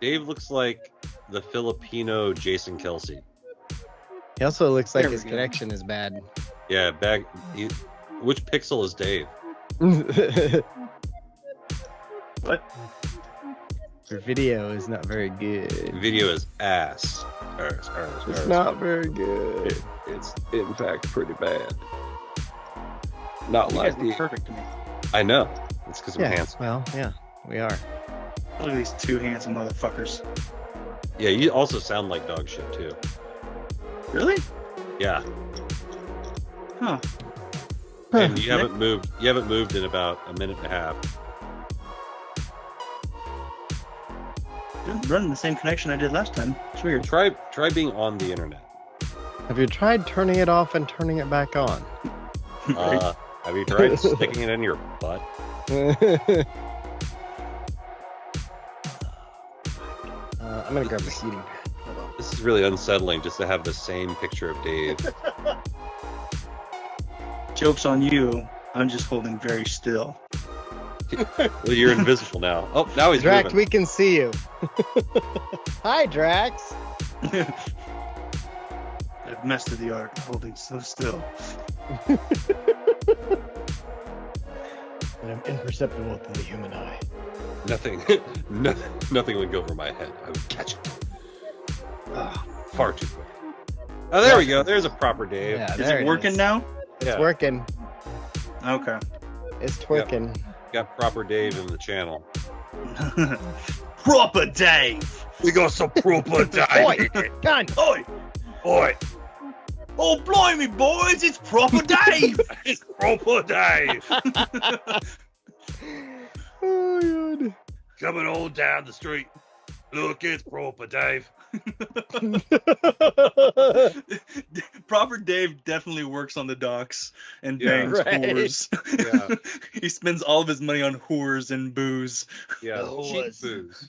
Dave looks like the Filipino Jason Kelsey. He also looks like There we his go. connection is bad. Yeah, which pixel is Dave? What? Your video is not very good. Video is ass. It's not very good. It's in fact pretty bad. Not You like guys look the perfect to me. I know. It's because I'm Yeah, handsome. well, yeah, we are. Look at these two handsome motherfuckers. Yeah, you also sound like dog shit too. Really? Yeah, Huh. and you haven't moved. You haven't moved in about a minute and a half. I'm running the same connection I did last time. It's weird. Try being on the internet. Have you tried turning it off and turning it back on? Have you tried sticking it in your butt? I'm gonna grab the heating pad. Hold on. This is really unsettling just to have the same picture of Dave. Joke's on you. I'm just holding very still. Well, you're invisible now. Oh, now he's Drax, moving. we can see you. Hi, Drax. I've messed with the art, holding so still. And I'm imperceptible to the human eye. Nothing would go over my head. I would catch it. Far too quick. Oh, there we go. There's a proper Dave. Yeah, Is there it working now? It's Yeah. working. Okay. It's twerking. Got proper Dave in the channel. Proper Dave! We got some proper Oi, gun. Oi! Oi, Oh, blimey, boys! It's proper Dave! it's proper Dave. Oh, God. Coming all down the street. Look, it's proper Dave. Proper Dave definitely works on the docks and Yeah, bangs right. whores. Yeah. He spends all of his money on whores and booze. Yeah, Oh, cheap it's- booze.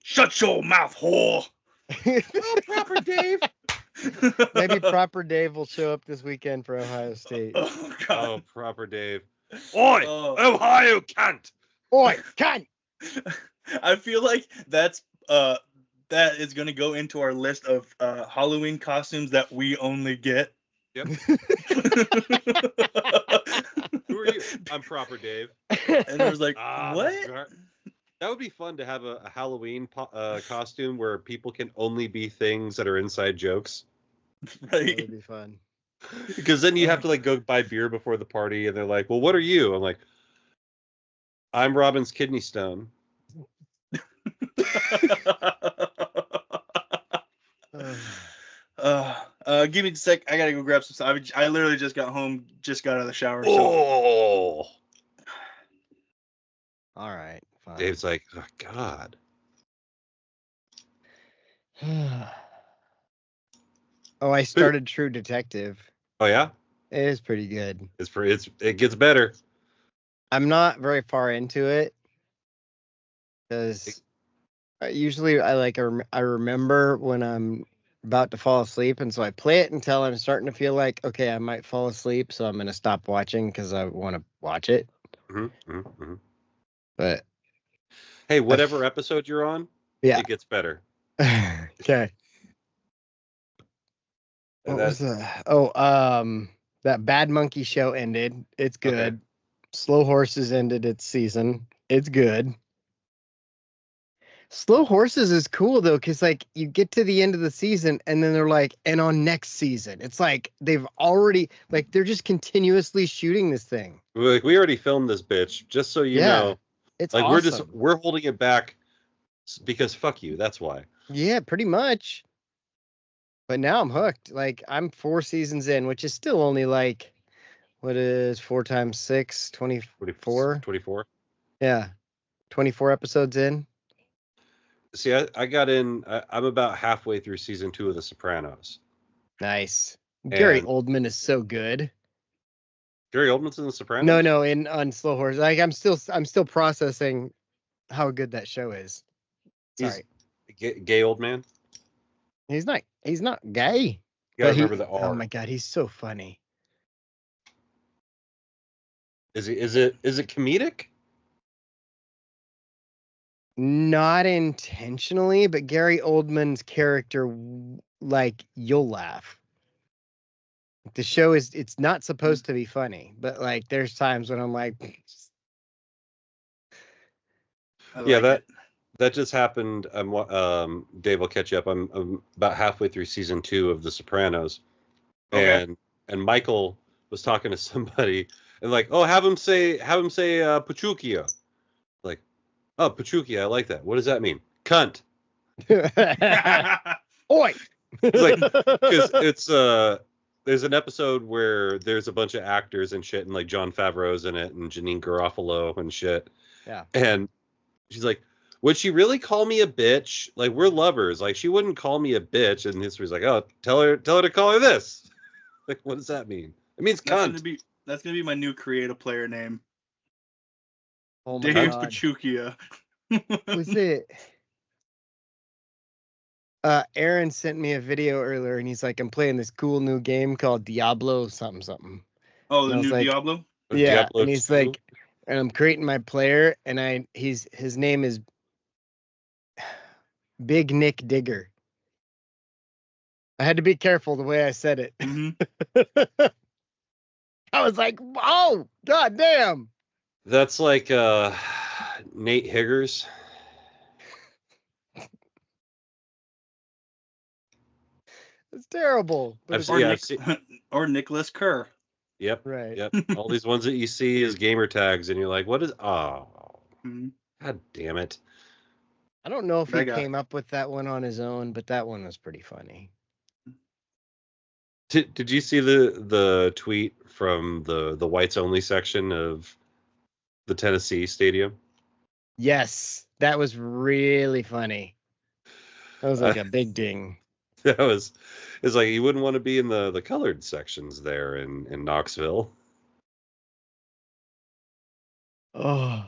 Shut your mouth, whore! Oh, proper Dave. Maybe proper Dave will show up this weekend for Ohio State. Oh, God. Oh, proper Dave. Oi, Oh. Ohio cunt. Oi, cunt. I feel like that is going to go into our list of Halloween costumes that we only get. Yep. Who are you? I'm proper Dave. And it was like, Ah, what? That would be fun to have a Halloween costume where people can only be things that are inside jokes. That Right. would be fun. Because then you have to like go buy beer before the party, and they're like, "Well, what are you?" I'm like, "I'm Robin's kidney stone." Give me a sec. I gotta go grab some stuff. I literally just got home, just got out of the shower. So. Oh, All right, fine. Dave's like, "Oh God." Oh, I started True Detective. Oh yeah, It is pretty good. it gets better. I'm not very far into it because usually I remember when I'm about to fall asleep, and so I play it until I'm starting to feel like, okay, I might fall asleep, so I'm gonna stop watching because I want to watch it. But Hey, whatever episode you're on, yeah, it gets better. okay. And What was that? Oh, that Bad Monkey show ended. It's good. Okay. Slow Horses ended its season. It's good. Slow Horses is cool though, because like you get to the end of the season and then they're like, and on next season, it's like they've already like they're just continuously shooting this thing. Like, we already filmed this bitch, just so you Yeah. know. It's Like awesome. we're holding it back because fuck you. That's why. Yeah, pretty much. But now I'm hooked. Like I'm 4 seasons in, which is still only like what is 4 times 6, 24? 24. Yeah. 24 episodes in. See, I got in. I'm about halfway through season 2 of The Sopranos. Nice. Gary And- Oldman is so good. Gary Oldman's in The Sopranos. No, on Slow Horse. Like I'm still processing how good that show is. He's Sorry. gay old man. He's not gay. You gotta but remember the R. Oh my god, he's so funny. Is it comedic? Not intentionally, but Gary Oldman's character, like, you'll laugh. The show it's not supposed to be funny, but like there's times when I'm like, That just happened. Dave will catch you up. I'm about halfway through season 2 of The Sopranos, and Michael was talking to somebody and like, oh, have him say Pachukia. Like, oh, Pachukia, I like that. What does that mean? Cunt. oi. Like, because it's there's an episode where there's a bunch of actors and shit, and like Jon Favreau's in it, and Janine Garofalo and shit. Yeah. And she's like, would she really call me a bitch? Like, we're lovers. Like, she wouldn't call me a bitch. And history's like, oh, tell her to call her this. Like, what does that mean? It means cunt. That's gonna be my new creative player name. Oh my Dave God. Pachukia. Was it? Aaron sent me a video earlier, and he's like, "I'm playing this cool new game called Diablo something something." Oh, the And I was new like, Diablo. Yeah, Diablo and he's 2? like, and I'm creating my player, and his name is Big Nick Digger. I had to be careful the way I said it. Mm-hmm. I was like, "Oh, god damn!" That's like Nate Higgers. It's terrible. But it's Or Nicholas Kerr. Yep. right. Yep. All these ones that you see as gamer tags, and you're like, what is? Oh, Mhm. God damn it! I don't know if That he guy. came up with that one on his own, but that one was pretty funny. Did you see the tweet from the whites only section of the Tennessee stadium? Yes, that was really funny. That was like a big ding. That was, it's like you wouldn't want to be in the colored sections there in Knoxville. Oh,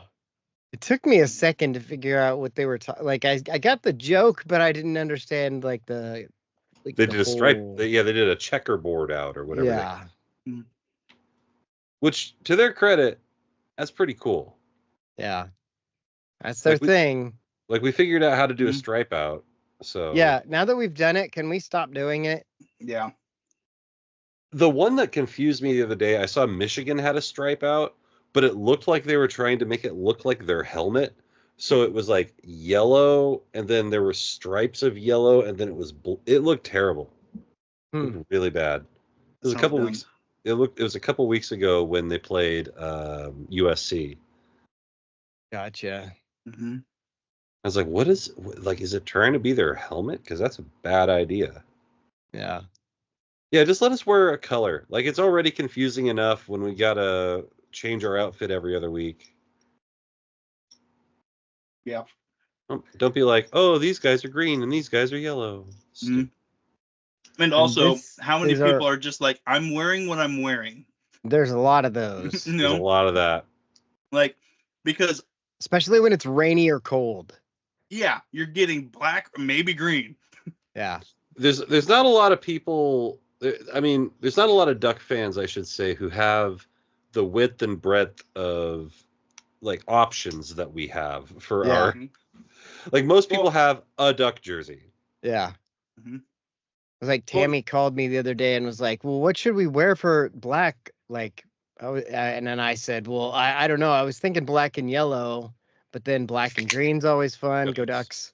it took me a second to figure out what they were talking. Like I got the joke, but I didn't understand like the. Like They the did a stripe. whole- They did a checkerboard out or whatever. Yeah. Which, to their credit, that's pretty cool. Yeah. That's their Like thing. Like we figured out how to do a Mhm. stripe out. So Yeah. Now that we've done it, can we stop doing it? Yeah. the one that confused me the other day, I saw Michigan had a stripe out, but it looked like they were trying to make it look like their helmet. So it was like yellow, and then there were stripes of yellow, and then it was it looked terrible. It looked really bad. It was a couple weeks. It was a couple weeks ago when they played USC. Gotcha. Mm-hmm. I was like, what is, like, is it trying to be their helmet? Because that's a bad idea. Yeah. Yeah, just let us wear a color. Like, it's already confusing enough when we gotta change our outfit every other week. Yeah. Don't be like, oh, these guys are green and these guys are yellow. Mm-hmm. And also, how many these people are just like, I'm wearing what I'm wearing? There's a lot of those. You There's a know, lot of that. like, because, Especially when it's rainy or cold. yeah, you're getting black or maybe green. Yeah. There's not a lot of people. I mean, there's not a lot of Duck fans, I should say, who have the width and breadth of like options that we have for Yeah. our. Like most people have a Duck jersey. Yeah. Mm-hmm. It was like Tammy called me the other day and was like, well, what should we wear for black? Like, and then I said, well, I don't know. I was thinking black and yellow, but then black and green's always fun. Go Ducks.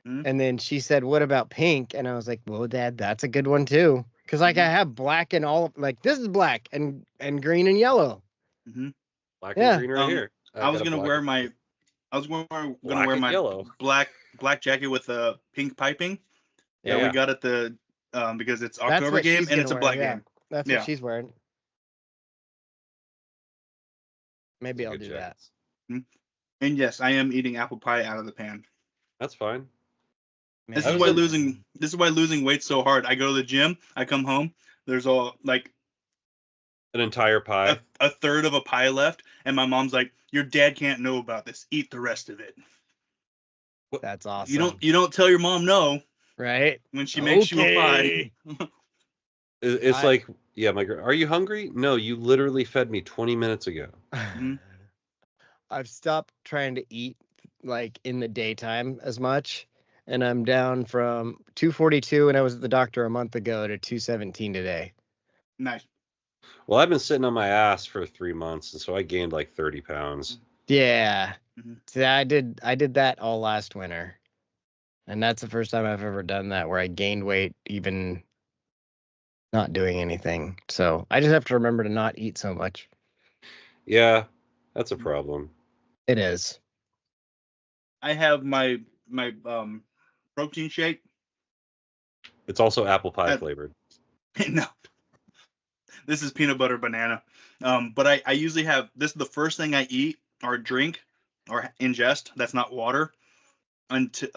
Mhm. And then she said, what about pink? And I was like, well, Dad, that's a good one too. Because like I have black and all, like this is black and green and yellow. Mm-hmm. Black Yeah. and green right here. I was gonna wear my black jacket with a pink piping. Yeah. We got at the because it's That's October what game she's and it's a gonna black wear, yeah. game. That's Yeah. what she's wearing. Maybe Those are I'll good do that. jackets. And yes, I am eating apple pie out of the pan. That's fine. This Maybe. is why losing weight's so hard. I go to the gym, I come home, there's all like An entire pie. a third of a pie left, and my mom's like, "Your dad can't know about this. Eat the rest of it." That's awesome. You don't tell your mom no right? when she makes you a pie. It's like, yeah, my girl, are you hungry? No, you literally fed me 20 minutes ago. Mhm. I've stopped trying to eat like in the daytime as much, and I'm down from 242 when I was at the doctor a month ago to 217 today. Nice. Well, I've been sitting on my ass for 3 months, and so I gained like 30 pounds. Yeah. Mhm. See, I did that all last winter. And that's the first time I've ever done that where I gained weight even not doing anything. So I just have to remember to not eat so much. Yeah, that's a problem. It is. I have my protein shake. It's also apple pie That- flavored. No, this is peanut butter banana. But I usually have this is the first thing I eat or drink or ingest that's not water until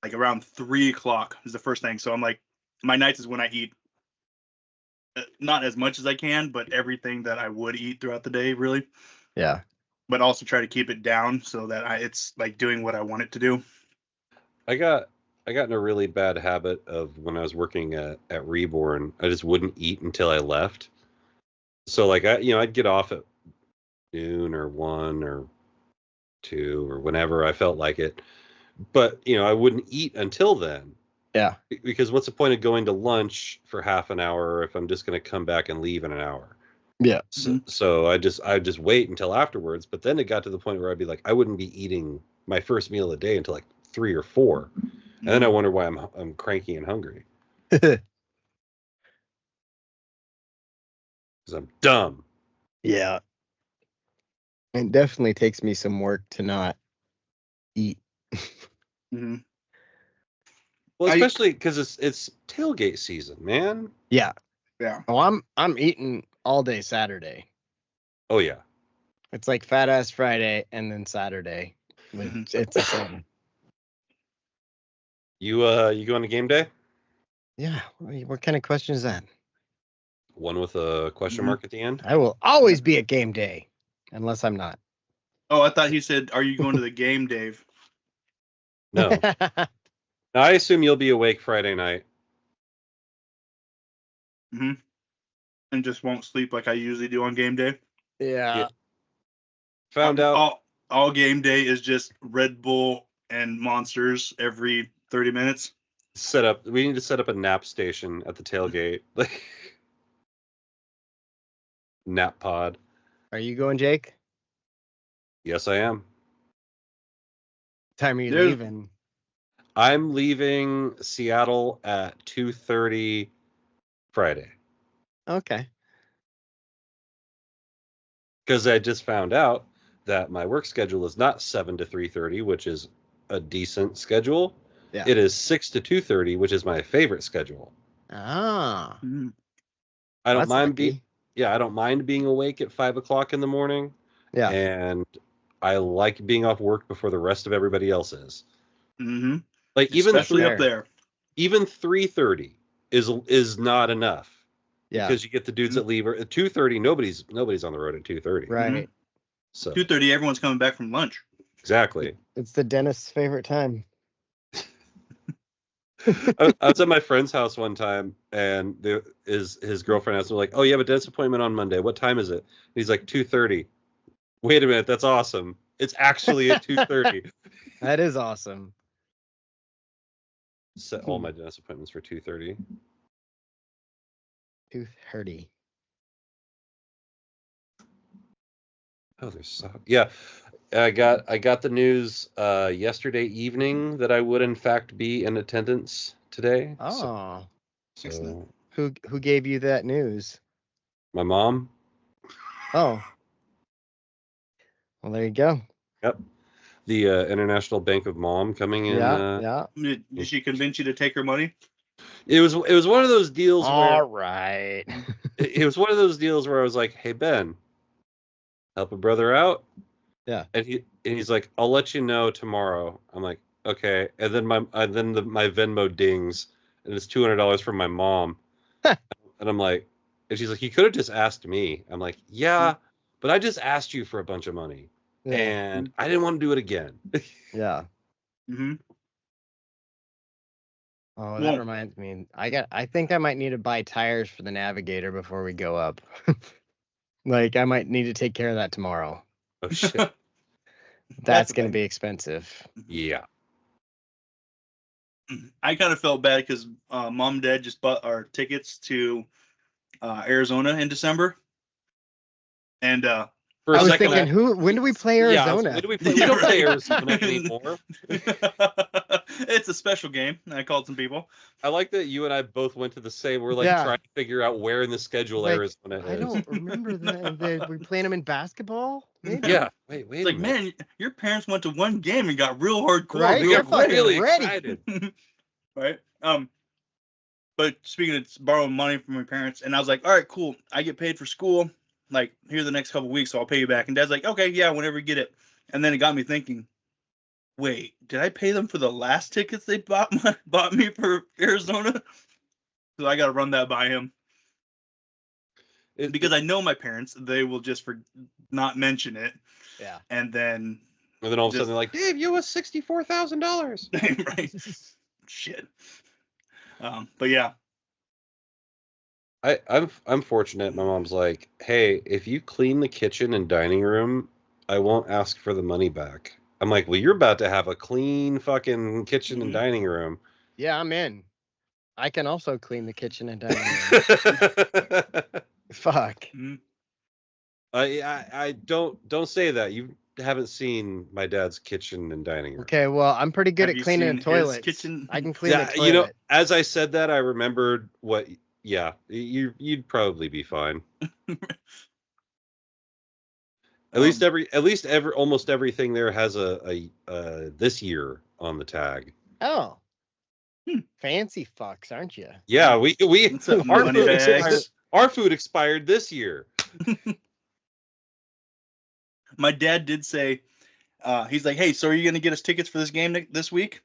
like around 3 o'clock is the first thing. So I'm like, my nights is when I eat not as much as I can, but everything that I would eat throughout the day, really. Yeah. But also try to keep it down so that it's like doing what I want it to do. I got in a really bad habit of when I was working at Reborn, I just wouldn't eat until I left. So like I'd get off at noon or 1 or 2 or whenever I felt like it. But, I wouldn't eat until then. Yeah. Because what's the point of going to lunch for half an hour if I'm just going to come back and leave in an hour? Yeah. So I'd just wait until afterwards. But then it got to the point where I'd be like, I wouldn't be eating my first meal of the day until like 3 or 4. And then I wonder why I'm cranky and hungry. Because I'm dumb. Yeah. It definitely takes me some work to not eat. Mm-hmm. Well, especially because it's tailgate season, man. Yeah. Yeah. Oh, I'm eating all day Saturday. Oh yeah. It's like Fat Ass Friday and then Saturday. Mhm. It's the same. You going to game day? Yeah. What kind of question is that? One with a question mark at the end? I will always be at game day, unless I'm not. Oh, I thought he said, "Are you going to the game, Dave?" No. Now, I assume you'll be awake Friday night. Mm-hmm. And just won't sleep like I usually do on game day. Yeah. Found out. All game day is just Red Bull and Monsters every 30 minutes. We need to set up a nap station at the tailgate. Like nap pod. Are you going, Jake? Yes, I am. Time are you There's- leaving? I'm leaving Seattle at 2:30 Friday. Okay. Because I just found out that my work schedule is not 7 to 3:30, which is a decent schedule. Yeah. It is 6 to 2:30, which is my favorite schedule. Ah. Mhm. I don't That's mind lucky. I don't mind being awake at 5 o'clock in the morning. Yeah. And I like being off work before the rest of everybody else is. Mm-hmm. Like even Especially fair. up there. even 3:30 is not enough. Yeah. Because you get the dudes that leave at 2:30. Nobody's on the road at 2:30. Right. So 2:30, everyone's coming back from lunch. exactly. It's the dentist's favorite time. I was at my friend's house one time, and his girlfriend asked him like, "Oh, you have a dentist appointment on Monday. What time is it?" And he's like, 2:30. Wait a minute, that's awesome. It's actually at 2:30. That is awesome. Set all my dentist appointments for 2:30. Tooth hurty. Oh, there's yeah. I got the news yesterday evening that I would in fact be in attendance today. Oh. So Who gave you that news? my mom. Oh. Well, there you go. Yep. The International Bank of Mom coming in. Yeah. Did she convince you to take her money? It was one of those deals All where right. it was one of those deals where I was like, "Hey Ben, help a brother out." Yeah. And he's like, "I'll let you know tomorrow." I'm like, "Okay." And then my Venmo dings, and it's $200 from my mom. And I'm like, and she's like, "You could have just asked me." I'm like, "Yeah, but I just asked you for a bunch of money, Yeah. and I didn't want to do it again." Yeah. Mm-hmm. Oh, Well- that reminds me. I think I might need to buy tires for the Navigator before we go up. Like I might need to take care of that tomorrow. Oh shit. That's the going to thing. be expensive. Yeah. I kind of felt bad because mom and dad just bought our tickets to Arizona in December, and For a I was second, thinking, when do we play Arizona? when do we play? We Yeah, don't play right. Arizona anymore. It's a special game. I called some people. I like that you and I both went to the same. We're like Yeah. trying to figure out where in the schedule Like, Arizona I is. don't remember that. We playing them in basketball? Maybe. Yeah. Wait It's a like, minute. man, your parents went to one game and got real hardcore. Right? We They're got fucking really ready. excited. Right. But speaking of borrowing money from my parents, and I was like, all right, cool. I get paid for school, like here the next couple weeks, so I'll pay you back. And Dad's like, okay, yeah, whenever you get it. And then it got me thinking, wait, did I pay them for the last tickets they bought me for Arizona? So I got to run that by him because I know my parents, they will just not mention it. Yeah. And then all of a sudden they're like, Dave, you owe $64,000. right. Shit. But yeah. I'm fortunate. My mom's like, hey, if you clean the kitchen and dining room, I won't ask for the money back. I'm like, well, you're about to have a clean fucking kitchen and dining room. Yeah, I'm in. I can also clean the kitchen and dining room. Fuck. I don't say that. You haven't seen my dad's kitchen and dining room. Okay, well, I'm pretty good Have at you cleaning seen the toilet. his kitchen? I can clean the toilet. You know, as I said that, I remembered what. Yeah, you'd probably be fine. At least almost everything there has a this year on the tag. Oh. Fancy fucks, aren't you? Yeah, we What's up, money bags? Our food expired this year. My dad did say, he's like, hey, so are you gonna get us tickets for this game this week?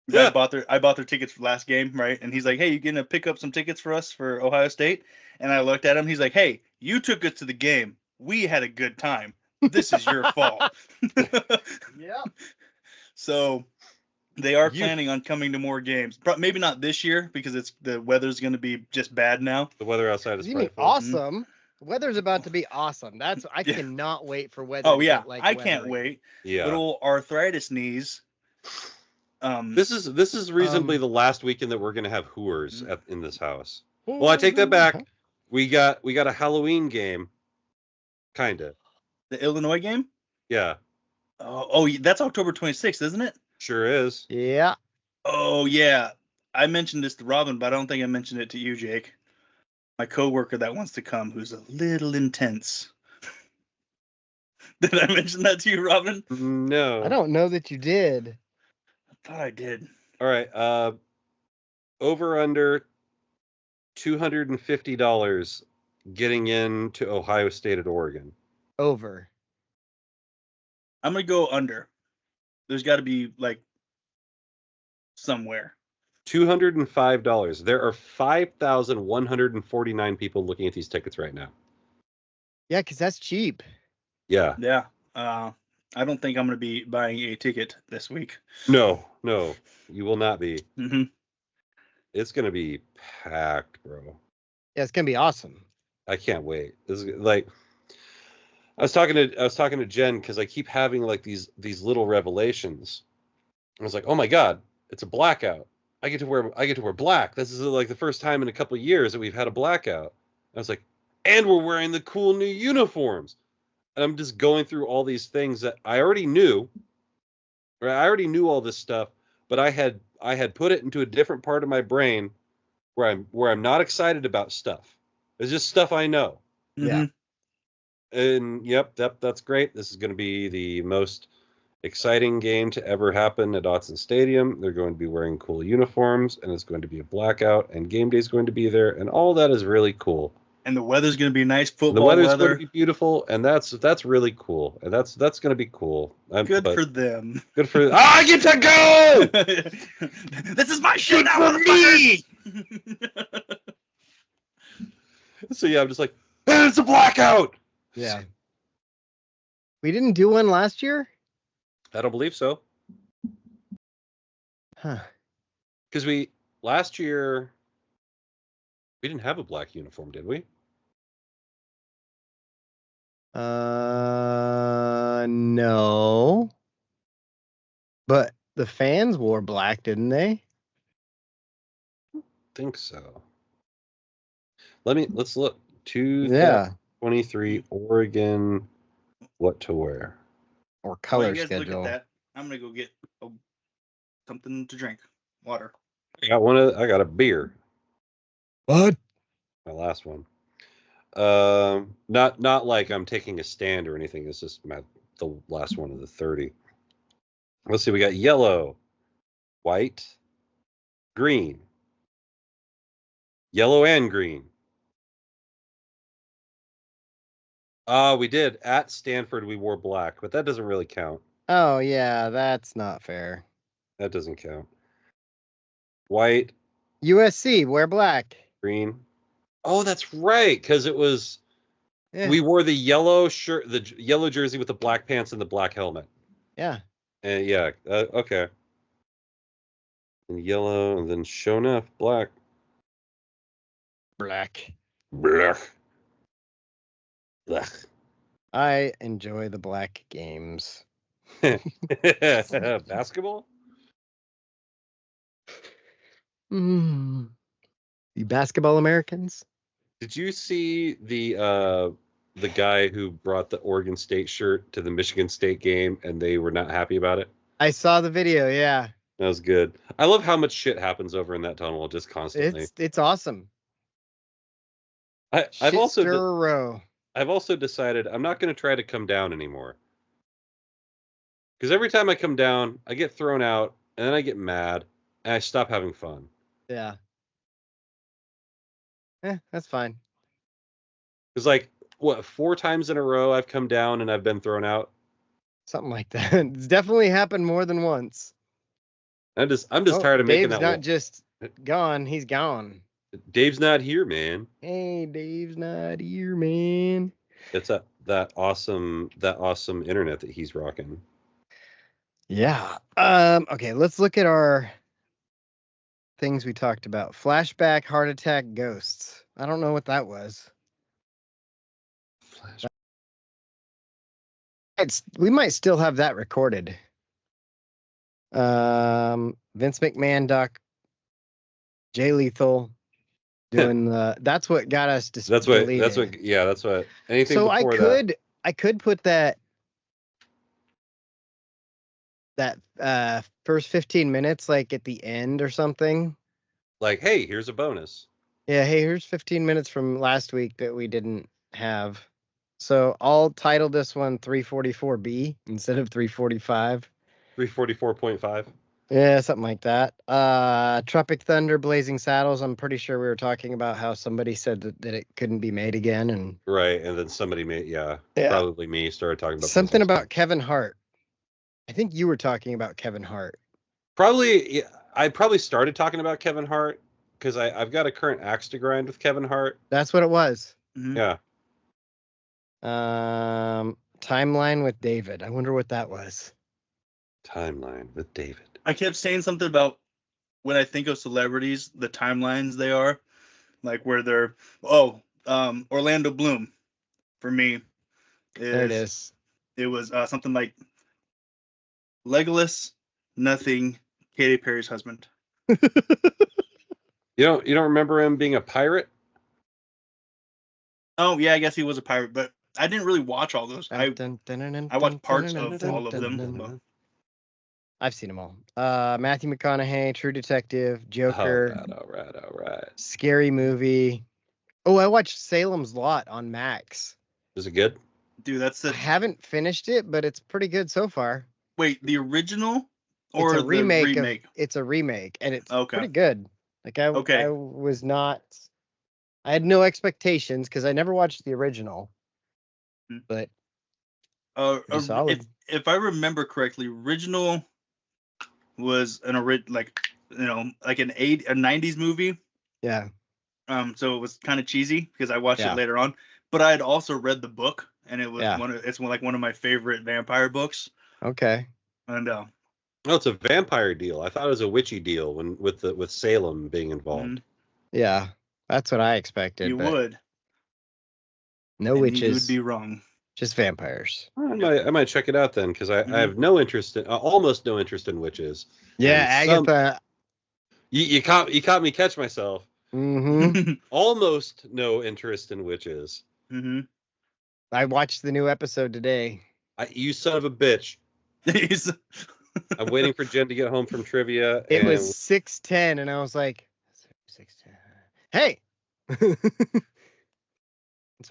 Yeah. I bought their tickets for last game, right? And he's like, hey, you gonna pick up some tickets for us for Ohio State? And I looked at him. He's like, hey, you took us to the game. We had a good time. This is your fault. Yeah. So they are planning on coming to more games. Maybe not this year because the weather's going to be just bad now. The weather outside is You mean frightful. awesome? The weather's about to be awesome. I cannot wait for weather. Oh to yeah, get, like, I can't wait. Yeah. Little arthritis knees. This is reasonably the last weekend that we're going to have hooers in this house. Well, I take that back. We got a Halloween game. Kinda. The Illinois game? Yeah. Oh, that's October 26th, isn't it? Sure is. Yeah. Oh yeah. I mentioned this to Robin, but I don't think I mentioned it to you, Jake. My coworker that wants to come, who's a little intense. Did I mention that to you, Robin? No. I don't know that you did. I thought I did. All right. Over under $250 getting into Ohio State at Oregon. Over. I'm gonna go under. There's got to be like somewhere. $205. There are 5,149 people looking at these tickets right now. Yeah, because that's cheap. Yeah. Yeah. I don't think I'm gonna be buying a ticket this week. No, you will not be. Mm-hmm. It's gonna be packed, bro. Yeah, it's gonna be awesome. I can't wait. This is like I was talking to Jen because I keep having like these little revelations. I was like, oh my god, it's a blackout. I get to wear black. This is like the first time in a couple of years that we've had a blackout. I was like, and we're wearing the cool new uniforms. And I'm just going through all these things that I already knew. Right? I already knew all this stuff, but I had put it into a different part of my brain where I'm not excited about stuff. It's just stuff I know. Yeah. And yep, that's great. This is going to be the most exciting game to ever happen at Autzen Stadium. They're going to be wearing cool uniforms, and it's going to be a blackout, and game day is going to be there, and all that is really cool. And the weather's going to be nice football the weather's weather. going to be beautiful, and that's really cool, and that's going to be cool. Good for them. Good for I get to go. This is my shit now, for me. So yeah, I'm just like, hey, it's a blackout. Yeah. We didn't do one last year? I don't believe so. Huh. Because last year we didn't have a black uniform, did we? No. But the fans wore black, didn't they? Think so. Let's look. 2023 Oregon, what to wear? Or While color you guys look schedule. at that, I'm gonna go get something to drink. Water. I got a beer. What? My last one. Not like I'm taking a stand or anything. It's just the last one of the 30. Let's see. We got yellow, white, green, yellow and green. We did at Stanford. We wore black, but that doesn't really count. Oh yeah, that's not fair. That doesn't count. White, USC, wear black. green. Oh, that's right, because it was. Yeah. We wore the yellow shirt, the yellow jersey with the black pants and the black helmet. Yeah. And yeah, okay. And yellow, and then sure enough, black. Black. Blech. Blech. I enjoy the black games. Basketball? You basketball Americans? Did you see the guy who brought the Oregon State shirt to the Michigan State game and they were not happy about it? I saw the video, yeah. That was good. I love how much shit happens over in that tunnel just constantly. It's awesome. I've also decided I'm not going to try to come down anymore. Because every time I come down, I get thrown out, and then I get mad, and I stop having fun. Yeah. That's fine. It's like, 4 times in a row I've come down and I've been thrown out? Something like that. It's definitely happened more than once. I'm just tired of making that. Dave's not just gone, he's gone. Dave's not here, man. Hey, Dave's not here, man. It's that awesome internet that he's rocking. Yeah. Okay, let's look at our things we talked about. Flashback, heart attack, ghosts. I don't know what that was. We might still have that recorded. Vince McMahon doc, Jay Lethal doing that's what got us to that's what anything so before I could put that first 15 minutes like at the end or something. Like, hey, here's a bonus. Yeah, hey, here's 15 minutes from last week that we didn't have. So I'll title this one 344B instead of 345. 344.5. Yeah, something like that. Tropic Thunder, Blazing Saddles. I'm pretty sure we were talking about how somebody said that it couldn't be made again, and right, and then somebody probably me started talking about something about Kevin Hart. I think you were talking about Kevin Hart. Probably, yeah, I probably started talking about Kevin Hart because I've got a current axe to grind with Kevin Hart. That's what it was. Mm-hmm. Yeah. Timeline with David. I wonder what that was. Timeline with David. I kept saying something about when I think of celebrities, the timelines they are, like where they're Orlando Bloom for me. There it is. It was something like Legolas, nothing, Katy Perry's husband. You don't remember him being a pirate? Oh yeah, I guess he was a pirate, but I didn't really watch all those. I watched parts of all of them. I've seen them all. Matthew McConaughey, True Detective, Joker. All right. Scary Movie. Oh, I watched Salem's Lot on Max. Is it good? Dude, I haven't finished it, but it's pretty good so far. Wait, the original or it's a remake the remake? It's a remake, and it's okay. Pretty good. Like I was not. I had no expectations because I never watched the original. But if I remember correctly, original was a 90s movie. Yeah. So it was kind of cheesy because I watched it later on. But I had also read the book, and it was one of my favorite vampire books. Okay. And it's a vampire deal. I thought it was a witchy deal with Salem being involved. Mm-hmm. Yeah, that's what I expected. You would. No witches. You would be wrong. Just vampires. I might check it out then, because I have no interest in, almost no interest in witches. Yeah, And Agatha. You caught me catch myself. Mm-hmm. Almost no interest in witches. Mm-hmm. I watched the new episode today. You son of a bitch. I'm waiting for Jen to get home from trivia. It was 6:10, and I was like, 6:10. Hey, let's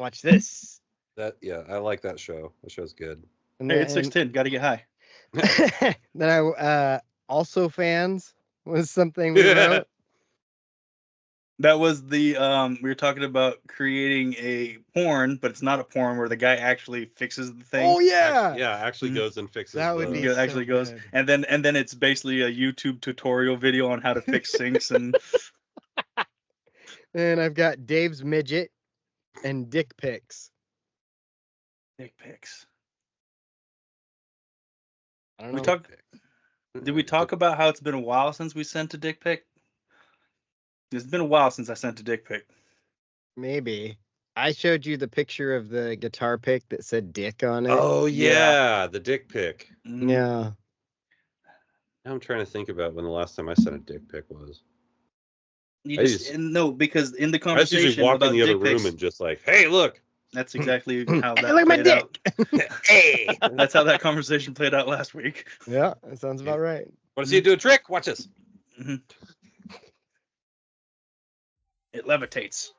watch this. I like that show. That show's good. And Hey, it's 6:10. Got to get high. then I also fans was something we wrote. That was the we were talking about creating a porn, but it's not a porn where the guy actually fixes the thing. Oh yeah, Actually goes and fixes. That would be He actually so goes, good. and then it's basically a YouTube tutorial video on how to fix sinks and And I've got Dave's midget and dick pics. dick pics. I don't know. Did we talk about how it's been a while since we sent a dick pic? It's been a while since I sent a dick pic. Maybe. I showed you the picture of the guitar pick that said dick on it. Oh yeah, the dick pic. Yeah. Now I'm trying to think about when the last time I sent a dick pic was. No, because in the I just usually conversation walk about in the other dick room pics, and just like, hey, look. that's exactly how that Look at my played out. dick. Hey. That's how that conversation played out last week. Yeah, that sounds about right. Want to see you do a trick? Watch this. It levitates.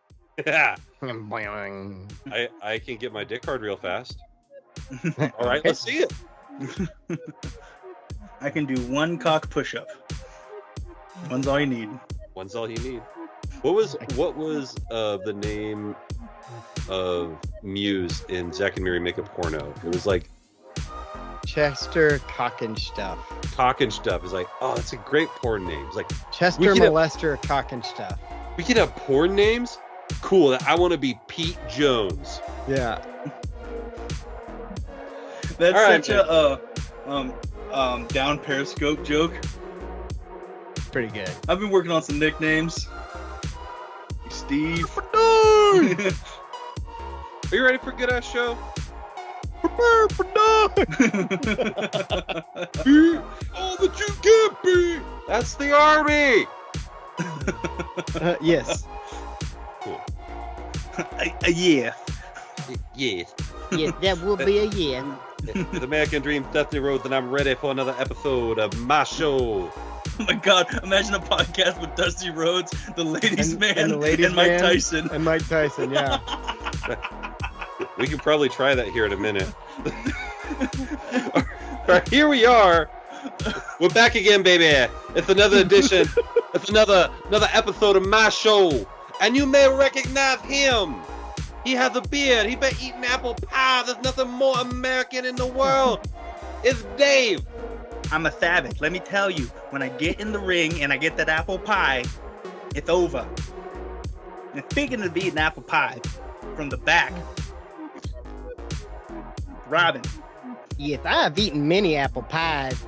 Yeah. Boing. I can get my dick hard real fast. All right, let's see it. I can do one cock push-up. One's all you need. One's all you need. What was the name of Muse in Zack and Miri Make a Porno? It was like Chester Cock and Stuff. Cock and Stuff. It's like, oh, that's a great porn name. It's like, Chester We could have- Molester Cock and Stuff. we can have porn names? Cool. I want to be Pete Jones. Yeah. That's All right, such a down Periscope joke. Pretty good. I've been working on some nicknames. Steve. Are you ready for a good ass show? Prepare for Be all that you can be. That's the army. Yes. Cool. Yeah. Yes. Yes, that will be a yeah. The American Dream, Dusty Rhodes, and I'm ready for another episode of my show. Oh my God! Imagine a podcast with Dusty Rhodes, the Ladies Man, and the Ladies and Mike Man. Tyson. And Mike Tyson, yeah. We can probably try that here in a minute. All right, here we are. We're back again, baby. It's another edition. It's another episode of my show, and you may recognize him. He has a beard. He been eating apple pie. There's nothing more American in the world. It's Dave. I'm a savage. Let me tell you, when I get in the ring and I get that apple pie, it's over. And speaking of eating apple pie, from the back, Robin. Yes, I've eaten many apple pies.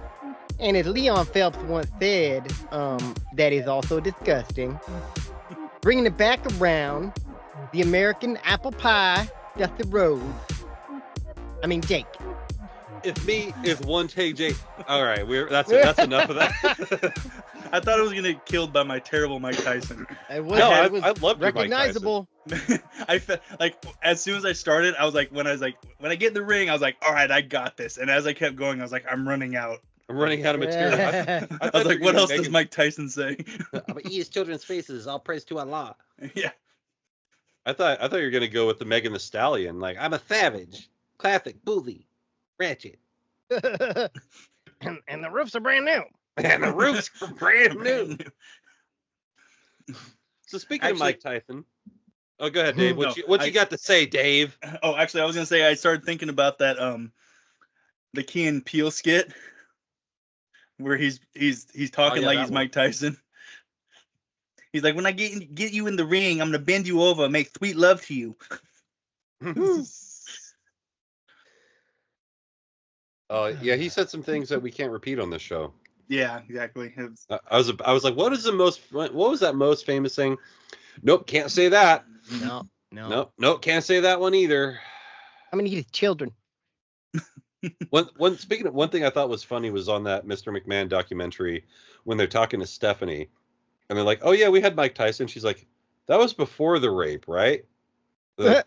And as Leon Phelps once said, that is also disgusting. Bringing it back around, the American apple pie, Dusty Rhodes. I mean, Jake. It's me. It's one take, Jake. All right, that's enough of that. I thought I was gonna get killed by my terrible Mike Tyson. It was, No, it I was loved your Mike recognizable. I felt like as soon as I started, I was like, when I get in the ring, I was like, all right, I got this. And as I kept going, I was like, I'm running out. I'm running out of material. I was like, what else does Mike Tyson say? I'm gonna eat his children's faces. All praise to Allah. Yeah. I thought you were gonna go with the Megan Thee Stallion. Like, I'm a savage, classic, bully, ratchet, and the roofs are brand new. and the roof's brand new. So speaking of Mike Tyson, oh, go ahead, Dave. What you got to say, Dave? Oh, actually, I was gonna say I started thinking about that the Key and Peele skit where he's talking like he's one. Mike Tyson. He's like, when I get you in the ring, I'm gonna bend you over and make sweet love to you. Oh yeah, he said some things that we can't repeat on this show. Yeah, exactly. I was like, what was that most famous thing? Nope, can't say that. No. Nope, can't say that one either. I'm gonna eat his children. Speaking of one thing I thought was funny was on that Mr. McMahon documentary when they're talking to Stephanie and they're like, "Oh yeah, we had Mike Tyson." She's like, "That was before the rape, right?" They're like,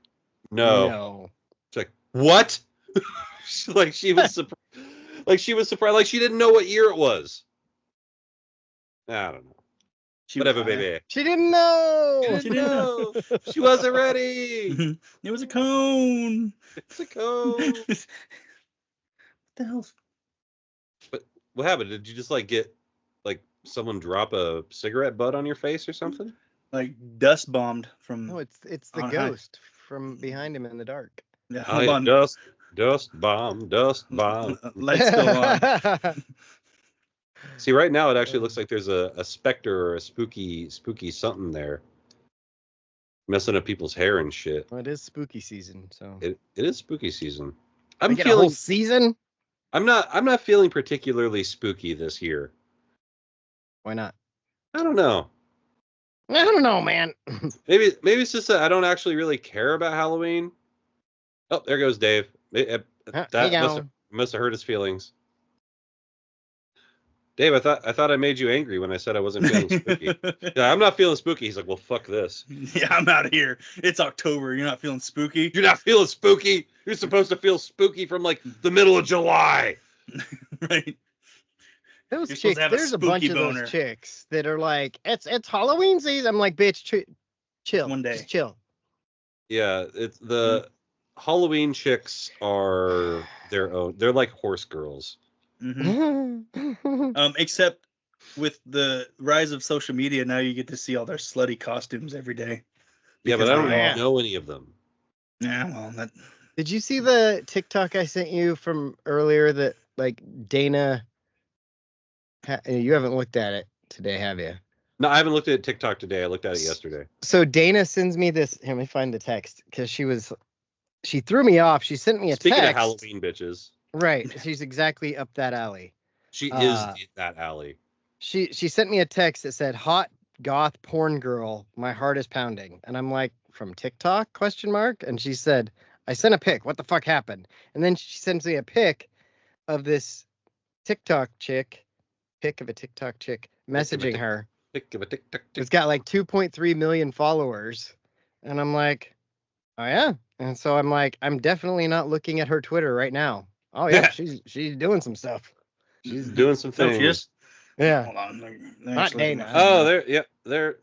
no. She's like, "What?" she was surprised. She was surprised. Like she didn't know what year it was. I don't know. Whatever, baby. She didn't know. She didn't know. She wasn't ready. It was a cone. It's a cone. What the hell? But what happened? Did you just get someone drop a cigarette butt on your face or something? Like dust bombed from. No, it's the ghost from behind him in the dark. Yeah, hold on. Dust bomb. Lights go on. See, right now it actually looks like there's a specter or a spooky something there, messing up people's hair and shit. Well, it is spooky season, so it is spooky season. I'm feeling a whole season. I'm not feeling particularly spooky this year. Why not? I don't know. I don't know, man. Maybe it's just that I don't actually really care about Halloween. Oh, there goes Dave. That must have hurt his feelings. Dave, I thought I made you angry when I said I wasn't feeling spooky. Yeah, I'm not feeling spooky. He's like, well, fuck this. Yeah, I'm out of here. It's October. You're not feeling spooky? You're not feeling spooky? You're supposed to feel spooky from the middle of July. Right. Those chicks, there's a bunch of those chicks that are like, it's Halloween season. I'm like, bitch, chill. One day. Just chill. Yeah, it's the Halloween chicks are their own. They're like horse girls. Mm-hmm. Except with the rise of social media, now you get to see all their slutty costumes every day. Yeah, but I don't know any of them. Yeah, well, Did you see the TikTok I sent you from earlier that Dana? You haven't looked at it today, have you? No, I haven't looked at TikTok today. I looked at it yesterday. So Dana sends me this. Here, let me find the text because she threw me off. She sent me a text. Speaking of Halloween bitches. Right. She's exactly up that alley. She is that alley. She sent me a text that said, "Hot goth porn girl, my heart is pounding." And I'm like, "From TikTok?" ? And she said, "I sent a pic. What the fuck happened?" And then she sends me a pic of this TikTok chick, messaging her. It's got 2.3 million followers. And I'm like, "Oh yeah." And so I'm like, I'm definitely not looking at her Twitter right now. Oh yeah, she's doing some stuff. She's doing some things. She is? Yeah. Hold on. Not Dana. Oh, there. Yep. There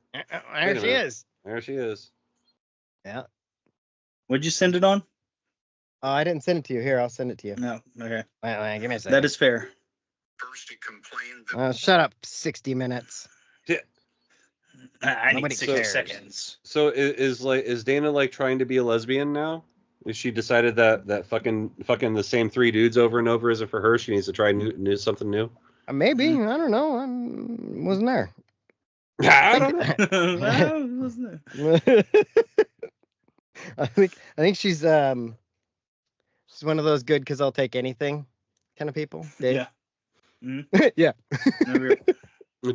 she is. There she is. Yeah. What'd you send it on? Oh, I didn't send it to you. Here, I'll send it to you. No. Okay. Wait, give me a second. That is fair. First he complained. Shut up. 60 minutes. Yeah. I Nobody need 60 cares. seconds. So is Dana trying to be a lesbian now? Is she decided that fucking the same three dudes over and over isn't for her? She needs to try something new. Maybe. I don't know. I wasn't there. I don't know. Wasn't there? I think she's one of those good because I'll take anything kind of people. Dave? Yeah. Mm-hmm. Yeah.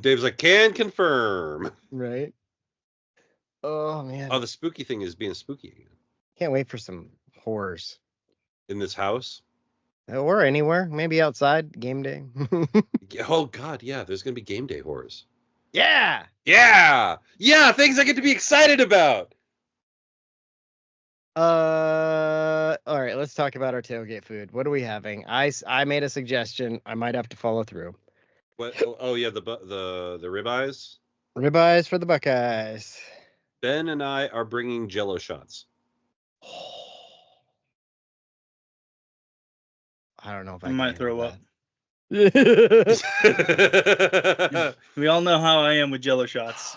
Dave's like, can confirm. Right. Oh man. Oh, the spooky thing is being spooky again. Can't wait for some horrors. In this house? Or anywhere. Maybe outside. Game day. Oh god, yeah. There's gonna be game day horrors. Yeah. Yeah. Yeah. Things I get to be excited about. All right. Let's talk about our tailgate food. What are we having? I made a suggestion. I might have to follow through. What? Oh yeah, the ribeyes. Ribeyes for the Buckeyes. Ben and I are bringing Jello shots. I don't know if I might throw up. up. We all know how I am with Jello shots.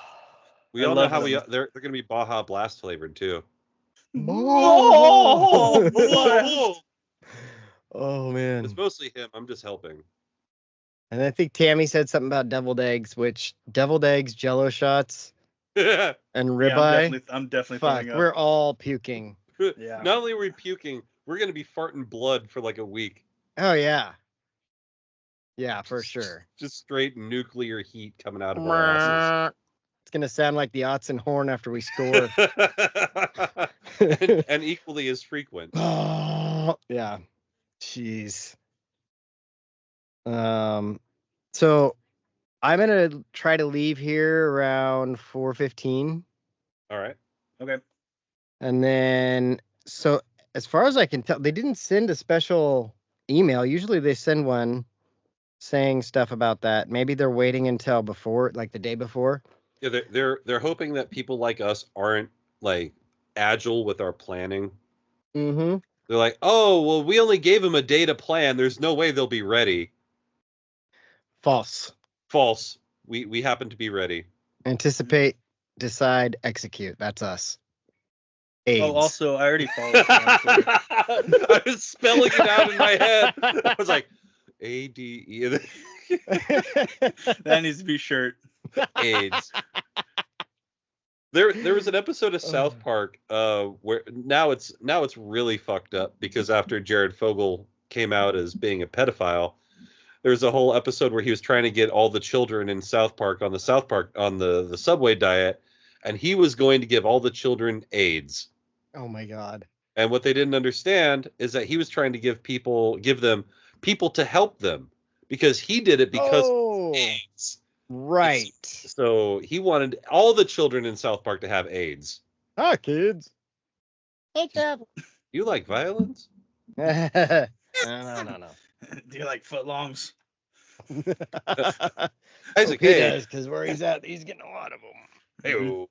We all know how they're going to be Baja Blast flavored too. Oh man. It's mostly him. I'm just helping. And I think Tammy said something about deviled eggs, which deviled eggs, Jello shots, and ribeye. Yeah, I'm definitely fuck, throwing up. we're all puking. Yeah. Not only are we puking, we're going to be farting blood for a week. Oh yeah. Yeah, for sure. Just straight nuclear heat coming out of our asses. It's gonna sound like the Otson horn after we score. and equally as frequent. Yeah. Jeez. So I'm gonna try to leave here around 4:15, All right. Okay. and then so as far as I can tell, they didn't send a special email. Usually they send one saying stuff about that. Maybe they're waiting until before, like the day before. Yeah, they're hoping that people like us aren't like agile with our planning. Mm-hmm. They're like, oh, well, we only gave them a day to plan. There's no way they'll be ready. False. False. We happen to be ready. Anticipate, decide, execute. That's us. AIDS. Oh, also, I already followed you on Twitter. I was spelling it out in my head. I was like, A-D-E. That needs to be shirt. AIDS. There was an episode of South Park where now it's really fucked up because after Jered Fogle came out as being a pedophile, there was a whole episode where he was trying to get all the children in South Park on the subway diet, and he was going to give all the children AIDS. Oh my God. And what they didn't understand is that he was trying to give them people to help them because he did it because of AIDS. Right. So he wanted all the children in South Park to have AIDS. Hi, kids. Hey, Jeff. You like violence? No. Do you like footlongs? Isaac, He hey. does, because where he's at, he's getting a lot of them. Hey.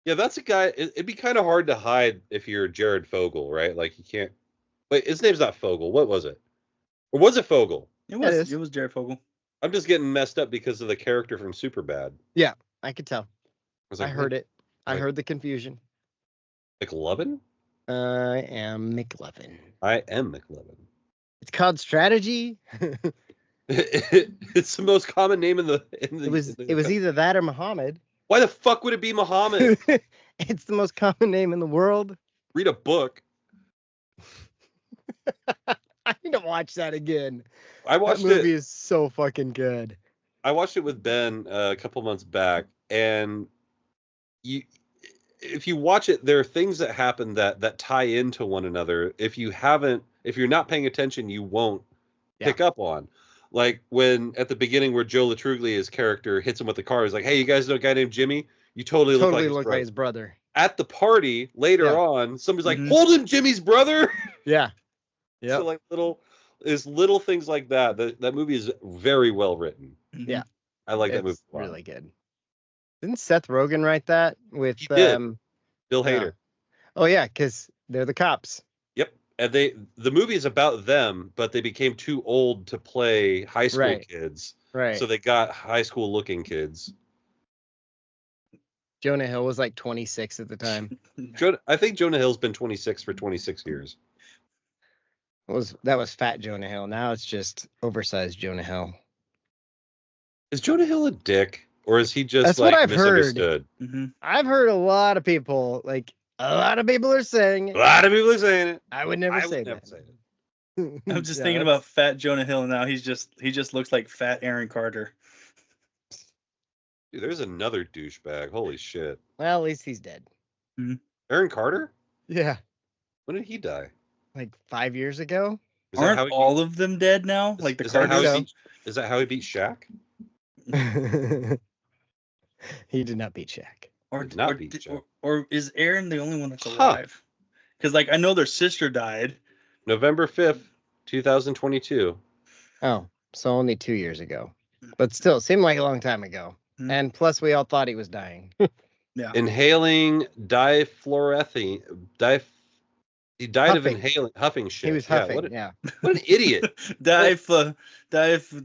Yeah, that's a guy. It'd be kind of hard to hide if you're Jered Fogle, right? Like you can't. Wait, his name's not Fogle. What was it? Or was it Fogle? It is. was Jered Fogle. I'm just getting messed up because of the character from Superbad. Yeah, I could tell. Was I heard it. I like- heard the confusion. McLovin? I am McLovin. I am McLovin. It's called strategy. It's the most common name in the. It was either that or Muhammad. Why the fuck would it be Muhammad? It's the most common name in the world. Read a book. I need to watch that again. I watched That movie it. is so fucking good. I watched it with Ben a couple months back, and if you watch it, there are things that happen that tie into one another. If you're not paying attention, you won't pick up on. Like when at the beginning where Joe Latruglia's character hits him with the car, he's like, "Hey, you guys know a guy named Jimmy? You totally look like his brother." At the party later on, somebody's like, "Hold him, Jimmy's brother." Yeah. Yeah. So like little things like that. That movie is very well written. Yeah. I like that movie a lot. Really good. Didn't Seth Rogen write that with He did. Bill Hader? Oh yeah, because they're the cops. Yep. And the movie is about them, but they became too old to play high school kids. Right. So they got high school looking kids. Jonah Hill was like 26 at the time. I think Jonah Hill's been 26 for 26 years. That was fat Jonah Hill. Now it's just oversized Jonah Hill. Is Jonah Hill a dick? Or is he just That's what I've misunderstood? heard. Mm-hmm. I've heard a lot of people, a lot of people are saying it. A lot of people are saying it. I would never say that. I'm just thinking about fat Jonah Hill now. He just looks like fat Aaron Carter. Dude, there's another douchebag. Holy shit. Well, at least he's dead. Mm-hmm. Aaron Carter? Yeah. When did he die? Like 5 years ago? Aren't all of them dead now? Like the Carters? Is that how he beat Shaq? He did not beat Shaq. Or is Aaron the only one that's alive? Because I know their sister died. November 5th, 2022. Oh, so only 2 years ago. But still, it seemed like a long time ago. Mm-hmm. And plus, we all thought he was dying. Yeah. Inhaling difluorethane. He died of huffing shit. He was huffing, What an idiot.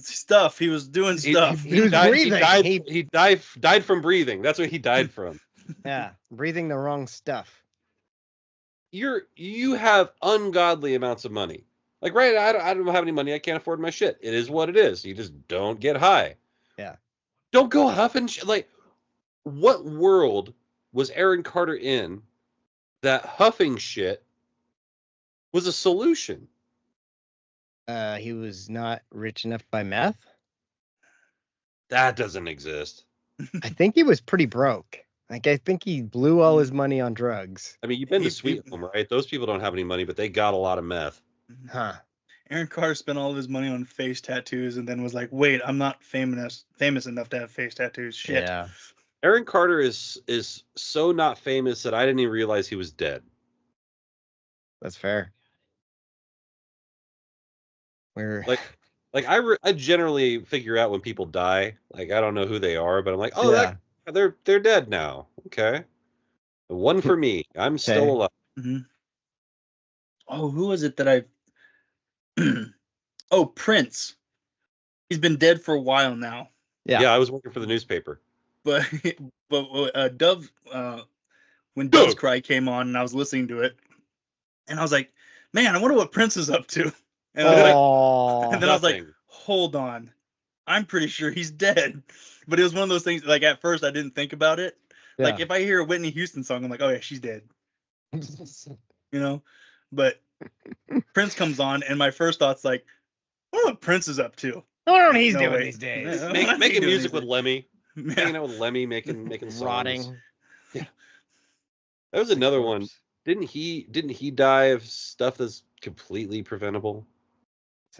Stuff. He was doing stuff. He was breathing. He died from breathing. That's what he died from. Yeah, breathing the wrong stuff. You have ungodly amounts of money. Like, right, I don't have any money. I can't afford my shit. It is what it is. You just don't get high. Yeah. Don't go huffing shit. Like, what world was Aaron Carter in that huffing shit was a solution? He was not rich enough by meth. That doesn't exist. I think he was pretty broke. Like, I think he blew all his money on drugs. I mean, you've been to Sweet Home, right? Those people don't have any money, but they got a lot of meth. Huh. Aaron Carter spent all of his money on face tattoos and then was like, wait, I'm not famous enough to have face tattoos. Shit. Yeah. Aaron Carter is so not famous that I didn't even realize he was dead. That's fair. We're Like I generally figure out when people die. Like I don't know who they are, but I'm like, oh, they're dead now. Okay, one for me. I'm still alive. Mm-hmm. Oh, who was it that I? Oh, Prince. He's been dead for a while now. Yeah, I was working for the newspaper. But Dove, when Dove's Cry came on, and I was listening to it, and I was like, man, I wonder what Prince is up to. And, I was like, hold on, I'm pretty sure he's dead. But it was one of those things. Like at first, I didn't think about it. Yeah. Like if I hear a Whitney Houston song, I'm like, oh yeah, she's dead. You know. But Prince comes on, and my first thought's like, I wonder what Prince is up to. I wonder what he's doing these days. Making music with Lemmy. Hanging out with Lemmy, making songs. Rotting. Yeah. That was another one. Didn't he die of stuff that's completely preventable?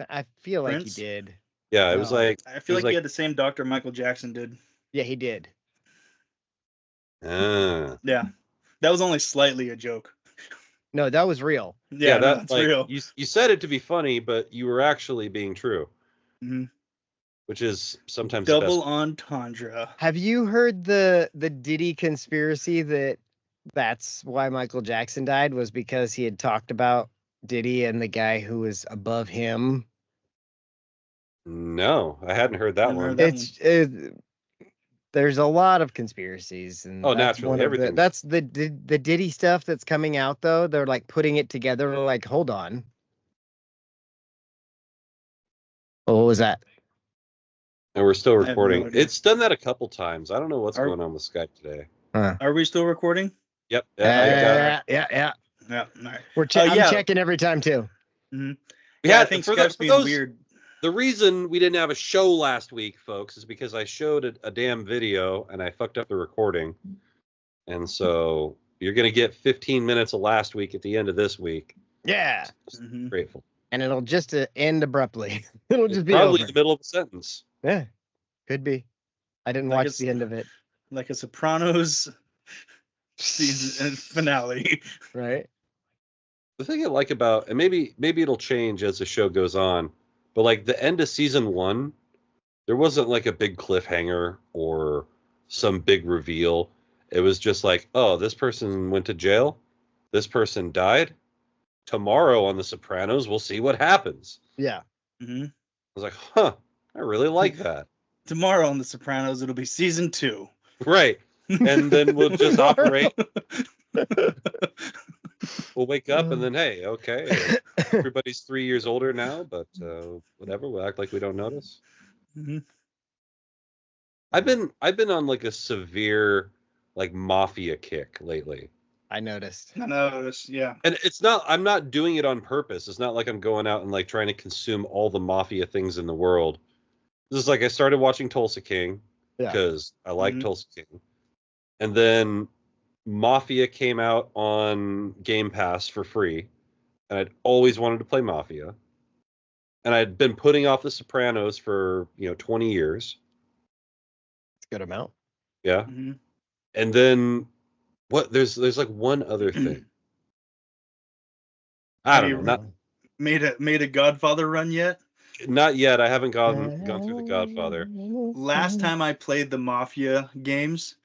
I feel like he did. Yeah, it was like I feel like he had the same doctor Michael Jackson did. Yeah, he did. Yeah, that was only slightly a joke. No, that was real. Yeah, that's like, real. You said it to be funny, but you were actually being true. Mm-hmm. Which is sometimes double entendre. Have you heard the Diddy conspiracy that's why Michael Jackson died was because he had talked about Diddy and the guy who was above him? No, I hadn't heard that one. There's a lot of conspiracies, and naturally, everything. That's the Diddy stuff that's coming out though. They're like putting it together. They're like, hold on. Oh, what was that? And we're still recording. It's done that a couple times. I don't know what's going on with Skype today. Are we still recording? Yep. Yeah. All right. I'm checking every time too. Mm-hmm. Yeah, I think Skype's being weird. The reason we didn't have a show last week, folks, is because I showed a damn video and I fucked up the recording. And so you're going to get 15 minutes of last week at the end of this week. Yeah. Grateful. And it'll just end abruptly. It'll just be probably over. the middle of a sentence. Yeah, could be. I didn't watch the end of it. Like a Sopranos season finale. Right. The thing I like about, and maybe it'll change as the show goes on, but like the end of season 1, there wasn't like a big cliffhanger or some big reveal. It was just like, oh, this person went to jail. This person died. Tomorrow on The Sopranos, we'll see what happens. Yeah. Mm-hmm. I was like, huh, I really like that. Tomorrow on The Sopranos, it'll be season 2. Right. And then we'll just operate. We'll wake up and then, hey, okay, everybody's 3 years older now, but whatever. We'll act like we don't notice. Mm-hmm. I've been on like a severe like Mafia kick lately. I noticed. Yeah. And I'm not doing it on purpose. It's not like I'm going out and like trying to consume all the Mafia things in the world. This is like I started watching Tulsa King because I like Tulsa King. And then Mafia came out on Game Pass for free. And I'd always wanted to play Mafia. And I'd been putting off The Sopranos for, 20 years. It's a good amount. Yeah. Mm-hmm. And then there's like one other thing. I don't know. Made a Godfather run yet? Not yet. I haven't gone through the Godfather. Last time I played the Mafia games,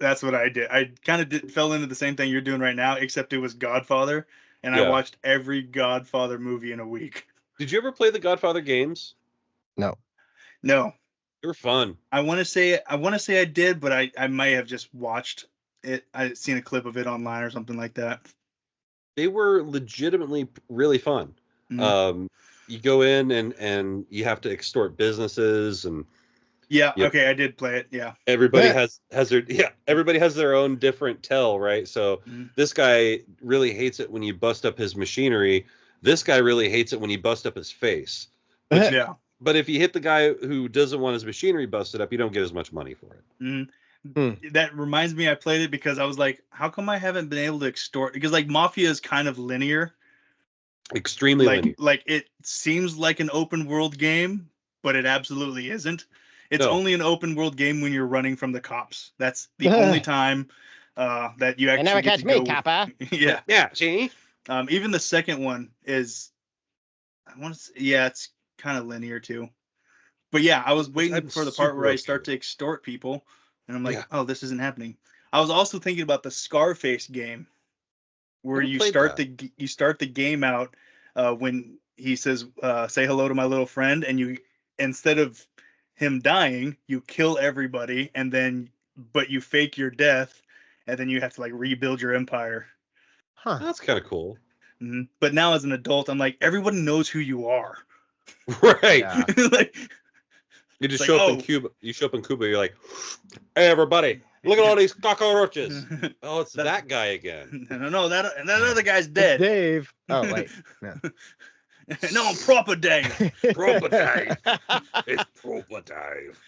that's what I did. I kind of fell into the same thing you're doing right now, except it was Godfather, and I watched every Godfather movie in a week. Did you ever play the Godfather games? No. They were fun. I want to say I did, but I might have just watched it. I'd seen a clip of it online or something like that. They were legitimately really fun. Mm-hmm. You go in and you have to extort businesses and okay, I did play it. Yeah. Everybody has their own different tell, right? So this guy really hates it when you bust up his machinery. This guy really hates it when you bust up his face. Yeah. But if you hit the guy who doesn't want his machinery busted up, you don't get as much money for it. Mm-hmm. That reminds me, I played it because I was like, how come I haven't been able to extort? Because like Mafia is kind of linear. Extremely linear. Like it seems like an open world game, but it absolutely isn't. It's No. only an open world game when you're running from the cops. That's the only time that you actually And never get catch to me, go. copper. Yeah. Yeah, see? Even the second one is, it's kind of linear too. But yeah, I was waiting I'm for the part where I super start okay to extort people, and I'm like, Yeah. oh, this isn't happening. I was also thinking about the Scarface game, where Never you played start that. you start the game out when he says, "Say hello to my little friend," and you, instead of him dying, you kill everybody, and then but you fake your death, and then you have to like rebuild your empire. Huh. That's kind of cool. But now as an adult, I'm like, everyone knows who you are. Right. Yeah. Like, You just It's show like, up oh. in Cuba. You show up in Cuba. You're like, hey, everybody, look at all these cockroaches. Oh, it's that guy again. no, that other guy's It's dead. Dave. Oh, wait. No. No, I'm proper Dave. Proper Dave. It's proper Dave.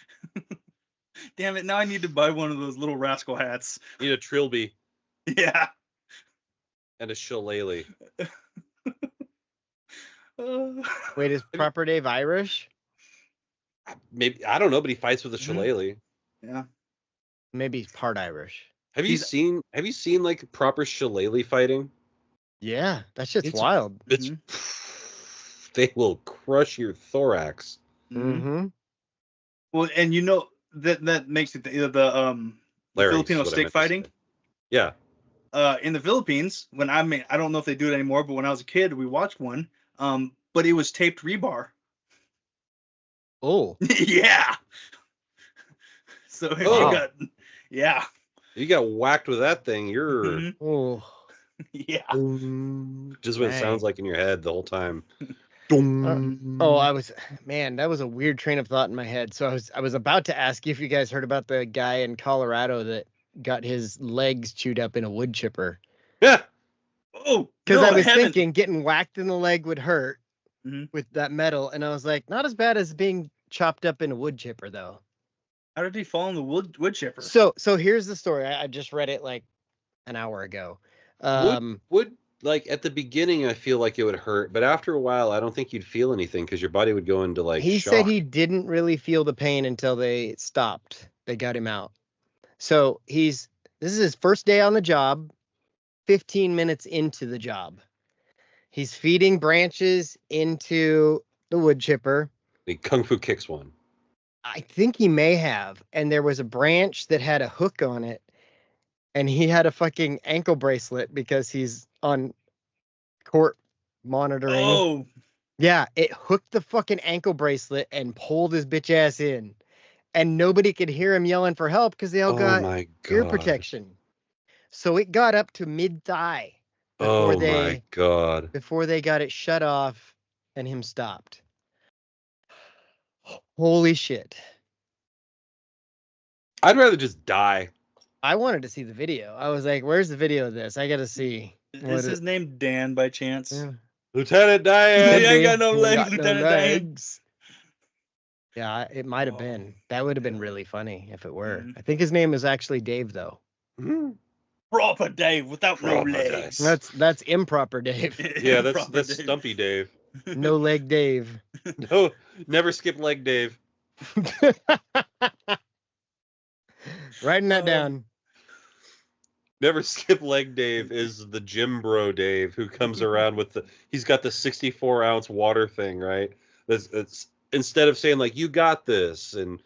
Damn it! Now I need to buy one of those little rascal hats. You need a trilby Yeah. and a shillelagh. Wait, is Proper Dave Irish? Maybe, I don't know, but he fights with a Mhm. shillelagh. Yeah. Maybe he's part Irish. Have you seen like proper shillelagh fighting? Yeah, that shit's It's- wild. It's they will crush your thorax. Mm-hmm. Well, and you know that makes it the Larynx Filipino is what I stick meant to fighting. say. Yeah. In the Philippines, I don't know if they do it anymore, but when I was a kid, we watched one. But it was taped rebar. Oh. Yeah. So if Oh. you You got whacked with that thing, you're Mhm. Oh. Yeah. just what it Dang. sounds like in your head the whole time. That was a weird train of thought in my head. So I was about to ask you if you guys heard about the guy in Colorado that got his legs chewed up in a wood chipper. Yeah. Oh, Because no, I was haven't. thinking getting whacked in the leg would hurt Mhm. with that metal, and I was like, not as bad as being chopped up in a wood chipper though. How did he fall in the wood chipper? So here's the story. I just read it like an hour ago. Would like at the beginning I feel like it would hurt, but after a while I don't think you'd feel anything because your body would go into like he shock. said he didn't really feel the pain until they stopped. They got him out. So this is his first day on the job, 15 minutes into the job. He's feeding branches into the wood chipper. He kung fu kicks one. I think he may have. And there was a branch that had a hook on it. And he had a fucking ankle bracelet because he's on court monitoring. Oh, Yeah, it hooked the fucking ankle bracelet and pulled his bitch ass in. And nobody could hear him yelling for help because they all Oh got my god. ear protection. So it got up to mid-thigh Oh my god. before they got it shut off and him stopped. Holy shit. I'd rather just die. I wanted to see the video. I was like, where's the video of this? I got to see. is his name Dan by chance? Yeah. Lieutenant Diane. Yeah, I got no He legs, got no Lieutenant Diane. legs. Yeah, it might have been. That would have been really funny if it were. Mhm. I think his name is actually Dave, though. Proper Dave without no Proper legs. That's improper Dave. Yeah, that's Proper Dave. Stumpy Dave. No leg Dave. No, never skip leg Dave. Writing that down. Never skip leg Dave is the gym bro Dave who comes around with he's got the 64-ounce water thing, right? That's instead of saying like you got this and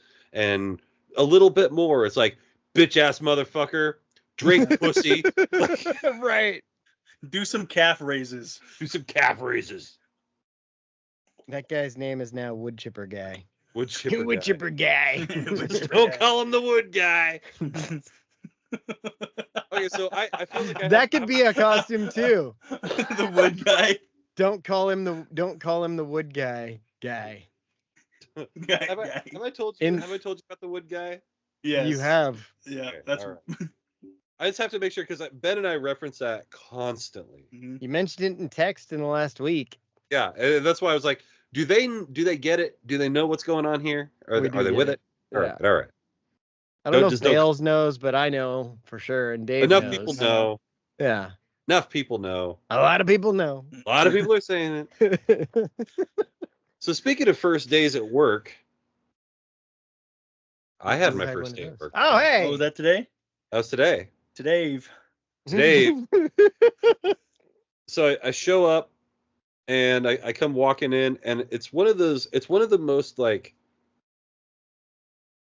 a little bit more, it's like bitch ass motherfucker, drink pussy, Right. Do some calf raises. do some calf raises. That guy's name is now Woodchipper Guy. Woodchipper. Woodchipper Guy. Don't call him the wood guy. Okay, so I feel like That could be a costume too. The wood guy. Don't call him the wood guy. Have I told you about the wood guy? Yes. You have. Yeah, Okay, that's all right. I just have to make sure because Ben and I reference that constantly. Mhm. You mentioned it in text in the last week. Yeah, and that's why I was like, do they get it? Do they know what's going on here? Are We they do with get it? All right, all right. I don't know if just don't- Bales knows, but I know for sure, and Dave Enough knows. people know. Yeah, Enough people know. a lot of people know. A lot of people are saying it. So speaking of first days at work, I had my first day at work. Oh, hey. Oh, was that today? That was today. Today. Today. So I show up and I come walking in, and it's one of the most like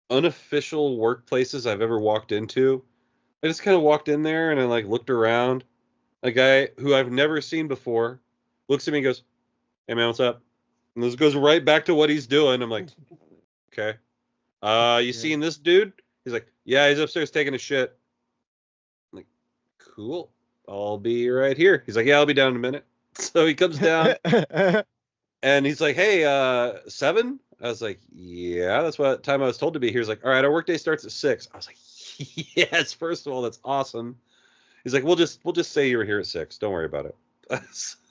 unofficial workplaces I've ever walked into. I just kind of walked in there and I like looked around. A guy who I've never seen before looks at me and goes, "Hey man, what's up?" And this goes right back to what he's doing. I'm like, okay. You seeing this dude? He's like, yeah, he's upstairs taking a shit. I'm like, cool. I'll be right here. He's like, yeah, I'll be down in a minute. So he comes down and he's like, hey, 7? I was like, yeah, that's what time I was told to be here. He's like, all right, our workday starts at 6. I was like, yes, first of all, that's awesome. He's like, we'll just say you were here at 6. Don't worry about it.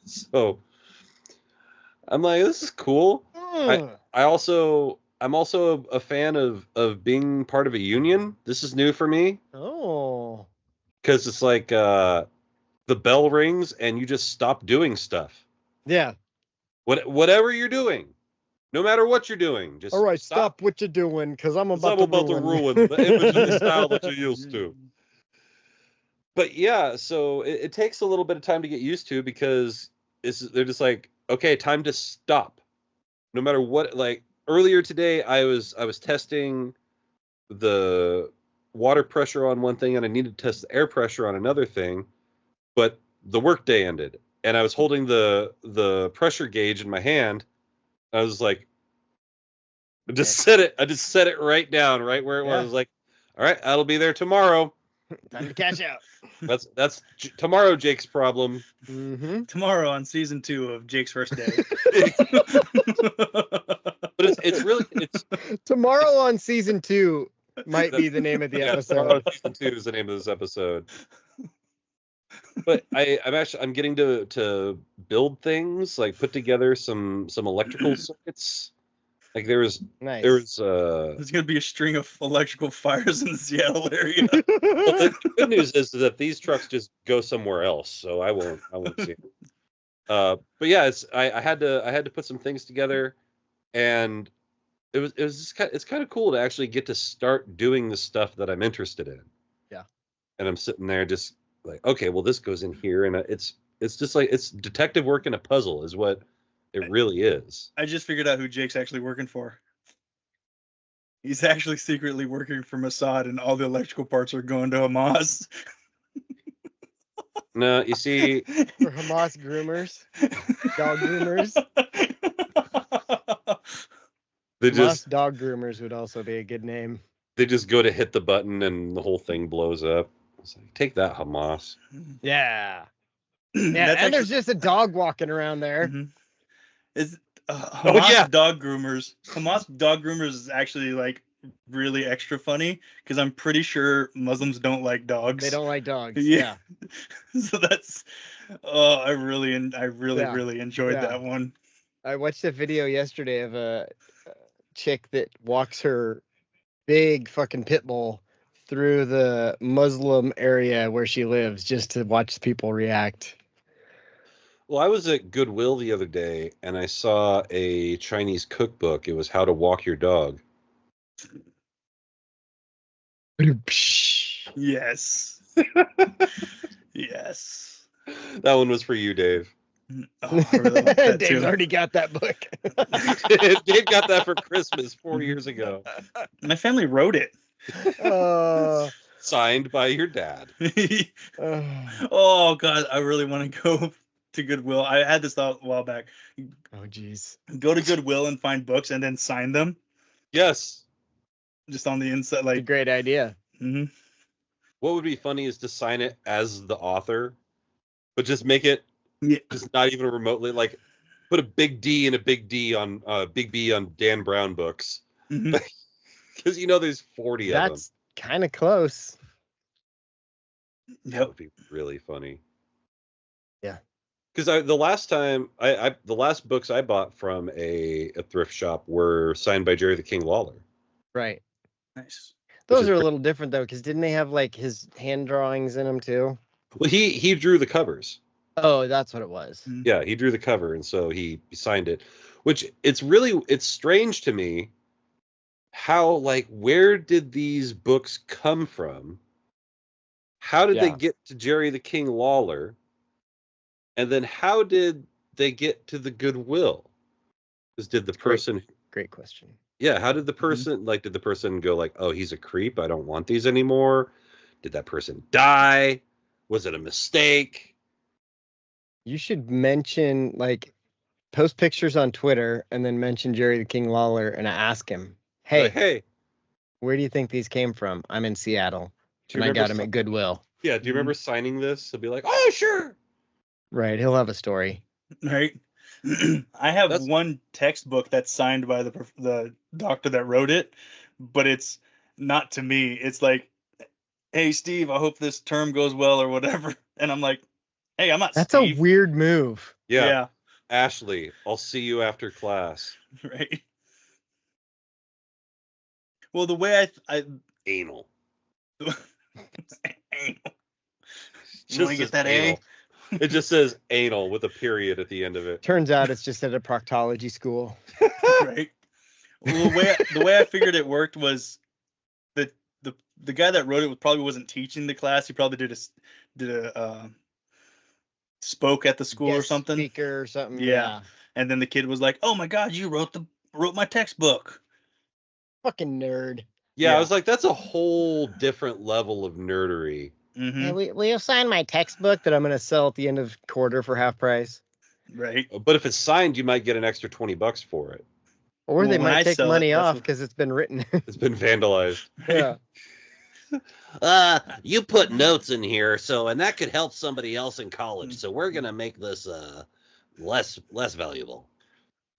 So I'm like, this is cool. I'm also a fan of being part of a union. This is new for me. Oh. Because it's like the bell rings and you just stop doing stuff. Yeah. Whatever you're doing, no matter what you're doing, just all right. Stop what you're doing, because I'm about to ruin the image of the style that you're used to. But yeah, so it takes a little bit of time to get used to, because they're just like, okay, time to stop. No matter what, like earlier today, I was testing the water pressure on one thing and I needed to test the air pressure on another thing, but the workday ended and I was holding the pressure gauge in my hand. I was like, I just set it right down, right where it was. I was like, all right, that'll be there tomorrow. Time to cash out. That's tomorrow, Jake's problem. Mm-hmm. Tomorrow on season 2 of Jake's First Day. But it's really Tomorrow on season 2 might be the name of the episode. Tomorrow season 2 is the name of this episode. But I'm getting to build things, like put together some electrical circuits. Like there's There's gonna be a string of electrical fires in the Seattle area. Well, the good news is that these trucks just go somewhere else, so I won't see it. But yeah, I had to put some things together, and it's kind of cool to actually get to start doing the stuff that I'm interested in. Yeah. And I'm sitting there just like, okay, well this goes in here, and it's just like it's detective work in a puzzle is what it really is. I just figured out who Jake's actually working for. He's actually secretly working for Mossad, and all the electrical parts are going to Hamas. No, you see, For Hamas groomers, dog groomers. Hamas dog groomers would also be a good name. They just go to hit the button and the whole thing blows up. It's like, take that, Hamas. Yeah. Yeah, and there's just a dog walking around there. Mm-hmm. Hamas dog groomers. Hamas dog groomers is actually like really extra funny, because I'm pretty sure Muslims don't like dogs. They don't like dogs. Yeah. So that's I really enjoyed that one. I watched a video yesterday of a chick that walks her big fucking pit bull through the Muslim area where she lives just to watch people react. Well, I was at Goodwill the other day and I saw a Chinese cookbook. It was How to Walk Your Dog. Yes. Yes. That one was for you, Dave. Oh, I really like that Dave's too. already got that book. Dave got that for Christmas 4 years ago. My family wrote it. Signed by your dad. Oh God, I really want to go to Goodwill. I had this thought a while back. Oh geez. Go to Goodwill and find books and then sign them. Yes. Just on the inside, like a great idea. Mm-hmm. What would be funny is to sign it as the author, but just make it just not even remotely like put a big D and a big D on big B on Dan Brown books. Because there's 40 of them. That's kind of close. That would be really funny. Yeah. Because the last books I bought from a thrift shop were signed by Jerry the King Lawler. Right. Nice. Those are a little different though, because didn't they have like his hand drawings in them too? Well, he drew the covers. Oh, that's what it was. Yeah, he drew the cover, and so he signed it. Which it's strange to me how, like, where did these books come from? How did they get to Jerry the King Lawler? And then how did they get to the Goodwill? Because did the person... Great question. Yeah, how did the person, did the person go like, oh, he's a creep, I don't want these anymore? Did that person die? Was it a mistake? You should mention, like, post pictures on Twitter and then mention Jerry the King Lawler and ask him, hey, where do you think these came from? I'm in Seattle and I got them at Goodwill. Yeah, do you remember signing this? He'll be like, oh, sure. Right, he'll have a story. Right. I have one textbook that's signed by the doctor that wrote it, but it's not to me. It's like, hey, Steve, I hope this term goes well or whatever. And I'm like, hey, I'm not That's Steve. a weird move. Yeah. Ashley, I'll see you after class. Right. Well, the way I anal. Anal. You want to get that anal. It just says anal with a period at the end of it. Turns out it's just at a proctology school. Right. Well, the way I figured it worked was that the guy that wrote it probably wasn't teaching the class. He probably did a spoke at the school or something. Speaker or something. Yeah. And then the kid was like, "Oh my God, you wrote my textbook." Fucking nerd. Yeah, I was like, that's a whole different level of nerdery. Mm-hmm. Hey, will you sign my textbook that I'm going to sell at the end of quarter for half price? Right. But if it's signed, you might get an extra $20 for it. Or they might take money off because it's been written. It's been vandalized. Yeah. You put notes in here, and that could help somebody else in college. So we're gonna make this less valuable.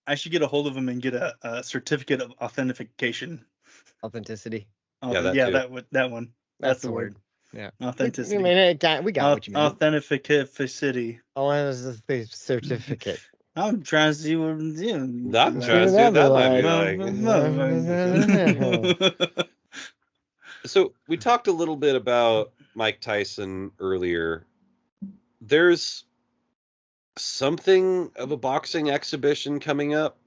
I should get a hold of him and get a certificate of authentication. Authenticity. That one. That's the word. Yeah. Authenticity. We got what you mean. Authenticity. Oh, that's the certificate. I'm trying to see what I'm doing. I'm trying to see what that might be like. So we talked a little bit about Mike Tyson earlier. There's something of a boxing exhibition coming up.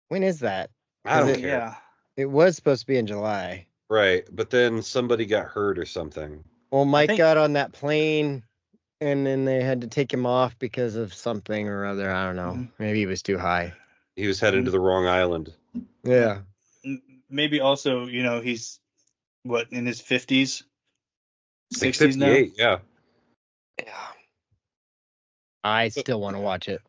When is that? I don't care. Yeah. It was supposed to be in July. Right, but then somebody got hurt or something. Well, Mike got on that plane, and then they had to take him off because of something or other. I don't know. Maybe he was too high. He was headed to the wrong island. Yeah. Maybe also, he's in his 50s, 60s now. Yeah. I still want to watch it.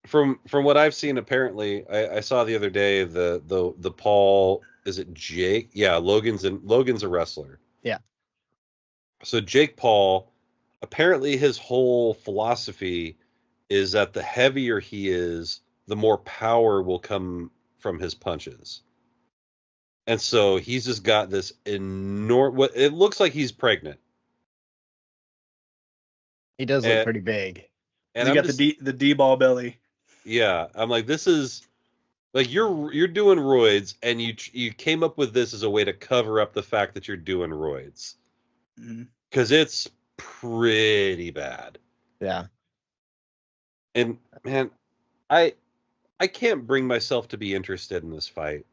From what I've seen, apparently, I saw the other day the Paul, is it Jake? Yeah, Logan's a wrestler. Yeah. So Jake Paul, apparently his whole philosophy is that the heavier he is, the more power will come from his punches. And so he's just got this enormous, it looks like he's pregnant. He does look pretty big. And he got the D-ball belly. Yeah, I'm like, this is like you're doing roids, and you came up with this as a way to cover up the fact that you're doing roids, because it's pretty bad. Yeah. And man, I can't bring myself to be interested in this fight.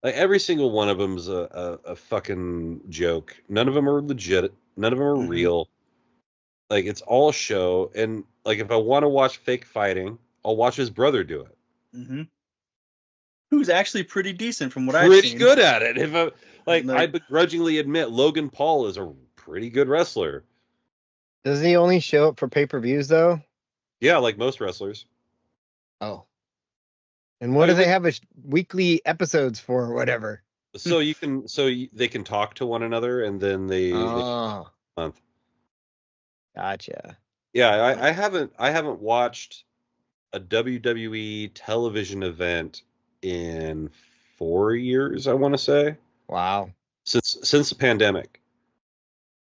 Like every single one of them is a fucking joke. None of them are legit. None of them are real. Like it's all a show. And like if I want to watch fake fighting, I'll watch his brother do it. Mm-hmm. Who's actually pretty decent from what I've seen. Pretty good at it. If I begrudgingly admit Logan Paul is a pretty good wrestler. Doesn't he only show up for pay-per-views though? Yeah, like most wrestlers. Oh. And what do they have weekly episodes for or whatever? So they can talk to one another, and then they month. Gotcha. Yeah, I haven't watched a WWE television event in 4 years, I want to say. Wow. Since the pandemic.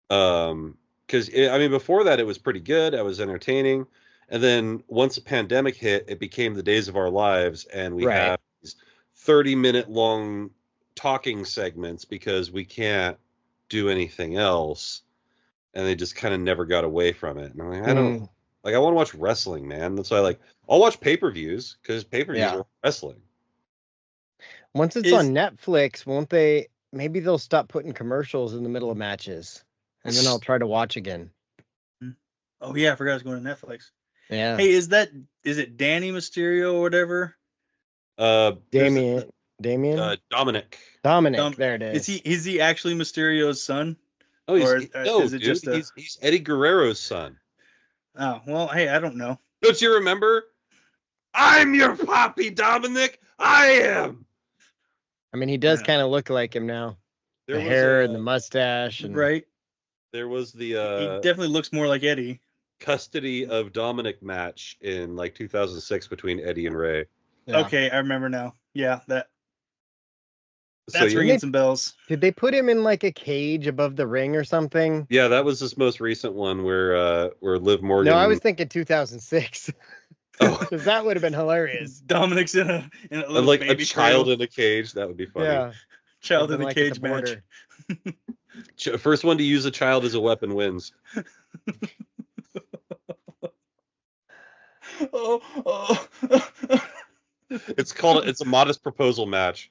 Because before that it was pretty good. I was entertaining. And then once the pandemic hit, it became the days of our lives, and we have these 30-minute long talking segments because we can't do anything else. And they just kind of never got away from it. And I'm like, I don't like. I want to watch wrestling, man. That's why I'll watch pay-per-views because pay-per-views are wrestling. Once it's on Netflix, won't they? Maybe they'll stop putting commercials in the middle of matches, and then I'll try to watch again. Oh yeah, I forgot I was going to Netflix. Yeah. Hey, is it Danny Mysterio or whatever? Damien. Dominic. There it is. Is he actually Mysterio's son? Oh, he's Eddie Guerrero's son. Oh well, hey, I don't know. Don't you remember? I'm your papi, Dominic. I am. I mean, he does kind of look like him now. The hair and the mustache, and right. There was the. He definitely looks more like Eddie. Custody of Dominic match in like 2006 between Eddie and Ray. Yeah. Okay, I remember now. Yeah, that's ringing some bells. Did they put him in like a cage above the ring or something? Yeah, that was this most recent one where Liv Morgan. No, I was thinking 2006. Because that would have been hilarious. Dominic's in a little like baby a child cradle. in a cage. That would be funny. Yeah, child in a cage match. First one to use a child as a weapon wins. It's a modest proposal match.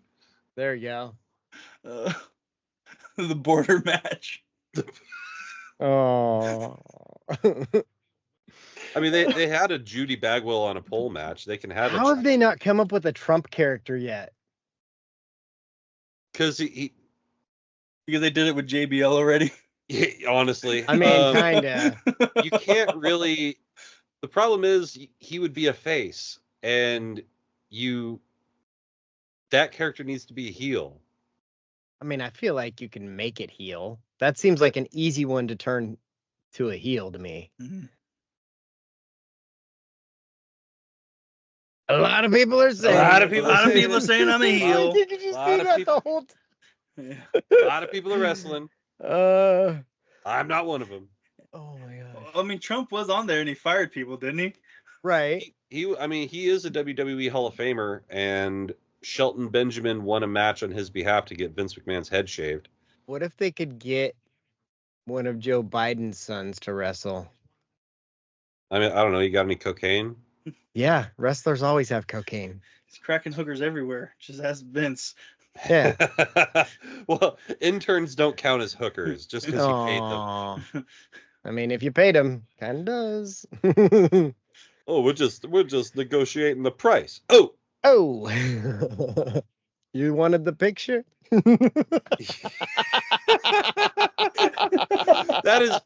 There you go. The border match. Oh. I mean, they had a Judy Bagwell on a pole match. They can have. How have they not come up with a Trump character yet? Because because they did it with JBL already. Yeah, honestly, I mean, kinda. You can't really. The problem is he would be a face, and that character needs to be a heel. I mean, I feel like you can make it heel. That seems like an easy one to turn to a heel to me. Mm-hmm. A lot of people are saying. A lot of people are saying I'm a heel. Did you just do that the whole time? Yeah. A lot of people are wrestling. I'm not one of them. Oh my god. I mean, Trump was on there and he fired people, didn't he? Right. He is a WWE Hall of Famer, and Shelton Benjamin won a match on his behalf to get Vince McMahon's head shaved. What if they could get one of Joe Biden's sons to wrestle? I mean, I don't know. You got any cocaine? Yeah, wrestlers always have cocaine. He's cracking hookers everywhere. Just ask Vince. Yeah. Well, interns don't count as hookers just because you paid them. I mean, if you paid them, kind of does. Oh, we're just negotiating the price. Oh. You wanted the picture? That's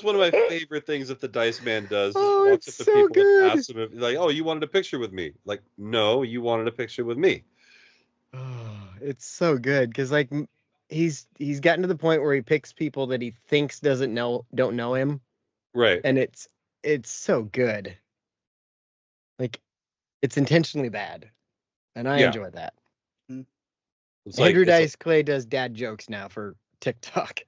one of my favorite things that the Dice Man does. Oh, Walks it's up to so people good. and asks them, like, "Oh, you wanted a picture with me?" Like, "No, you wanted a picture with me." Oh, it's so good because like he's gotten to the point where he picks people that he thinks don't know him, right? And it's so good. Like it's intentionally bad, and I enjoy that. Andrew Dice Clay does dad jokes now for TikTok.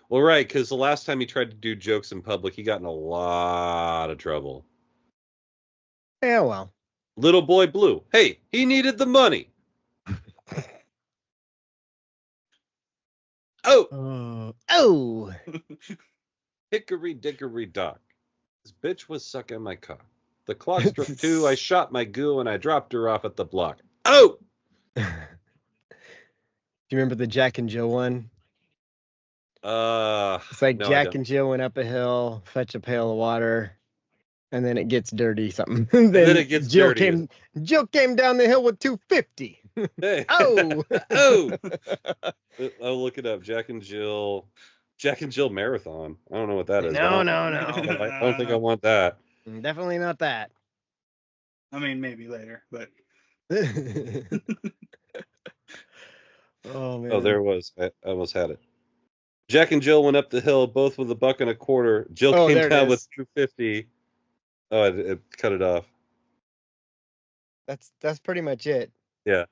Well, right, because the last time he tried to do jokes in public, he got in a lot of trouble. Yeah, well. Little boy blue. Hey, he needed the money. Oh. Hickory dickory dock. This bitch was sucking my cock. The clock struck 2. I shot my goo and I dropped her off at the block. Oh. Do you remember the Jack and Jill one? It's like no, Jack and Jill went up a hill, fetch a pail of water, and then it gets dirty something. then it gets dirty. Jill came down the hill with $2.50. Hey. Oh. I'll look it up. Jack and Jill marathon. I don't know what that is. No. I don't think I want that. Definitely not that. I mean, maybe later, but. Oh man. Oh, there it was. I almost had it. Jack and Jill went up the hill, both with $1.25. Jill came down with $2.50. Oh, it cut it off. That's pretty much it. Yeah.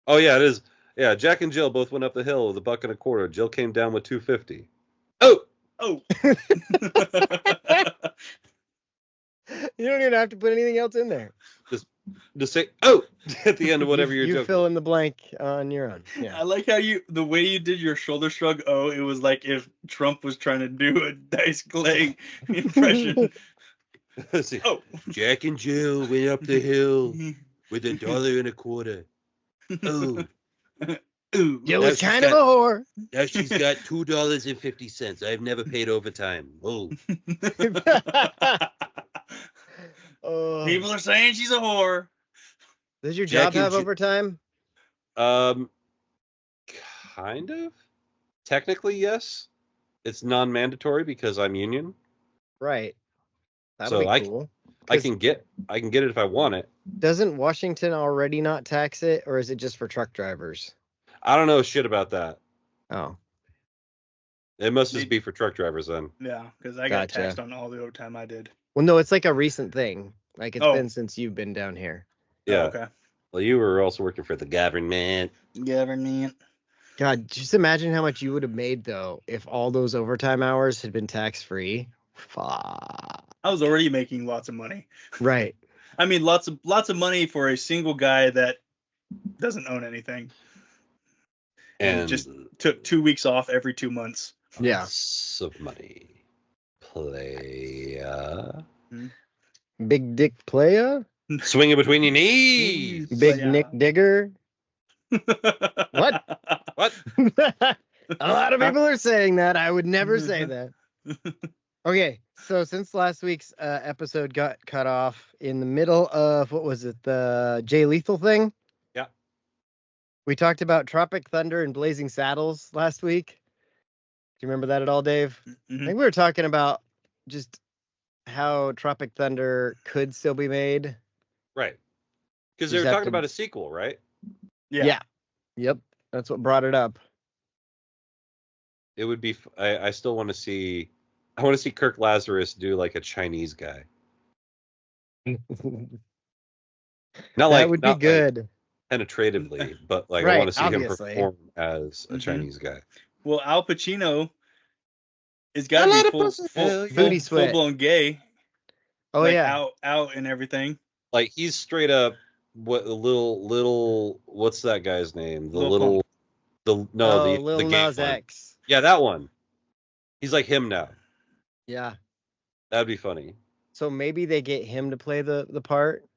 Oh yeah, it is. Yeah, Jack and Jill both went up the hill with $1.25. Jill came down with $2.50. Oh. You don't even have to put anything else in there. Just to say "oh" at the end of whatever you're you joking. fill in the blank on your own. Yeah. I like how the way you did your shoulder shrug. Oh, it was like if Trump was trying to do a Dice Clay impression. Let's see. Oh, Jack and Jill went up the hill with $1.25. Oh, ooh. Jill Now was she's kind of a got- whore. now she's got $2.50. I've never paid overtime. Oh, Oh. People are saying she's a whore. Does your Jack job and have Jill- overtime? Kind of. Technically, yes. It's non-mandatory because I'm union. Right. That'll So be cool. I can get it if I want it. Doesn't Washington already not tax it, or is it just for truck drivers? I don't know shit about that. Oh, It must just be for truck drivers then. Yeah, because I got Gotcha. taxed on all the overtime I did. well, no, it's like a recent thing. Like it's Oh. been since you've been down here. Yeah. Oh, okay. Well, you were also working for the government. Government. God, just imagine how much you would have made though if all those overtime hours had been tax free. Fuck. I was already making lots of money. Right. I mean, lots of money for a single guy that doesn't own anything. And just took 2 weeks off every 2 months. Yeah. lots of money. Playa. Big dick playa. Swinging between your knees. Big Yeah. Nick Digger. What? What? A lot of people are saying that. I would never say that. Okay, so since last week's episode got cut off in the middle of, what was it, the Jay Lethal thing? Yeah. We talked about Tropic Thunder and Blazing Saddles last week. Do you remember that at all, Dave? I Mhm. think we were talking about just how Tropic Thunder could still be made. Right. Because they Just were have talking to- about a sequel, right? Yeah. Yep. That's what brought it up. It would be. I still want to see. I want to see Kirk Lazarus do like a Chinese guy. Not That like would be not like good. penetratively, but like I Right, want to see obviously. him perform as a Mhm. Chinese guy. Well, Al Pacino is got to be Booty sweat. full-blown gay. Oh, like yeah. out and everything. Like he's straight up what the little what's that guy's name? The Lil little the no oh, the Lil the gay Nas one. X. Yeah, that one. He's like him now. Yeah. That'd be funny. So maybe they get him to play the part.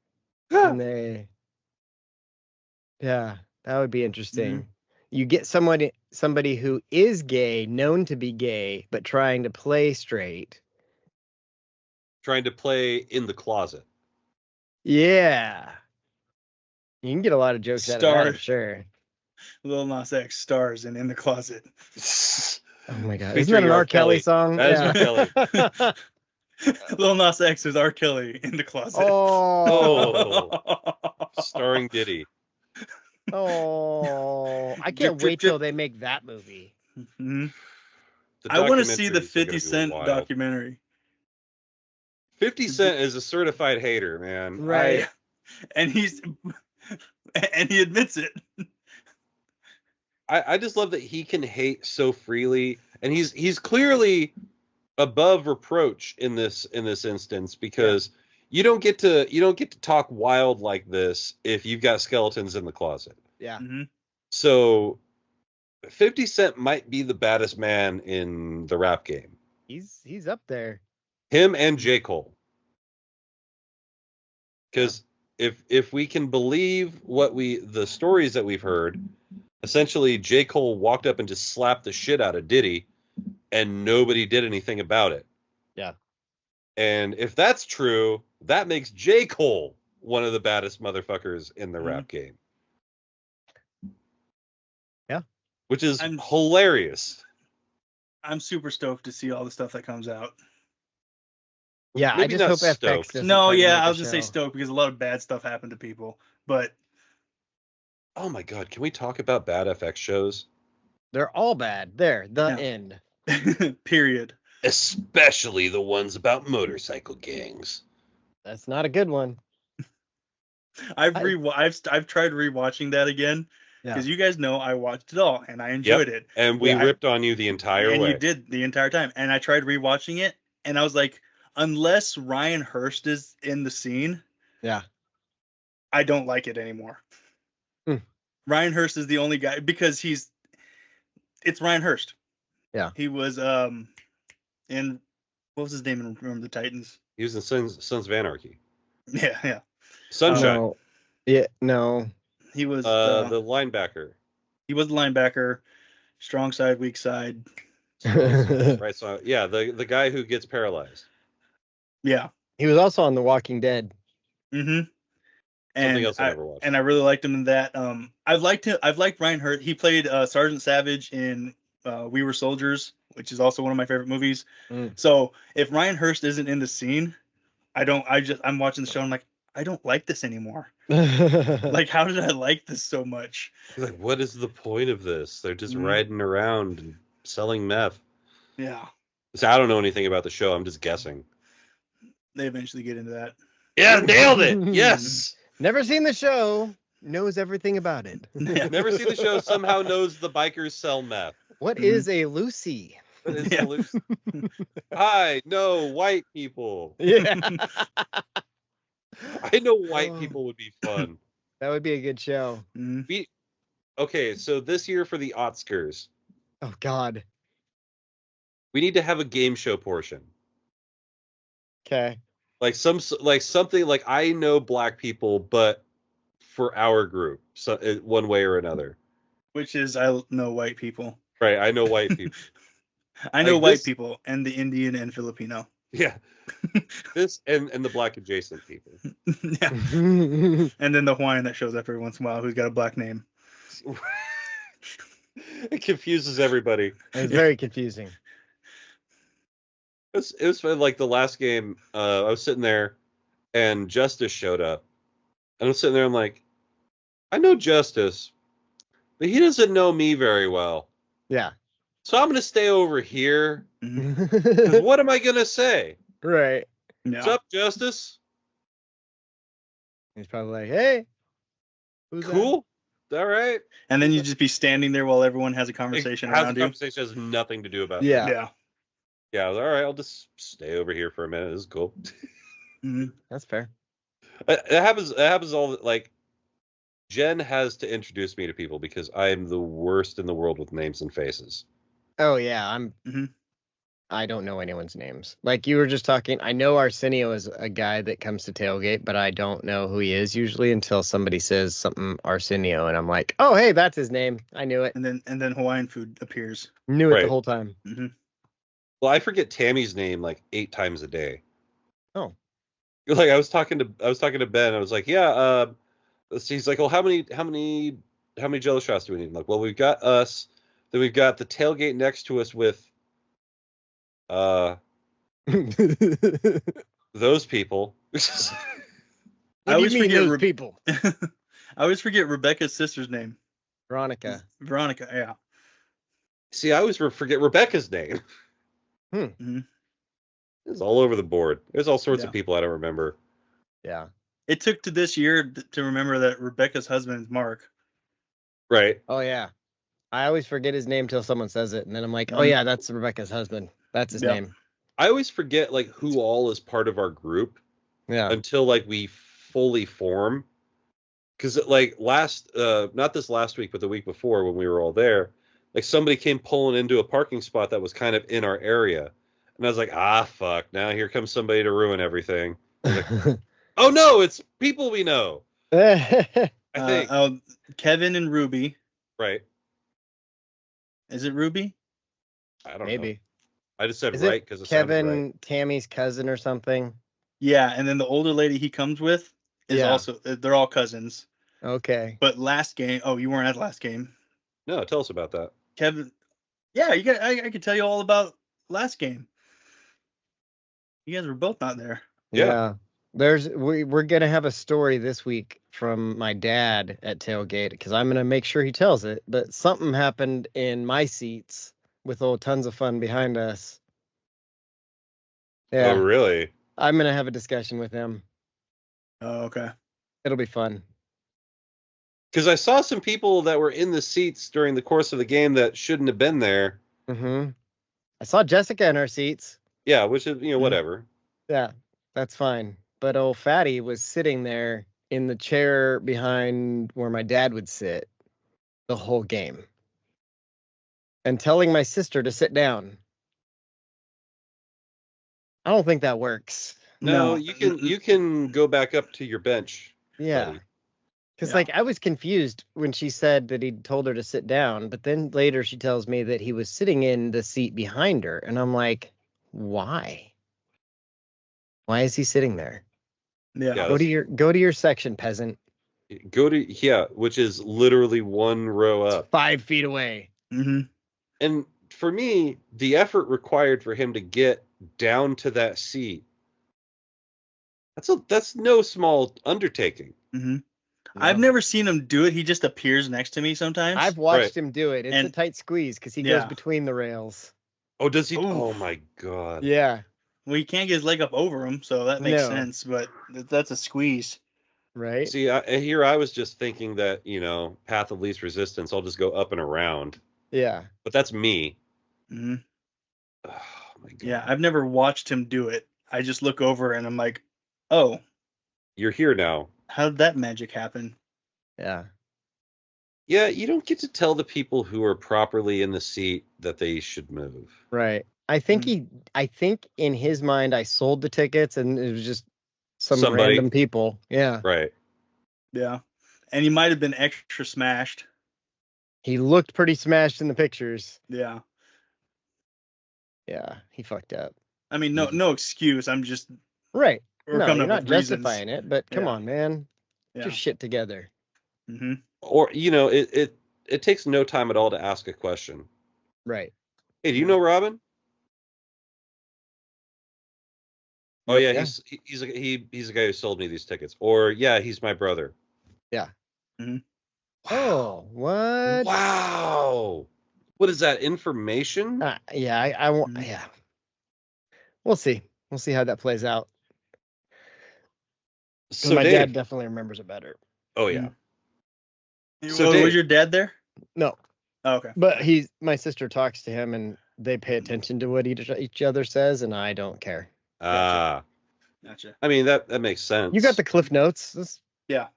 And they, yeah, that would be interesting. You get somebody who is gay, known to be gay, but trying to play straight. Trying to play in the closet. Yeah, you can get a lot of jokes out of that, I'm sure. Lil Nas X stars and In the Closet. Oh my god, Featuring isn't that an R. R. Kelly Kelly. song? That is Yeah. Lil Nas X is R. Kelly in the closet. Oh, Starring Diddy. oh, I Drip, can't drip, wait till drip. they make that movie. Mhm. The I want to see the documentaries are 50 gonna be Cent wild. documentary. 50 Cent is a certified hater, man. Right. And he admits it. I just love that he can hate so freely, and he's clearly above reproach in this instance because you don't get to talk wild like this if you've got skeletons in the closet. Yeah. Mhm. So 50 Cent might be the baddest man in the rap game. He's up there. Him and J. Cole. Because if we can believe the stories that we've heard, essentially J. Cole walked up and just slapped the shit out of Diddy and nobody did anything about it. Yeah. And if that's true, that makes J. Cole one of the baddest motherfuckers in the rap game. Yeah. Which is I'm- hilarious. I'm super stoked to see all the stuff that comes out. Yeah, I Maybe just not hope FX stoked. doesn't No, try to yeah, make I a was gonna say show. stoked because a lot of bad stuff happened to people. But Oh my god, can we talk about bad FX shows? They're all bad. There, the Yeah. end. period. Especially the ones about motorcycle gangs. That's not a good one. I've tried rewatching that again Yeah. because you guys know I watched it all and I enjoyed it. And we Yeah, ripped on you the entire And way. you did the entire time. And I tried rewatching it and I was like, unless Ryan Hurst is in the scene, Yeah. I don't like it anymore. Hmm. Ryan Hurst is the only guy because it's Ryan Hurst. Yeah. He was in what was his name in Remember the Titans? He was in Sons of Anarchy. Yeah. Sunshine. No. Yeah, no. He was The linebacker. he was the linebacker, strong side, weak side. Right. So yeah, the guy who gets paralyzed. Yeah. He was also on The Walking Dead. Mm-hmm. Something else I never watched. And I really liked him in that. I've liked Ryan Hurst. He played Sergeant Savage in We Were Soldiers, which is also one of my favorite movies. So if Ryan Hurst isn't in the scene, I'm watching the show and I'm like, I don't like this anymore. Like, how did I like this so much? Like, what is the point of this? They're just riding around and selling meth. Yeah. So I don't know anything about the show. I'm just guessing. They eventually get into that. Yeah, nailed it. Yes. Never seen the show. Knows everything about it. Yeah. Never seen the show. Somehow knows the bikers sell meth. What is a Lucy? What is Yeah. the loose? Hi, no white people. Yeah. I know white people would be fun. That would be a good show. Mhm. Okay, so this year for the Oscars, Oh God. we need to have a game show portion. Okay. Like something like I know black people, but for our group, so one way or another. Which is I know white people. Right, I know white people. I know Like white this- people and the Indian and Filipino. Yeah. This and the black adjacent people. Yeah. And then the Hawaiian that shows up every once in a while who's got a black name. It confuses everybody. It's very confusing. It was fun, like the last game. I was sitting there, and Justice showed up, and I'm sitting there. I'm like, I know Justice, but he doesn't know me very well. Yeah. So I'm gonna stay over here. Mhm. 'Cause what am I gonna say? Right. Yeah. What's up, Justice? He's probably like, hey. Who's that? Cool. All right. And then you just be standing there while everyone has a conversation Has around the you. conversation has nothing to do about Yeah. that. Yeah. Yeah. I was, all right. I'll just stay over here for a minute. This is cool. Mhm. That's fair. It happens. It happens all. Like Jen has to introduce me to people because I am the worst in the world with names and faces. Oh yeah, Mhm. I don't know anyone's names. Like you were just talking, I know Arsenio is a guy that comes to tailgate, but I don't know who he is usually until somebody says something Arsenio, and I'm like, oh hey, that's his name. I knew it. And then Hawaiian food appears. Knew it Right. the whole time. Hmm. Well, I forget Tammy's name like 8 times a day. Oh. Like I was talking to Ben. I was like, yeah. He's like, well, how many jello shots do we need? I'm like, well, we've got us. Then we've got the tailgate next to us with those people. What I do you always mean forget those people? I always forget Rebecca's sister's name. Veronica. Veronica. Yeah. See, I always forget Rebecca's name. Mhm. It's all over the board. There's all sorts Yeah. of people I don't remember. Yeah. It took to this year to remember that Rebecca's husband is Mark. Right. Oh yeah. I always forget his name till someone says it, and then I'm like, oh Mhm. yeah, that's Rebecca's husband. That's his Yep. name. I always forget like who all is part of our group Yeah. until like we fully form. Because like not this last week, but the week before when we were all there, like somebody came pulling into a parking spot that was kind of in our area, and I was like, fuck, now here comes somebody to ruin everything. Like, oh no, it's people we know. I think Kevin and Ruby. right. Is it Ruby? I don't know. Maybe. I just said Is right it because it sounded Kevin, right. Tammy's cousin or something? Yeah, and then the older lady he comes with is Yeah. also they're all cousins. Okay. But last game, you weren't at last game. No, tell us about that. Kevin, yeah, I could tell you all about last game. You guys were both not there. Yeah. We're gonna have a story this week from my dad at tailgate because I'm gonna make sure he tells it. But something happened in my seats with tons of fun behind us. Yeah, Oh, really? I'm gonna have a discussion with him. Oh, okay. It'll be fun. Because I saw some people that were in the seats during the course of the game that shouldn't have been there. Mm-hmm. I saw Jessica in our seats. Yeah, which is, whatever. Yeah, that's fine. But old Fatty was sitting there in the chair behind where my dad would sit the whole game and telling my sister to sit down. I don't think that works. No, No. you can go back up to your bench. Yeah. Buddy. Because, Yeah. like, I was confused when she said that he told her to sit down, but then later she tells me that he was sitting in the seat behind her, and I'm like, why? Why is he sitting there? Yeah. Yeah. Go to your section, peasant. Go to which is literally one row It's up. 5 feet away. Mm-hmm. And for me, the effort required for him to get down to that seat, that's no small undertaking. Mm-hmm. I've never seen him do it. He just appears next to me sometimes. I've watched Right. him do it. It's a And- tight squeeze because he Yeah. goes between the rails. Oh, does he? Ooh. Oh my God. Yeah, Well, he can't get his leg up over him, so that makes No. sense. But that's a squeeze. right? See, here I was just thinking that, path of least resistance, I'll just go up and around. Yeah. But that's me. Mm-hmm. Oh my God. Yeah, I've never watched him do it. I just look over and I'm like, oh, You're here now. how did that magic happen? Yeah. Yeah, you don't get to tell the people who are properly in the seat that they should move. Right. I think in his mind I sold the tickets and it was just some Somebody. random people. Yeah. Right. Yeah. And he might have been extra smashed. He looked pretty smashed in the pictures. Yeah. Yeah, he fucked up. I mean, no excuse. I'm just Right. we're No, coming you're up not with reasons. justifying it, but come Yeah. on, man. Get Yeah. your shit together. Mm-hmm. Or, it takes no time at all to ask a question. Right. Hey, do you know Robin? Oh yeah, Yeah. he's a guy who sold me these tickets. Or yeah, he's my brother. Yeah. Mhm. Oh, what? Wow. What is that information? Yeah, I won't. Mhm. Yeah. We'll see. We'll see how that plays out. 'Cause So my Dave, dad definitely remembers it better. oh yeah. So So Dave- was your dad there? No, Oh, okay. but my sister talks to him and they pay attention to what each other says, and I don't care. Gotcha. I mean that makes sense. You got the cliff notes. This Yeah.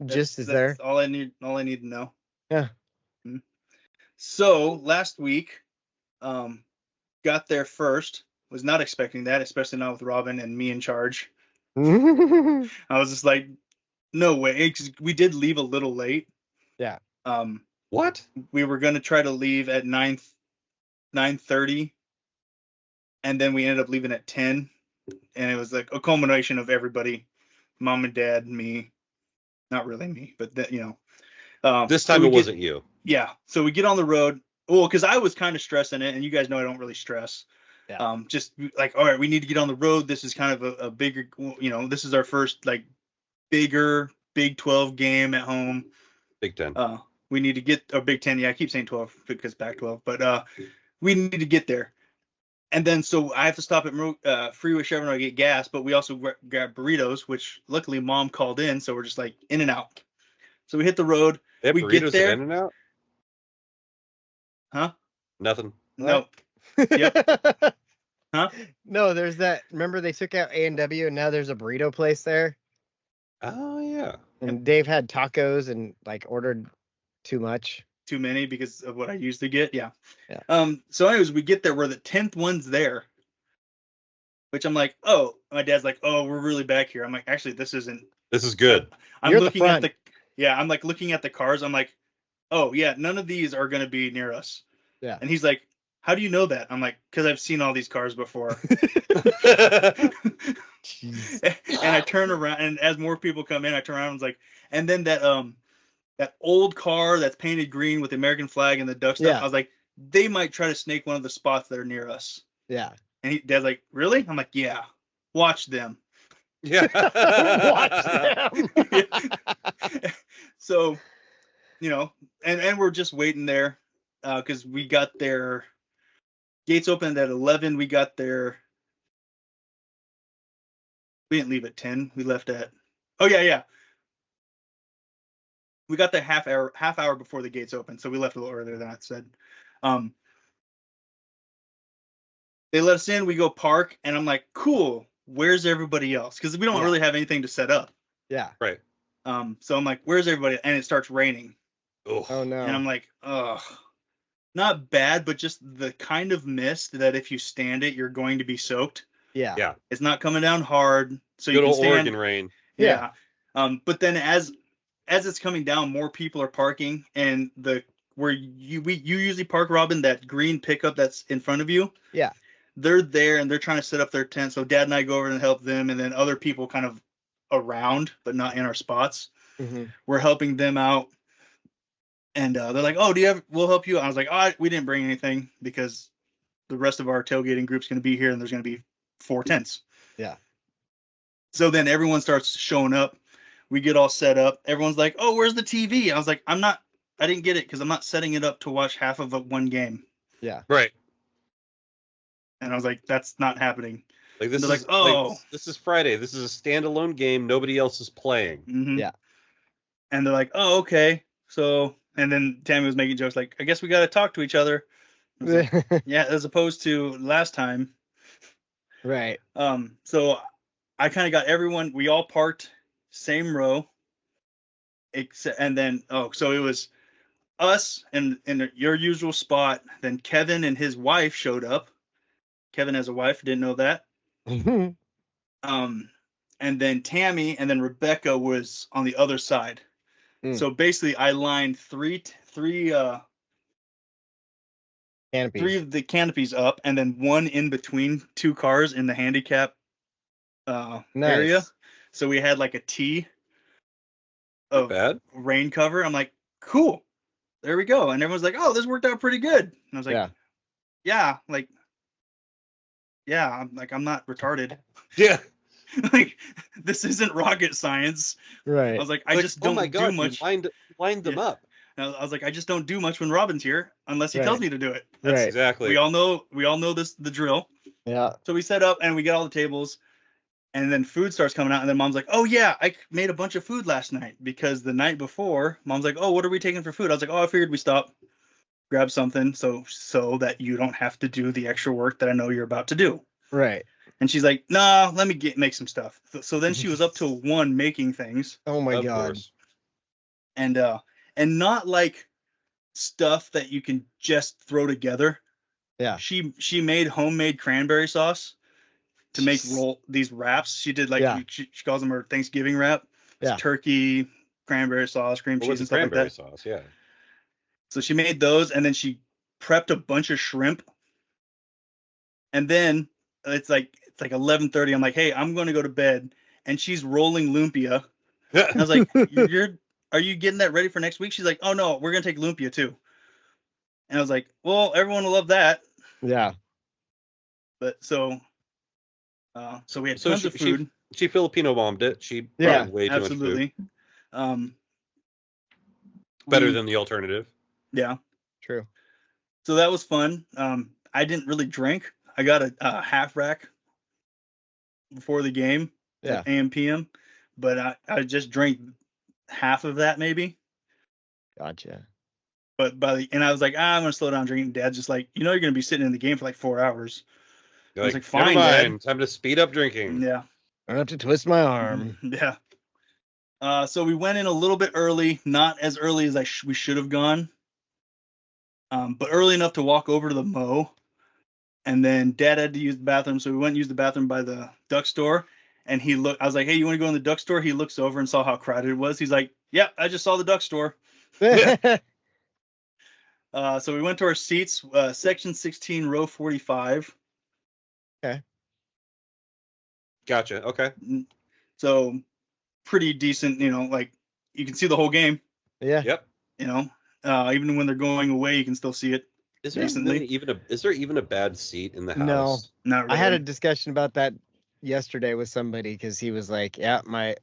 gist is there. That's all I need to know. Yeah. Mhm. So last week, got there first. Was not expecting that, especially not with Robin and me in charge. I was just like, no way. 'Cause we did leave a little late. Yeah. What? We were gonna try to leave at 9:30, and then we ended up leaving at 10. And it was like a culmination of everybody, mom and dad, me. Not really me, but This so time we it wasn't you. Yeah. So we get on the road. Well, because I was kind of stressing it, and you guys know I don't really stress. Yeah. Just like, all right, we need to get on the road. This is kind of a bigger, this is our first bigger Big 12 game at home. Big Ten. We need to get a Big 10. Yeah, I keep saying 12 because Pac 12, but we need to get there. And then so I have to stop at Freeway Chevron to get gas, but we also grab burritos, which luckily mom called in, so we're just like in and out. So we hit the road. They have we get burritos there. at In-N-Out? Huh? Nothing. No. Yep. Huh? No, there's that. Remember they took out A&W and now there's a burrito place there? Oh yeah. And Dave had tacos and ordered too much. Too many because of what I usually get. Yeah. Yeah. So anyways, we get there. We're the 10th ones there. Which I'm like, oh, my dad's like, oh, we're really back here. I'm like, actually, this isn't. This is good. I'm You're at the looking at front. I'm like looking at the cars. I'm like, oh yeah, none of these are gonna be near us. Yeah. And he's like, how do you know that? I'm like, because I've seen all these cars before. Jeez. And I turn around, and as more people come in, I turn around and was like, and then that old car that's painted green with the American flag and the duck stuff. Yeah. I was like, they might try to snake one of the spots that are near us. Yeah. And Dad's like, really? I'm like, yeah. Watch them. Yeah. Watch them. So, and we're just waiting there because we got there. Gates opened at 11. We got there. We didn't leave at 10. We left at. Oh yeah. We got there half hour before the gates opened, so we left a little earlier than I said. They let us in. We go park, and I'm like, cool. Where's everybody else? Because we don't really have anything to set up. Yeah. Right. So I'm like, where's everybody? And it starts raining. Oh no. And I'm like, ugh. Not bad, but just the kind of mist that if you stand it, you're going to be soaked. Yeah. Yeah. It's not coming down hard, so Good you can old stand. Oregon rain. Yeah. But then as it's coming down, more people are parking, and you usually park, Robin, that green pickup that's in front of you. Yeah. They're there and they're trying to set up their tent. So Dad and I go over and help them, and then other people kind of around, but not in our spots. Mm-hmm. We're helping them out. And they're like, "Oh, we'll help you." I was like, we didn't bring anything because the rest of our tailgating group's going to be here, and there's going to be 4 tents. Yeah. So then everyone starts showing up. We get all set up. Everyone's like, "Oh, where's the TV?" I was like, I didn't get it because I'm not setting it up to watch half of one game. Yeah. Right. And I was like, that's not happening. Like this They're is like, oh. this is Friday. This is a standalone game. Nobody else is playing. Mm-hmm. Yeah. And they're like, oh, okay. So, and then Tammy was making jokes like, I guess we got to talk to each other. I was like, yeah, as opposed to last time. Right. So I kind of got everyone. We all parked same row. And then so it was us and in your usual spot. Then Kevin and his wife showed up. Kevin has a wife. Didn't know that. And then Tammy and then Rebecca was on the other side. So basically, I lined three canopies. 3 of the canopies up, and then one in between 2 cars in the handicap area. So we had like a T of rain cover. I'm like, cool, there we go. And everyone's like, oh, this worked out pretty good. And I was like, yeah, I'm not retarded. Yeah. Like, this isn't rocket science. Right. I was like, I just don't do much. Lined them up. I was like, I just don't do much when Robin's here unless he tells me to do it. That's exactly. We all know the drill. Yeah. So we set up and we get all the tables, and then food starts coming out, and then Mom's like, oh yeah, I made a bunch of food last night because the night before, Mom's like, oh, what are we taking for food? I was like, oh, I figured we stop, grab something so that you don't have to do the extra work that I know you're about to do. Right. And she's like, nah, let me make some stuff. So then she was up to 1 making things. Oh my God. Course. And not like stuff that you can just throw together. Yeah. She made homemade cranberry sauce to make these wraps. She did she calls them her Thanksgiving wrap. It's turkey, cranberry sauce, cream cheese, and stuff like that. Sauce, yeah. So she made those, and then she prepped a bunch of shrimp. And then it's like 11:30. I'm like, hey, I'm going to go to bed. And she's rolling lumpia. And I was like, are you getting that ready for next week? She's like, oh no, we're going to take lumpia too. And I was like, well, everyone will love that. Yeah. But so we had tons of food. She Filipino bombed it. She brought way too absolutely. much food. Better than the alternative. Yeah. True. So that was fun. I didn't really drink. I got a half rack before the game, AM PM, but I just drank half of that maybe. Gotcha. But and I was like, I'm gonna slow down drinking. Dad's just like, you're gonna be sitting in the game for like 4 hours. You're I was like, fine, Dad. Dad. Time to speed up drinking. Yeah. I have to twist my arm. Yeah. So we went in a little bit early, not as early as we should have gone, but early enough to walk over to the Mo. And then Dad had to use the bathroom, so we went and used the bathroom by the duck store. And I was like, hey, you want to go in the duck store? He looks over and saw how crowded it was. He's like, yeah, I just saw the duck store. So we went to our seats, section 16, row 45. Okay. Gotcha. Okay. So pretty decent, like you can see the whole game. Yeah. Yep. Even when they're going away, you can still see it. Is there even a bad seat in the house? No, not really. I had a discussion about that yesterday with somebody because he was like, yeah, my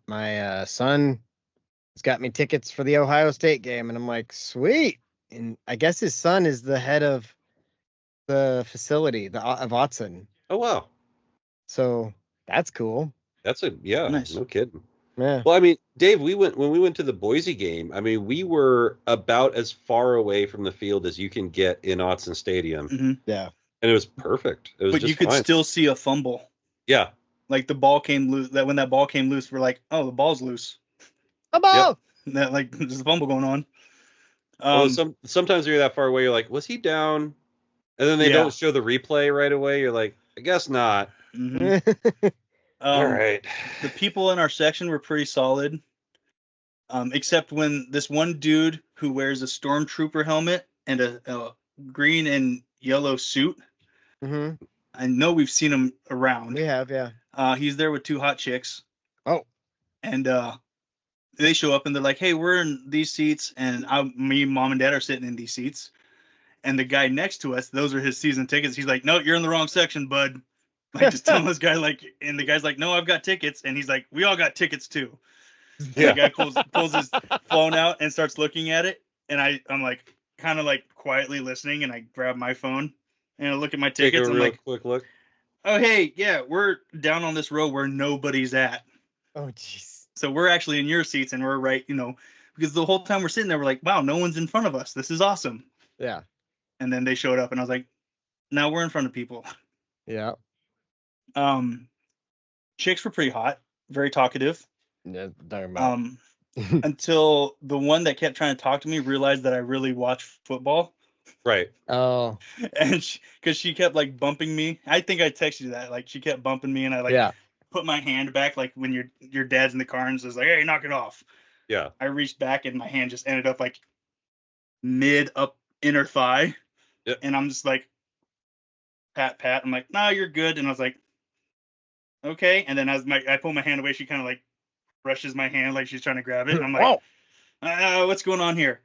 son has got me tickets for the Ohio State game. And I'm like, sweet. And I guess his son is the head of the facility, of Autzen. Oh, wow. So that's cool. That's nice. No kidding. Yeah. Well, I mean, Dave, when we went to the Boise game, I mean, we were about as far away from the field as you can get in Autzen Stadium. Mm-hmm. Yeah. And it was perfect. It was but just you could fine. still see a fumble. Yeah. Like the ball came loose. When that ball came loose, we're like, oh, the ball's loose. Fumble! That like there's a fumble going on. Well, sometimes you're that far away, you're like, was he down? And then they Yeah. don't show the replay right away. You're like, I guess not. Mhm. All right. The people in our section were pretty solid, except when this one dude who wears a stormtrooper helmet and a green and yellow suit. Mm-hmm. I know we've seen him around. We have, yeah. He's there with two hot chicks. Oh. And they show up and they're like, hey, we're in these seats, and me, mom, and dad are sitting in these seats. And the guy next to us, those are his season tickets. He's like, no, you're in the wrong section, bud. Like, just telling this guy, like, and the guy's like, no, I've got tickets. And he's like, we all got tickets too. And the guy pulls his phone out and starts looking at it. And I'm like, kind of like quietly listening, and I grab my phone and I look at my tickets. Take a real quick look. Oh, hey, yeah, we're down on this row where nobody's at. Oh, jeez. So we're actually in your seats, and we're right, because the whole time we're sitting there, we're like, wow, no one's in front of us. This is awesome. Yeah. And then they showed up, and I was like, now we're in front of people. Yeah. Chicks were pretty hot, very talkative. Yeah, talking about. Until the one that kept trying to talk to me realized that I really watch football. Right. Oh. And because she kept like bumping me. I think I texted you that. Like she kept bumping me, and I put my hand back, like when your dad's in the car and says like, hey, knock it off. Yeah. I reached back and my hand just ended up like mid up inner thigh. Yep. And I'm just like, pat. I'm like, nah, you're good. And I was like, okay. And then as I pull my hand away, she kind of like brushes my hand like she's trying to grab it. And I'm like, what's going on here?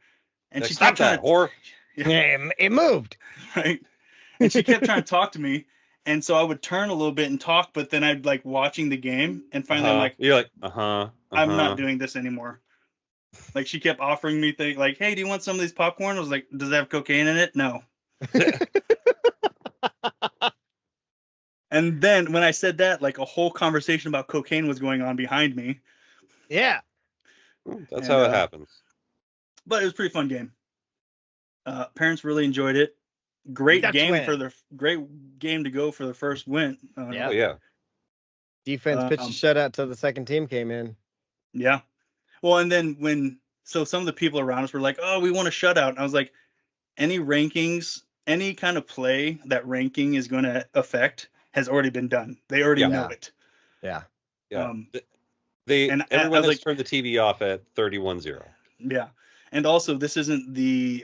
And she kept trying to whore. Yeah, it moved. Right. And she kept trying to talk to me. And so I would turn a little bit and talk, but then I'd like watching the game, and finally I'm like, you're like, I'm not doing this anymore. Like she kept offering me things like, hey, do you want some of these popcorn? I was like, does it have cocaine in it? No. And then when I said that, like a whole conversation about cocaine was going on behind me. Yeah. That's how it happens. But it was a pretty fun game. Parents really enjoyed it. Great game to go for the first win. Oh yeah. Defense pitched a shutout till the second team came in. Yeah. Well, and then so some of the people around us were like, "Oh, we want a shutout." And I was like, any rankings, any kind of play that ranking is going to affect has already been done. They already know it. Yeah. Yeah. Everyone has turned the TV off at 31-0. Yeah. And also, this isn't the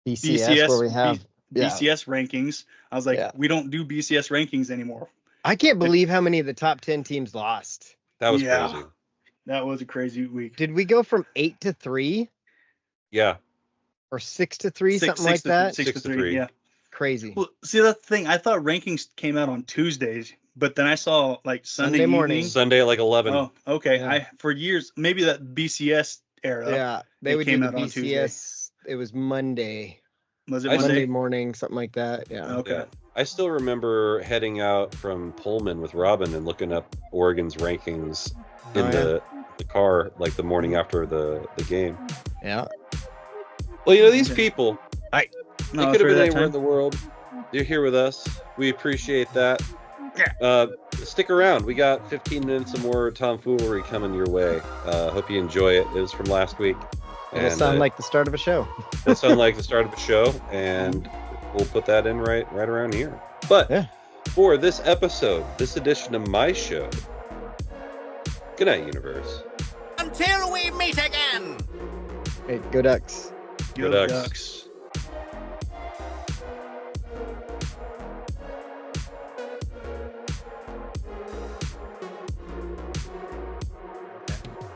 BCS where we have BCS rankings. I was like, we don't do BCS rankings anymore. I can't believe how many of the top 10 teams lost. That was crazy. That was a crazy week. Did we go from 8-3? Yeah. Or 6-3, something like that? 6-3, yeah. Crazy. Well, see, that's the thing. I thought rankings came out on Tuesdays, but then I saw like Sunday morning. Sunday at like 11. Oh, okay. Yeah. For years, maybe that BCS era. Yeah, they would do the BCS. It was Monday. Was it Monday morning, something like that? Yeah. Okay. Yeah. I still remember heading out from Pullman with Robin and looking up Oregon's rankings in the car like the morning after the game. Yeah. Well, these people, they No, could have been that anywhere in time. the world. They're here with us. We appreciate that. Yeah. Stick around. We got 15 minutes of more tomfoolery coming your way. Hope you enjoy it. It was from last week. It'll sound like the start of a show. It'll sound like the start of a show, and we'll put that in right around here. But for this episode, this edition of my show, good night, universe. Until we meet again. Hey, go Ducks. Go Ducks.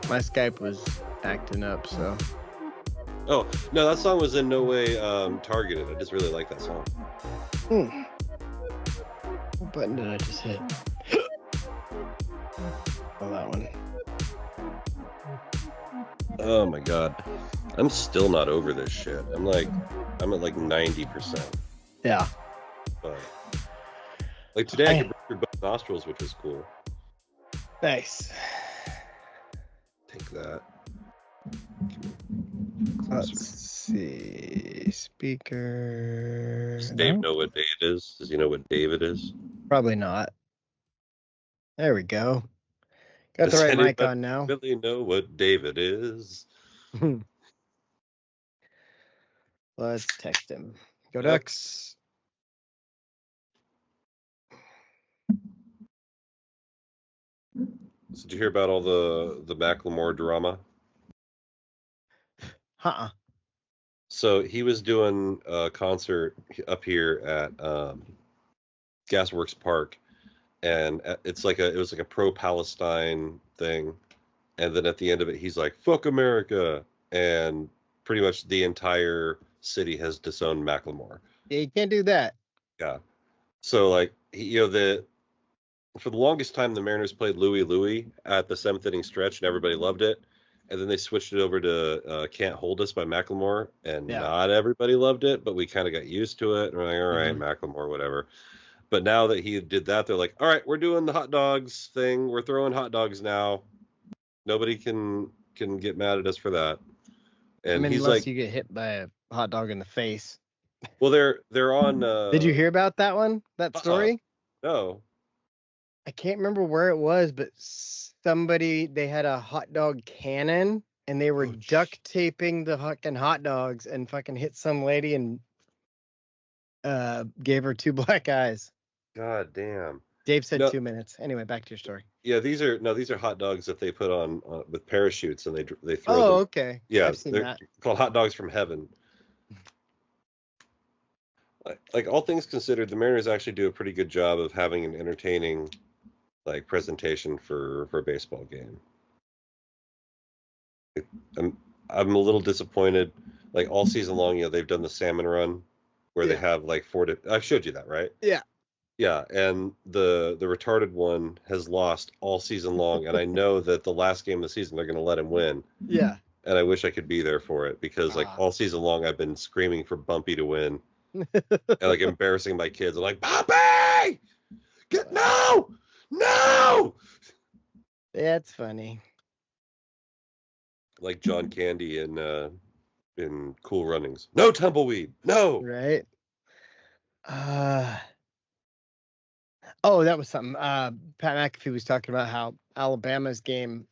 My Skype was acting up, so. Oh, no, that song was in no way targeted. I just really like that song. What button did I just hit? Oh, that one. Oh my god. I'm still not over this shit. I'm at like 90%. Yeah. But like today I could breathe through both nostrils, which was cool. Nice. Take that. Let's see. Speaker. Does Dave know what day it is? Does he know what Dave it is? Probably not. There we go. Got the Does right mic anybody on now. really know what David is? Let's text him. Go Yep. Ducks. So did you hear about all the Macklemore drama? So he was doing a concert up here at Gasworks Park, and it was like a pro-Palestine thing, and then at the end of it, he's like, "Fuck America," and pretty much the entire city has disowned Macklemore. Yeah, you can't do that. Yeah. So like for the longest time, the Mariners played Louie Louie at the 7th inning stretch, and everybody loved it. And then they switched it over to Can't Hold Us by Macklemore, and not everybody loved it, but we kind of got used to it. And we're like, all right, Macklemore, whatever. But now that he did that, they're like, all right, we're doing the hot dogs thing. We're throwing hot dogs now. Nobody can get mad at us for that. And he's unless like, you get hit by a hot dog in the face. well, they're on. Did you hear about that one? That story? No. I can't remember where it was, but they had a hot dog cannon and they were duct taping the fucking hot dogs and fucking hit some lady and gave her 2 black eyes. God damn. Dave said 2 minutes. Anyway, back to your story. Yeah, these are hot dogs that they put on with parachutes and they throw them. Oh, okay. Yeah, I've seen they're that. called hot dogs from heaven. Like all things considered, the Mariners actually do a pretty good job of having an entertaining presentation for a baseball game. I'm a little disappointed. Like all season long, they've done the salmon run where they have like 4 I've showed you that, right? Yeah. Yeah, and the retarded one has lost all season long, and I know that the last game of the season they're going to let him win. Yeah. And I wish I could be there for it because all season long I've been screaming for Bumpy to win and embarrassing my kids. I'm like, Bumpy, no. That's funny. Like John Candy in Cool Runnings. No tumbleweed. No. Right. Oh, that was something. Pat McAfee was talking about how Alabama's game.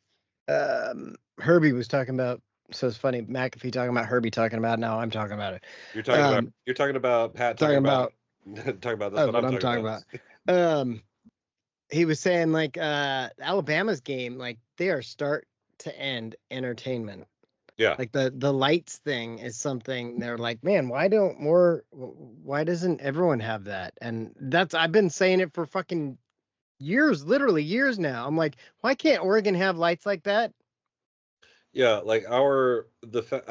Herbie was talking about. So it's funny. McAfee talking about Herbie talking about. Now I'm talking about it. You're talking about Pat talking about. Talking about this. That's what I'm talking about. He was saying Alabama's game, they are start to end entertainment. Yeah. Like the lights thing is something they're like, man, why doesn't everyone have that? And I've been saying it for fucking years, literally years now. I'm like, why can't Oregon have lights like that? Yeah, I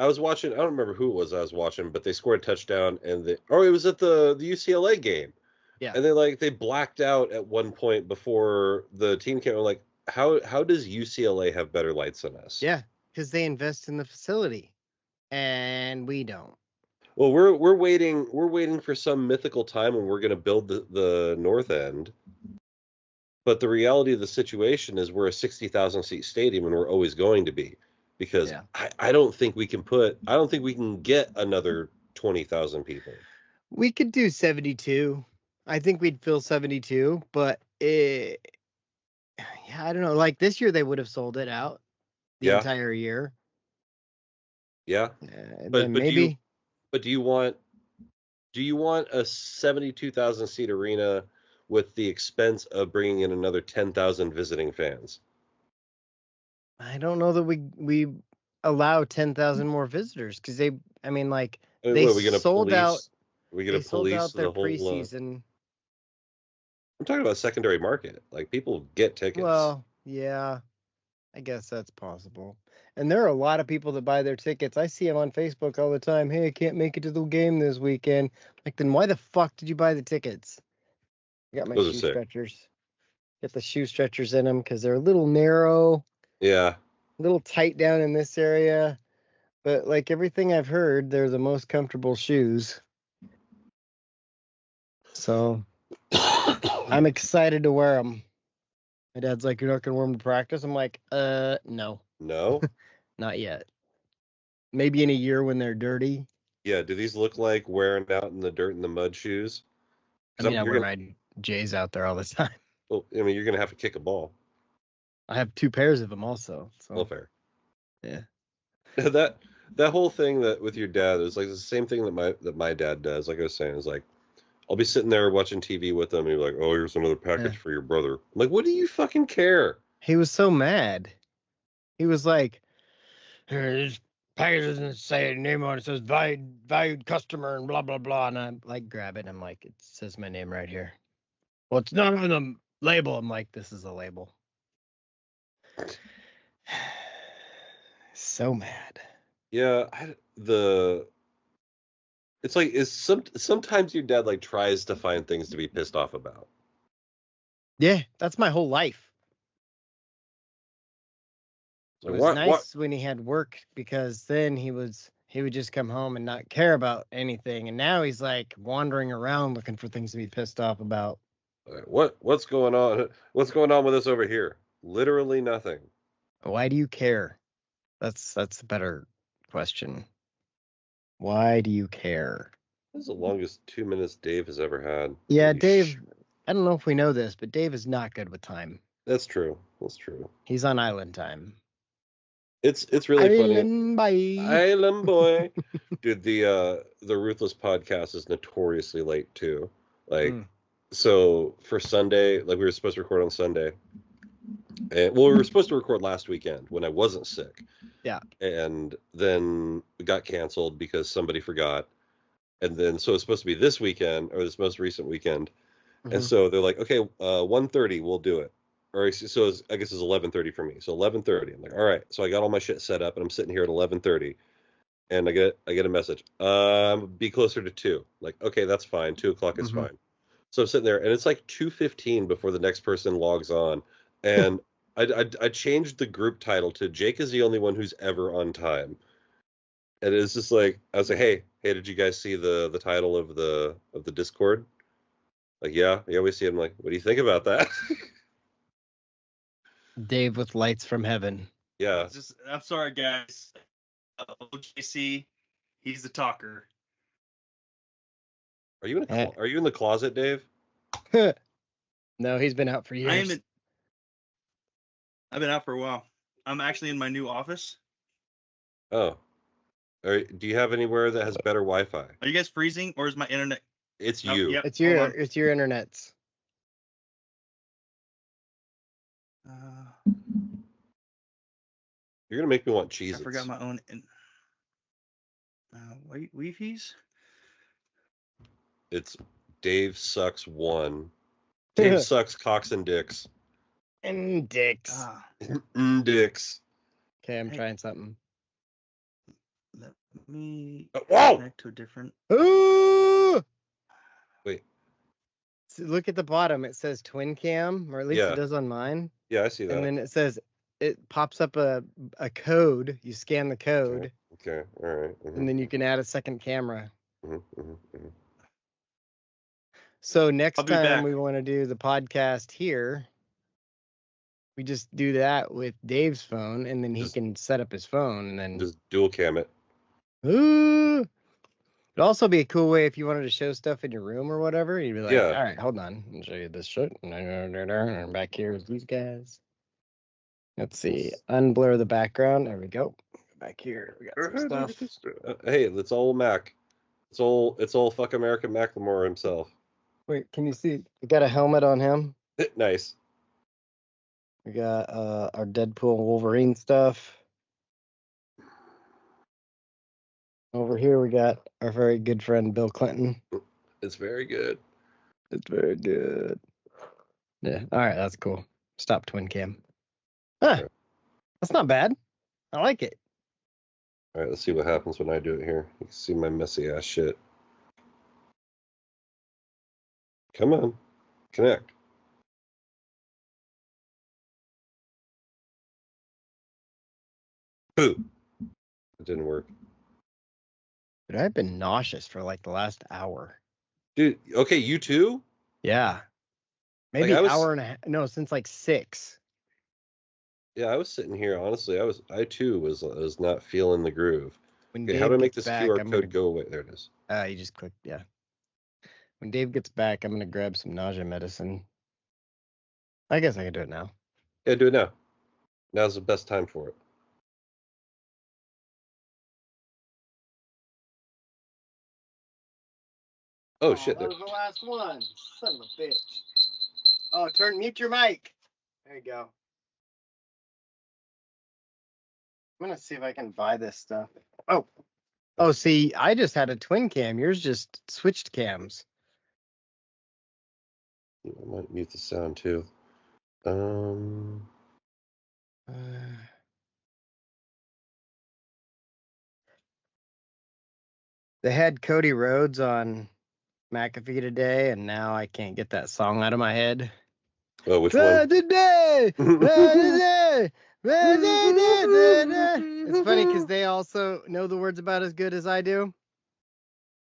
was watching, I don't remember who it was I was watching, but they scored a touchdown and it was at the UCLA game. Yeah. And they blacked out at one point before the team came. I'm like, how does UCLA have better lights than us? Yeah, because they invest in the facility and we don't. Well, we're waiting for some mythical time when we're going to build the north end. But the reality of the situation is we're a 60,000 seat stadium and we're always going to be, because I don't think we can get another 20,000 people. We could do 72. I think we'd fill 72, but I don't know. Like this year, they would have sold it out the entire year. Yeah, but maybe. Do you want a 72,000 seat arena with the expense of bringing in another 10,000 visiting fans? I don't know that we allow 10,000 more visitors because they sold out. We get to police their the whole preseason. I'm talking about secondary market. Like people get tickets. Well, yeah, I guess that's possible. And there are a lot of people that buy their tickets. I see them on Facebook all the time. Hey, I can't make it to the game this weekend. Like, then why the fuck did you buy the tickets? I got my shoe stretchers. Get the shoe stretchers in them because they're a little narrow. Yeah. A little tight down in this area. But like everything I've heard, they're the most comfortable shoes. So I'm excited to wear them. My dad's like, you're not going to wear them to practice? I'm like, no. No? Not yet. Maybe in a year when they're dirty. Yeah, do these look like wearing out in the dirt and the mud shoes? I wear my J's out there all the time. Well, I mean, you're going to have to kick a ball. I have 2 pairs of them also. So Well, fair. yeah. That whole thing that with your dad is like the same thing that my dad does. Like I was saying, is like I'll be sitting there watching TV with him, and he's like, "Oh, here's another package for your brother." I'm like, what do you fucking care? He was so mad. He was like, "This package doesn't say a name on it. It says valued customer and blah, blah, blah." And I'm like, grab it. I'm like, it says my name right here. Well, it's not on the label. I'm like, this is a label. So mad. Yeah, it's like sometimes your dad like tries to find things to be pissed off about. Yeah, that's my whole life. It was nice when he had work because then he would just come home and not care about anything, and now he's like wandering around looking for things to be pissed off about. What's going on? What's going on with us over here? Literally nothing. Why do you care? That's a better question. Why do you care? This is the longest 2 minutes Dave has ever had. Yeah, Holy Dave. I don't know if we know this, but Dave is not good with time. That's true. That's true. He's on island time. It's really island funny. Boy. Island boy. Dude, the Ruthless podcast is notoriously late too. Like, so for Sunday, like we were supposed to record on Sunday. And, well, we were supposed to record last weekend when I wasn't sick. Yeah. And then it got canceled because somebody forgot. And then so it's supposed to be this weekend or this most recent weekend. And so they're like, okay, 1:30, we'll do it. Or so I guess it's 11:30 for me. So 11:30. I'm like, all right. So I got all my shit set up, and I'm sitting here at 11:30, and I get a message. Be closer to 2. Like, okay, that's fine. 2:00 is fine. So I'm sitting there, and it's like 2:15 before the next person logs on, and I changed the group title to "Jake is the only one who's ever on time," and it's just like I was like, hey, did you guys see the title of the Discord? Like, yeah, we see it. I'm like, what do you think about that? Dave with lights from heaven. Yeah. I'm sorry, guys. OJC, he's the talker. Are you in the closet, Dave? No, he's been out for years. I've been out for a while. I'm actually in my new office. Oh. Do you have anywhere that has better Wi-Fi? Are you guys freezing, or is my internet? It's you. Yep. It's your internets. You're gonna make me want cheese. I forgot my own. Wi-Fi's. It's Dave sucks 1. Dave sucks cocks and dicks. And dicks. Dicks. Okay, I'm trying something. Let me whoa! Connect to a different. Ooh! Wait. So look at the bottom. It says twin cam, or at least it does on mine. Yeah, I see that. And then it says it pops up a code. You scan the code. Okay. All right. And then you can add a second camera. So next time we want to do the podcast here, we just do that with Dave's phone, and then he can set up his phone, and then just dual cam it. Ooh. It'd also be a cool way if you wanted to show stuff in your room or whatever. You'd be like, all right, hold on. I'll show you this shit. And back here is these guys. Let's see. Unblur the background. There we go. Back here. We got some stuff. Hey, it's all Mac. It's all fuck American Macklemore himself. Wait, can you see? We got a helmet on him. Nice. We got our Deadpool Wolverine stuff. Over here, we got our very good friend, Bill Clinton. It's very good. It's very good. Yeah. All right. That's cool. Stop twin cam. Huh. That's not bad. I like it. All right. Let's see what happens when I do it here. You can see my messy ass shit. Come on. Connect. Boo. It didn't work. Dude, I've been nauseous for like the last hour. Dude, okay, you too? Yeah. Maybe an hour and a half. No, since like 6. Yeah, I was sitting here, honestly, I too was not feeling the groove. Okay, how do I make this QR code go away? There it is. You just click, yeah. When Dave gets back, I'm going to grab some nausea medicine. I guess I can do it now. Yeah, do it now. Now's the best time for it. Oh shit! That was the last one. Son of a bitch. Oh, mute your mic. There you go. I'm gonna see if I can buy this stuff. Oh, see, I just had a twin cam. Yours just switched cams. I might mute the sound too. They had Cody Rhodes on McAfee today, and now I can't get that song out of my head. Oh, which one? Today, it's funny because they also know the words about as good as I do.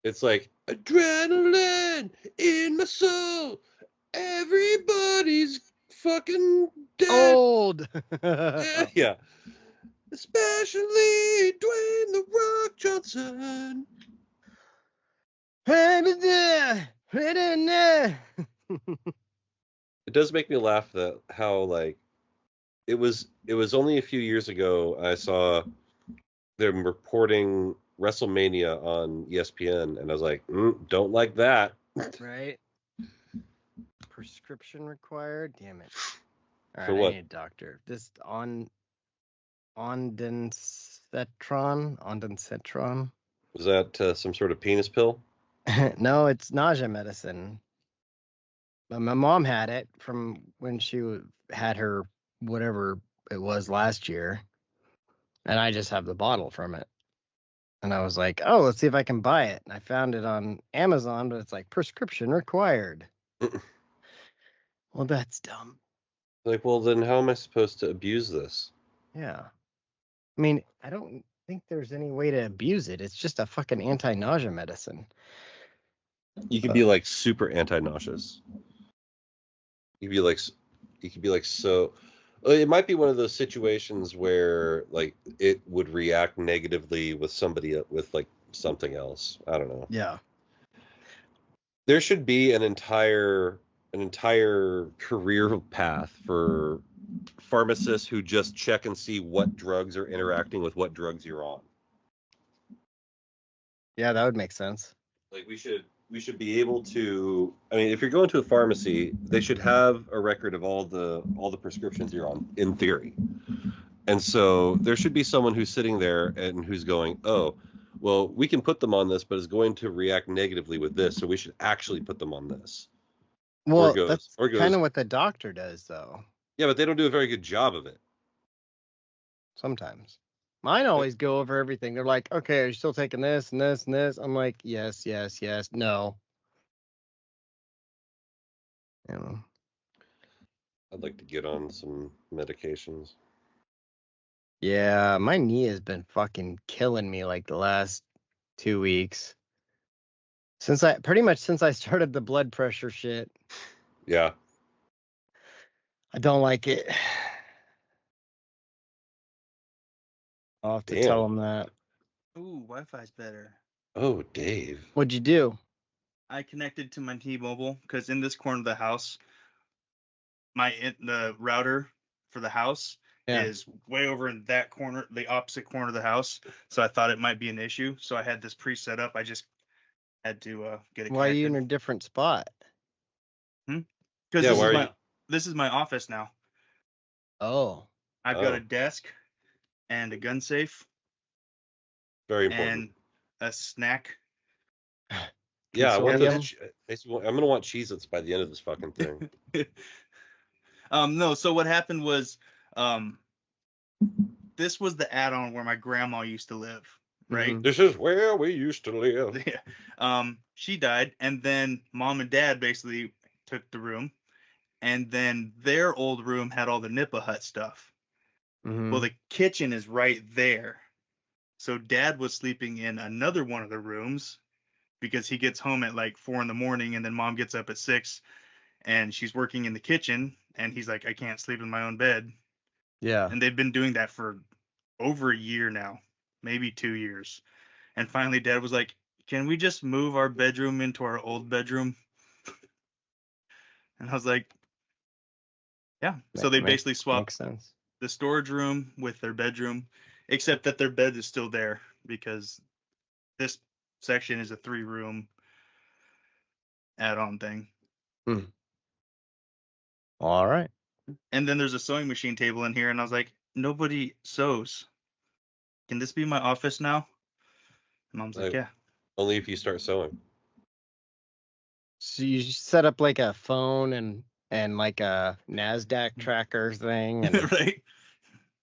It's like adrenaline in my soul. Everybody's fucking dead. Old. Yeah. Especially Dwayne The Rock Johnson. It does make me laugh that how like it was only a few years ago I saw them reporting WrestleMania on ESPN and I was like, don't like that. Right? Prescription required? Damn it. All For right, what? I need a doctor. This ondansetron. Was that some sort of penis pill? No, it's nausea medicine. My mom had it from when she had her whatever it was last year, and I just have the bottle from it. And I was like, oh, let's see if I can buy it. And I found it on Amazon, but it's like prescription required. Well, that's dumb. Like, well, then how am I supposed to abuse this? Yeah. I mean, I don't think there's any way to abuse it. It's just a fucking anti-nausea medicine. You could be like super anti-nauseous. You could be like so. It might be one of those situations where like it would react negatively with somebody with like something else. I don't know. Yeah. There should be an entire career path for pharmacists who just check and see what drugs are interacting with what drugs you're on. Yeah, that would make sense. Like we should be able to. I mean, if you're going to a pharmacy, they should have a record of all the prescriptions you're on, in theory. And so there should be someone who's sitting there and who's going, oh, well, we can put them on this, but it's going to react negatively with this, so we should actually put them on this. Well, that's kind of what the doctor does, though. Yeah, but they don't do a very good job of it. Sometimes. Mine always go over everything. They're like, okay, are you still taking this and this and this? I'm like, yes, no. You know. I'd like to get on some medications. Yeah, my knee has been fucking killing me like the last 2 weeks. Since I started the blood pressure shit. Yeah. I don't like it. I'll have to tell them that. Ooh, Wi-Fi's better. Oh, Dave. What'd you do? I connected to my T-Mobile because in this corner of the house, the router for the house is way over in that corner, the opposite corner of the house. So I thought it might be an issue. So I had this pre-set up. I just had to get it. Why are you in a different spot? Because this is my office now. Oh. I've got a desk and a gun safe. Very important. And a snack. Yeah, I'm gonna want Cheez-Its by the end of this fucking thing. No, so what happened was this was the add-on where my grandma used to live, right? Mm-hmm. This is where we used to live. Yeah. She died, and then mom and dad basically took the room, and then their old room had all the Nipah Hut stuff. Mm-hmm. Well, the kitchen is right there. So dad was sleeping in another one of the rooms because he gets home at like 4 a.m, and then mom gets up at 6, and she's working in the kitchen, and he's like, I can't sleep in my own bed. Yeah. And they've been doing that for over a year now, maybe 2 years. And finally dad was like, can we just move our bedroom into our old bedroom? And I was like, yeah. So they basically swapped. Makes sense. the storage room with their bedroom, except that their bed is still there because this section is a 3-room add-on thing. All right. And then there's a sewing machine table in here, and I was like, nobody sews. Can this be my office now? And Mom's like, yeah. Only if you start sewing. So you set up like a phone and like a NASDAQ tracker thing. And Right?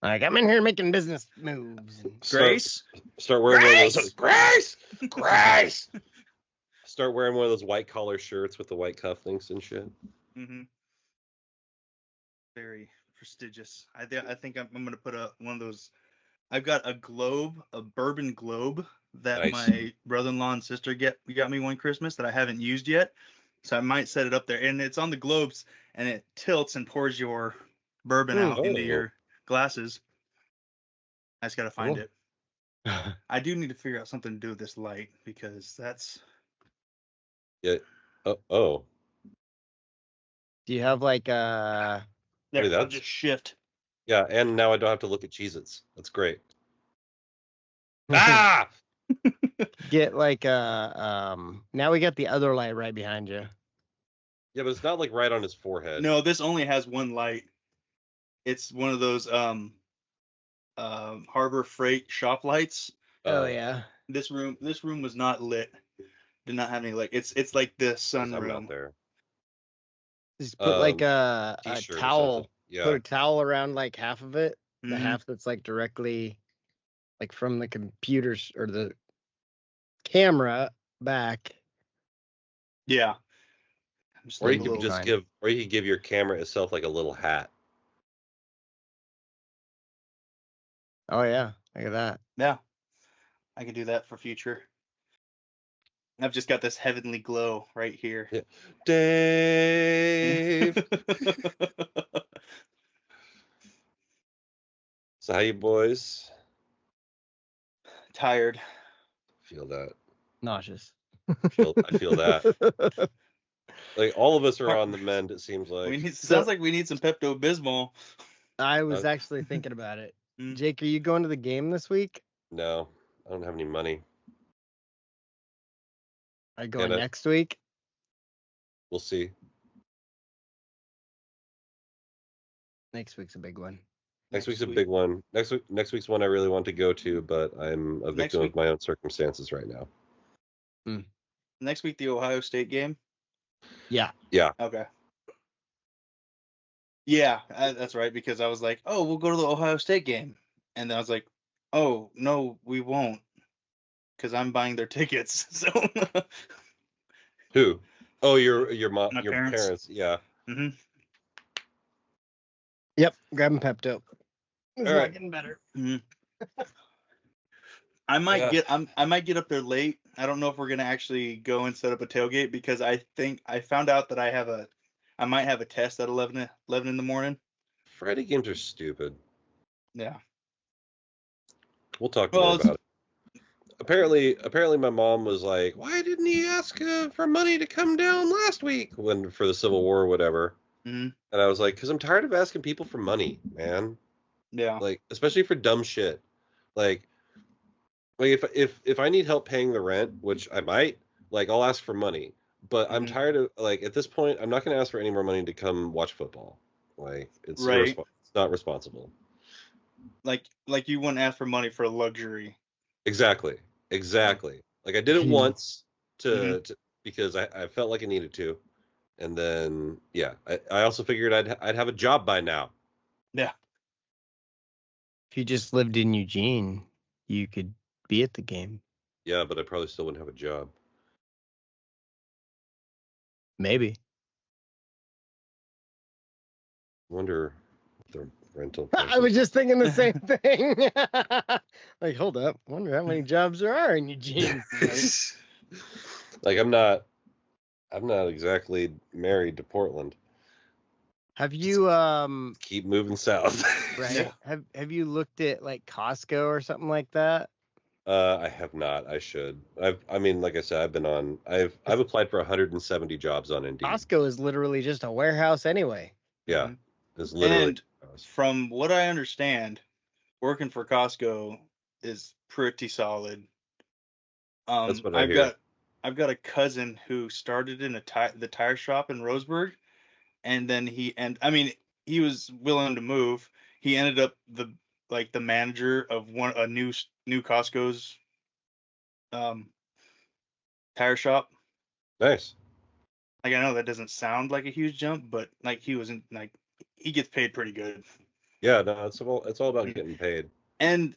like, I'm in here making business moves. And Grace? Start wearing one of those. Grace! Grace! Start wearing one of those white collar shirts with the white cufflinks and shit. Mm-hmm. Very prestigious. I think I'm going to put one of those. I've got a globe, a bourbon globe that Nice. my brother-in-law and sister got me one Christmas that I haven't used yet. So I might set it up there. And it's on the globes, and it tilts and pours your bourbon out into your glasses. I just got to find it. I do need to figure out something to do with this light because that's... Yeah. Oh. Do you have like There, Wait, I'll that's- just shift. Yeah, and now I don't have to look at Cheez-Its. That's great. Ah! get like now we got the other light right behind you. Yeah, but it's not like right on his forehead. No, this only has one light. It's one of those Harbor Freight shop lights. Oh yeah. This room was not lit. Did not have any light. It's like the sun I'm room. not there. Just put like a T-shirt or towel. something. Yeah. Put a towel around like half of it. The Mhm. half that's like directly like from the computers or the camera back. Yeah. I'm just Or you thinking a could little- just give your camera itself like a little hat. Oh yeah, look at that. Yeah. I could do that for future. I've just got this heavenly glow right here. Yeah. Dave. So how you boys? Tired. Feel that. Nauseous. I feel that. Like all of us are on the mend, it seems like. Sounds like we need some Pepto-Bismol. I was actually thinking about it. Mm. Jake, are you going to the game this week? No, I don't have any money. Are you going Gonna- next week? We'll see. Next week's a big one. Next week's a big one. Next week's one I really want to go to, but I'm a victim of my own circumstances right now. Next week, the Ohio State game. Yeah. Yeah. Okay. Yeah, that's right. Because I was like, oh, we'll go to the Ohio State game. And then I was like, oh, no, we won't. Because I'm buying their tickets. So. Who? Oh, your mom, My your parents. Yeah. Hmm. Yep. Grabbing Pepto. It's All not right. getting better. I might Yeah. I might get up there late. I don't know if we're gonna actually go and set up a tailgate because I think I found out that I might have a test at 11 in the morning. Friday games are stupid. Yeah. We'll talk more Well, about it. Apparently, my mom was like, "Why didn't he ask for money to come down last week for the Civil War or whatever?" Mhm. And I was like, "Cause I'm tired of asking people for money, man. Yeah. Like, especially for dumb shit. Like if I need help paying the rent, which I might, like, I'll ask for money. But I'm Mhm. tired of, like, at this point, I'm not going to ask for any more money to come watch football. Like, it's Right. it's not responsible. Like you wouldn't ask for money for a luxury. Exactly. Like, I did it Mhm. once Mhm. to because I felt like I needed to, and then yeah, I also figured I'd have a job by now. Yeah. If you just lived in Eugene, you could be at the game. Yeah, but I probably still wouldn't have a job. Maybe. I wonder if the rental. I was just thinking the same thing. Like, hold up. Wonder how many jobs there are in Eugene. Like, I'm not exactly married to Portland. Have you Keep moving south. right? Have you looked at like Costco or something like that? I have not. I should. Like I said, I've applied for 170 jobs on Indeed. Costco is literally just a warehouse anyway. Yeah, Mhm. it's literally. And From what I understand, working for Costco is pretty solid. That's what I hear. I've got a cousin who started in the tire shop in Roseburg, and then he was willing to move. He ended up the manager of a new Costco's tire shop. Nice. Like, I know that doesn't sound like a huge jump, but like he gets paid pretty good. Yeah, no, it's all about getting paid. And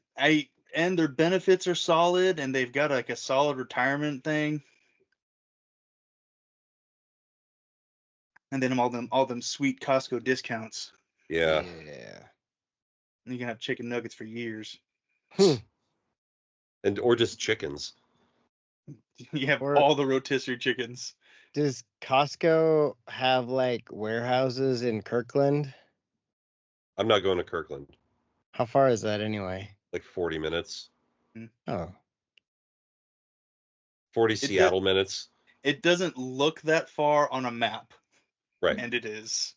their benefits are solid, and they've got like a solid retirement thing. And then all them sweet Costco discounts. Yeah. And you can have chicken nuggets for years. Or just chickens. You have all the rotisserie chickens. Does Costco have like warehouses in Kirkland? I'm not going to Kirkland. How far is that anyway? Like 40 minutes. Oh. 40 Seattle minutes. It doesn't look that far on a map. Right. And it is.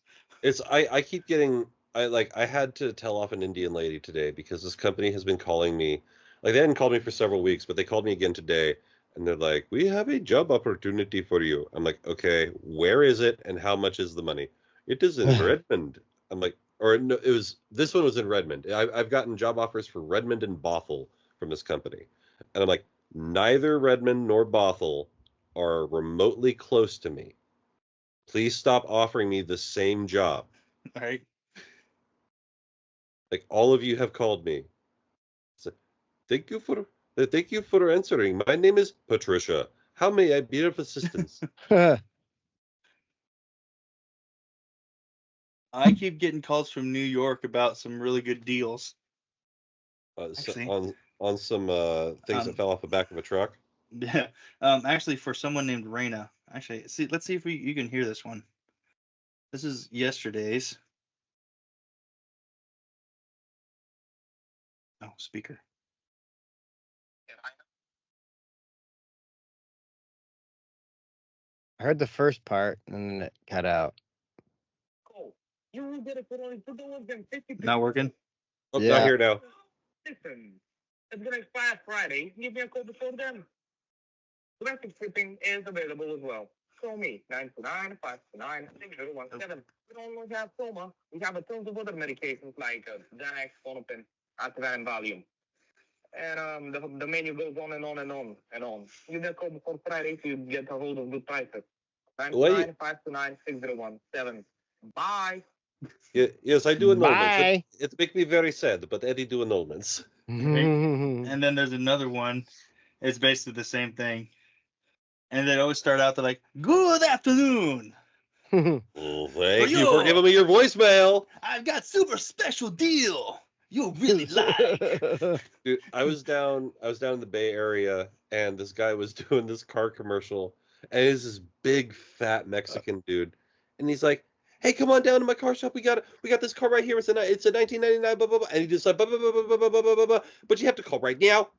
I keep getting I had to tell off an Indian lady today because this company has been calling me. Like, they hadn't called me for several weeks, but they called me again today, and they're like, "We have a job opportunity for you." I'm like, "Okay, where is it and how much is the money?" "It is in Redmond." I'm like, or no, this one was in Redmond. I've gotten job offers for Redmond and Bothell from this company. And I'm like, neither Redmond nor Bothell are remotely close to me. Please stop offering me the same job. All right. Like, all of you have called me. So, thank you for answering. My name is Patricia. How may I be of assistance? I keep getting calls from New York about some really good deals. On some things that fell off the back of a truck. Yeah. Actually, for someone named Raina. Actually, let's see if you can hear this one. This is yesterday's. Oh, speaker. I heard the first part and then it cut out. Not working? Oh, yeah. Not here now. Listen, it's gonna expire Friday. Give me a call before then. Domestic shipping is available as well. Call me, 929-529-6017. We don't only have Soma. We have a tons of other medications like Xanax, Phonopin, Ativan, Valium. And the menu goes on and on and on and on. Give me a call before Friday to get a hold of good prices. 929-529-6017. Bye. Yeah, yes, I do annulments. Bye. It makes me very sad, but Eddie do annulments. And then there's another one. It's basically the same thing. And they always start out, they're like, "Good afternoon." Well, thank you for giving me your voicemail. I've got super special deal you'll really like. Dude, I was down in the Bay Area, and this guy was doing this car commercial, and he's this big fat Mexican dude, and he's like, "Hey, come on down to my car shop. We got this car right here. It's a 1999 blah blah blah." And he just like blah blah blah blah blah blah blah blah. But you have to call right now.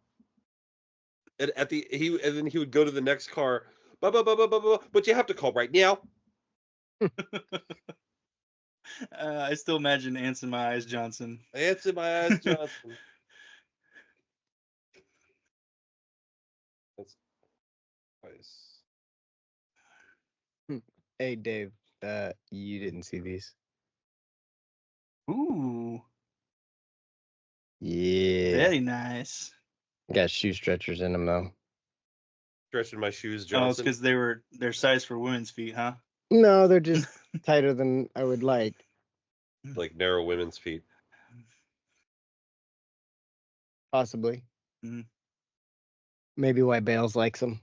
And then he would go to the next car, blah blah blah blah blah blah. But you have to call right now. I still imagine Ants in My Eyes Johnson. Ants in My Eyes Johnson. That's nice. Hey, Dave, you didn't see these. Ooh. Yeah. Very nice. Got shoe stretchers in them, though. Stretching my shoes, Oh, Johnson. it's because they're size for women's feet, huh? No, they're just tighter than I would like. Like narrow women's feet. Possibly. Mm-hmm. Maybe why Bales likes them.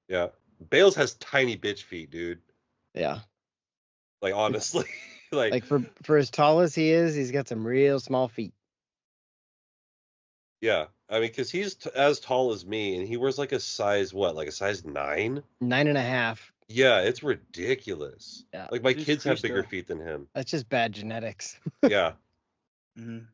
Yeah. Bales has tiny bitch feet, dude. Yeah. Like, honestly. like for as tall as he is, he's got some real small feet. Yeah. I mean, because he's as tall as me, and he wears like a size, like a size 9? 9.5. Yeah, it's ridiculous. Yeah. Like, my kids have bigger feet than him. That's just bad genetics. Yeah. Mm-hmm.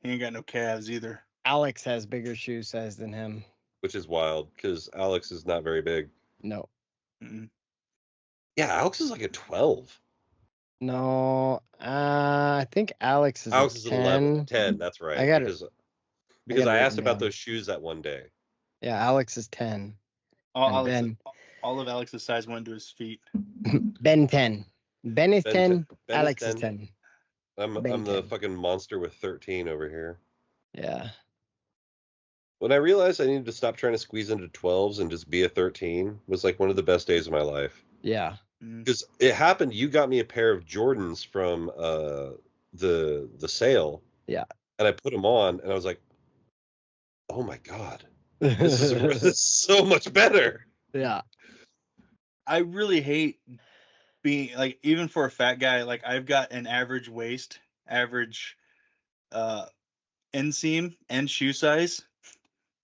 He ain't got no calves either. Alex has bigger shoe size than him. Which is wild, because Alex is not very big. No. Mm-hmm. Yeah, Alex is like a 12. No, I think Alex is Alex a is an 11. 10. 10, that's right. I got it. Because I asked written about down. those shoes that one day. Yeah, Alex is 10. All, And all of Alex's size went to his feet. Ben 10. Ben is Ben 10. Ben Alex is is 10. 10. I'm Ben the 10. fucking monster with 13 over here. Yeah. When I realized I needed to stop trying to squeeze into 12s and just be a 13 was like one of the best days of my life. Yeah. Because it happened, you got me a pair of Jordans from the sale. Yeah. And I put them on, and I was like, oh my god, this is so much better. Yeah. I really hate being like, even for a fat guy, like I've got an average waist, average inseam and shoe size.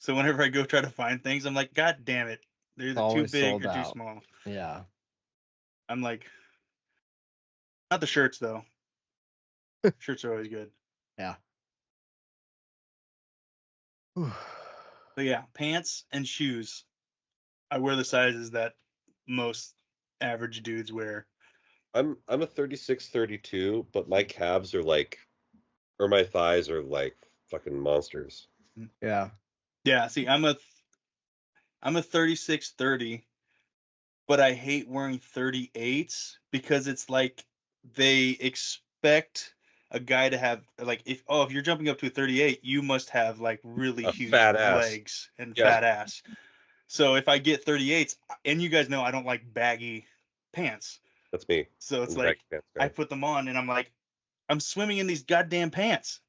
So whenever I go try to find things, I'm like, God damn it, they're either too Always big sold or too out. small. Yeah. I'm like, not the shirts though. Shirts are always good. Yeah. But yeah, pants and shoes. I wear the sizes that most average dudes wear. I'm a 36, 32, but my calves are like, or my thighs are like fucking monsters. Yeah. Yeah, see, I'm a 36, 30, but I hate wearing 38s because it's like they expect a guy to have like, if you're jumping up to a 38, you must have like really A huge fat ass. legs and Yeah. fat ass. So if I get 38s, and you guys know I don't like baggy pants. That's me. So it's I'm the like baggy pants guy. I put them on and I'm like, I'm swimming in these goddamn pants.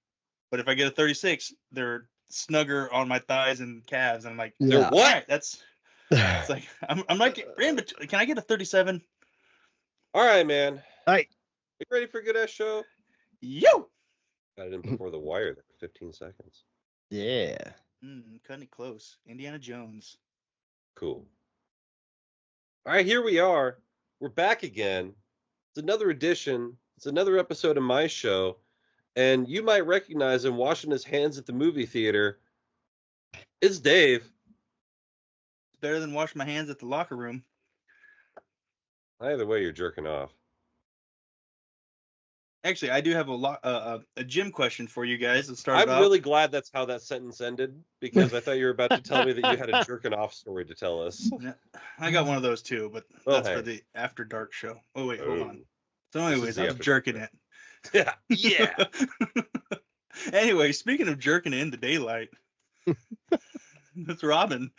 But if I get a 36, they're snugger on my thighs and calves. And I'm like, They're Yeah. what? all right, it's like I'm like, in between. Can I get a 37? All right, man. Hey. You ready for a good ass show? Yo! Got it in before the wire there. 15 seconds. Yeah. Cutting it close. Indiana Jones. Cool. All right, here we are. We're back again. It's another edition. It's another episode of my show. And you might recognize him washing his hands at the movie theater. It's Dave. It's better than washing my hands at the locker room. Either way, you're jerking off. Actually, I do have a gym question for you guys. Let's start I'm it off. really glad that's how that sentence ended, because I thought you were about to tell me that you had a jerking off story to tell us. Yeah, I got one of those too, but Well, that's hey. for the After Dark show. Oh, wait, hold Oh. on. So This is anyways, the I was After jerking Dark it. Yeah. Anyway, speaking of jerking it in the daylight, that's Robin.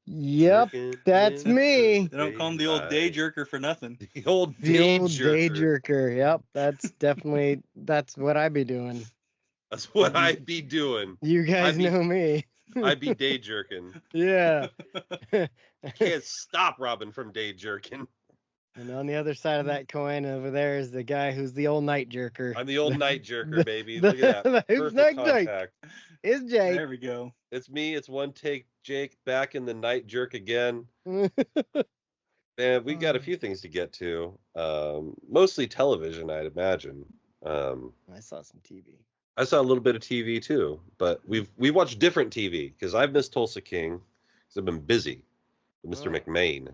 Yep. Jerking That's in me. They don't call him the old day daylight. jerker for nothing. The old The day old jerker. day jerker. Yep. That's definitely that's what I be doing. That's what I be doing. You guys be- know me. I be day jerking. Yeah. Can't stop Robin from day jerking. And on the other side of that coin over there is the guy who's the old night jerker. I'm the old night jerker, the- baby. the- Look at that. who's Perfect night Jake? contact. It's Jake. There we go. It's me. It's one take Jake back in the night jerk again. And we got a few things to get to. Mostly television, I'd imagine. I saw some TV. I saw a little bit of TV too, but we watched different TV because I've missed Tulsa King because I've been busy with Mr. Oh. McMain.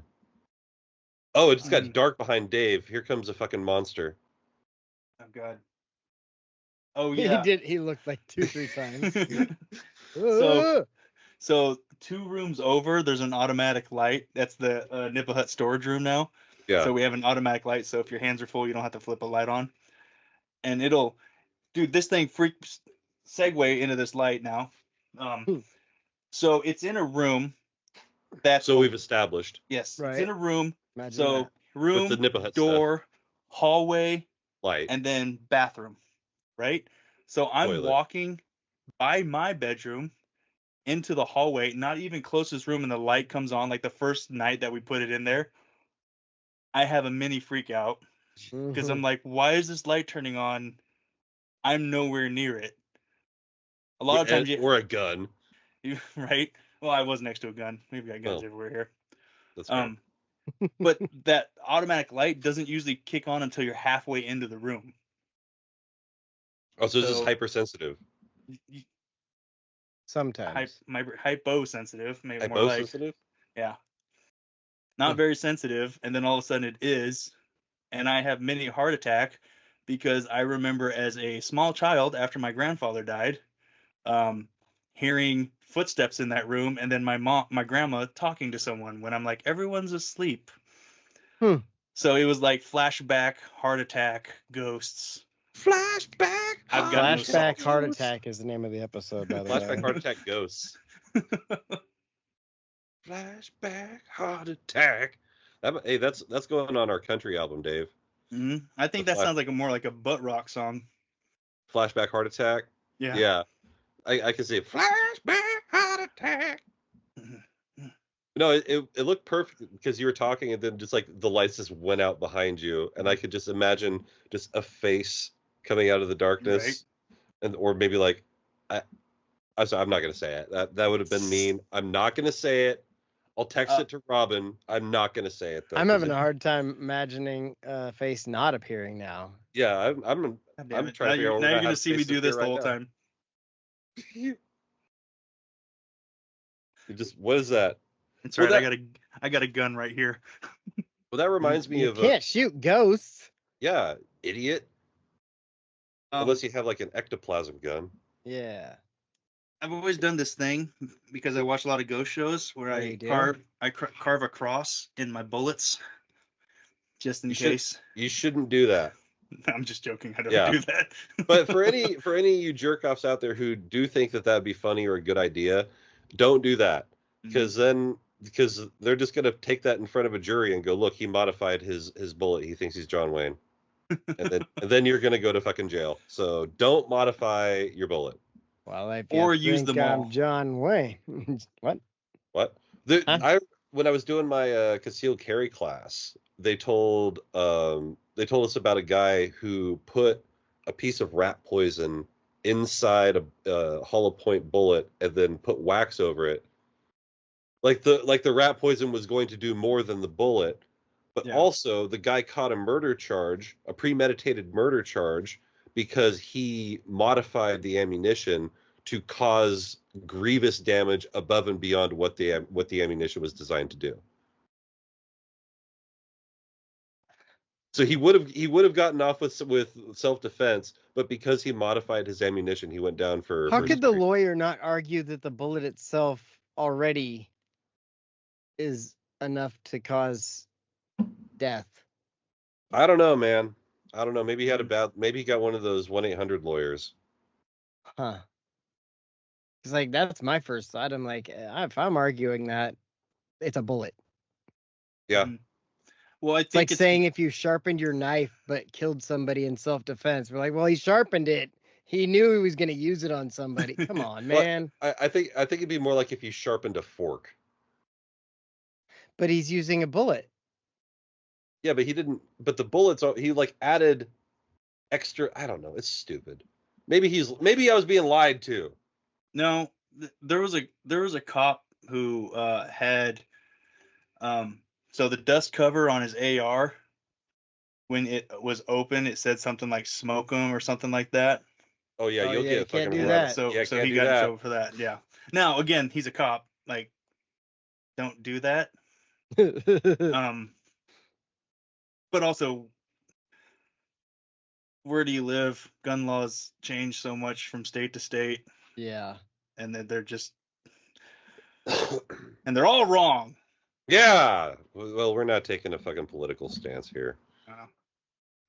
Oh, it just got dark behind Dave. Here comes a fucking monster. Oh God. Oh yeah. He did. He looked like 2-3 So times. 2 rooms over, there's an automatic light. That's the Nipple Hut storage room now. Yeah. So we have an automatic light. So if your hands are full, you don't have to flip a light on. And dude, this thing freaks segue into this light now. So it's in a room. So we've established. Yes, Right. it's in a room. Imagine So that. room, With the Nipple Hut door, hallway, light. and then bathroom, right? So I'm Toilet. walking by my bedroom into the hallway, not even closest room, and the light comes on. Like the first night that we put it in there, I have a mini freak out because I'm like, why is this light turning on? I'm nowhere near it. A lot of times, or a gun. right? Well, I was next to a gun. We've got guns Oh. everywhere here. That's fair. But that automatic light doesn't usually kick on until you're halfway into the room. Oh, so this is so- hypersensitive. Sometimes. Hyposensitive, maybe more like, Hyposensitive? yeah, not very sensitive, and then all of a sudden it is, and I have mini heart attack because I remember as a small child after my grandfather died, hearing footsteps in that room, and then my grandma talking to someone when I'm like, everyone's asleep. So it was like flashback, heart attack, ghosts. Flashback. I've got no Flashback salt. Heart Attack is the name of the episode, by the way. Flashback Heart Attack Ghosts. Flashback Heart Attack. Hey, that's going on our country album, Dave. Mm-hmm. I think that sounds like more like a butt rock song. Flashback Heart Attack. Yeah. Yeah. I can say Flashback Heart Attack. No, it looked perfect because you were talking and then just like the lights just went out behind you, and I could just imagine just a face coming out of the darkness, Right. and or maybe like I'm sorry, I'm not gonna say it. That would have been mean. I'm not gonna say it. I'll text it to Robin. I'm not gonna say it though. I'm having a hard time imagining a face not appearing now. Yeah, I'm trying to figure out. Now you're gonna see me do this the whole time. You just, what is that? It's Well, right. I got a gun right here. Well, that reminds me You of can't shoot ghosts. yeah, idiot. Unless you have like an ectoplasm gun. Yeah. I've always done this thing because I watch a lot of ghost shows where Oh, I you do? carve a cross in my bullets just in You case. You shouldn't do that. I'm just joking. I don't Yeah. do that. But for any of you jerk offs out there who do think that that'd be funny or a good idea, don't do that because they're just gonna take that in front of a jury and go, look, he modified his bullet. He thinks he's John Wayne, and then you're gonna go to fucking jail. So don't modify your bullet. Well, if Or you use think them all. I'm John Wayne. What? What? When I was doing my concealed carry class, they told us about a guy who put a piece of rat poison inside a hollow point bullet and then put wax over it. Like the rat poison was going to do more than the bullet, but also the guy caught a premeditated murder charge, because he modified the ammunition to cause grievous damage above and beyond what the ammunition was designed to do. So he would have gotten off with self-defense, but because he modified his ammunition, he went down for. How could the lawyer not argue that the bullet itself already is enough to cause death? I don't know, man. I don't know. Maybe he got one of those 1-800 lawyers. Huh. It's like, that's my first thought. I'm like, if I'm arguing that, it's a bullet. Yeah. Well, I think It's like saying if you sharpened your knife but killed somebody in self-defense. We're like, well, he sharpened it. He knew he was going to use it on somebody. Come on, man. Well, I think it'd be more like if you sharpened a fork. But he's using a bullet. Yeah, but he didn't. But the bullets, he like added extra. I don't know. It's stupid. Maybe I was being lied to. No, there was a cop who had so the dust cover on his AR, when it was open, it said something like "smoke 'em" or something like that. Oh yeah, you'll get can't fucking do arrested. that. So Yeah, so can't he do got in that. trouble for that. Yeah. Now again, he's a cop. Like, don't do that. But also, where do you live? Gun laws change so much from state to state, Yeah. and they're just and they're all wrong. Yeah. Well, we're not taking a fucking political stance here.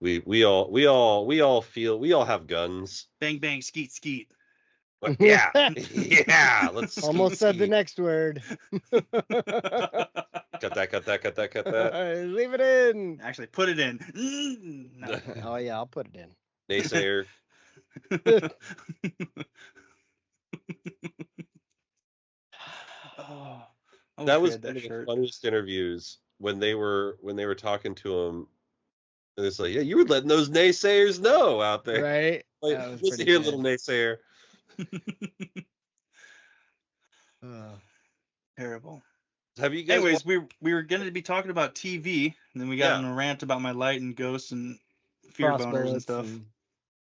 We all have guns. Bang bang skeet skeet. But yeah. Yeah. Let's Almost said the next word. Cut that. Leave it in. Actually, put it in. No. Oh yeah, I'll put it in. Naysayer. That was one of the funniest interviews when they were talking to him. And it's like, yeah, you were letting those naysayers know out there. Right. Like, listen here, little naysayer. Terrible. Have you guys? Anyways, we were going to be talking about TV, and then we got in a rant about my light and ghosts and fear boners and stuff.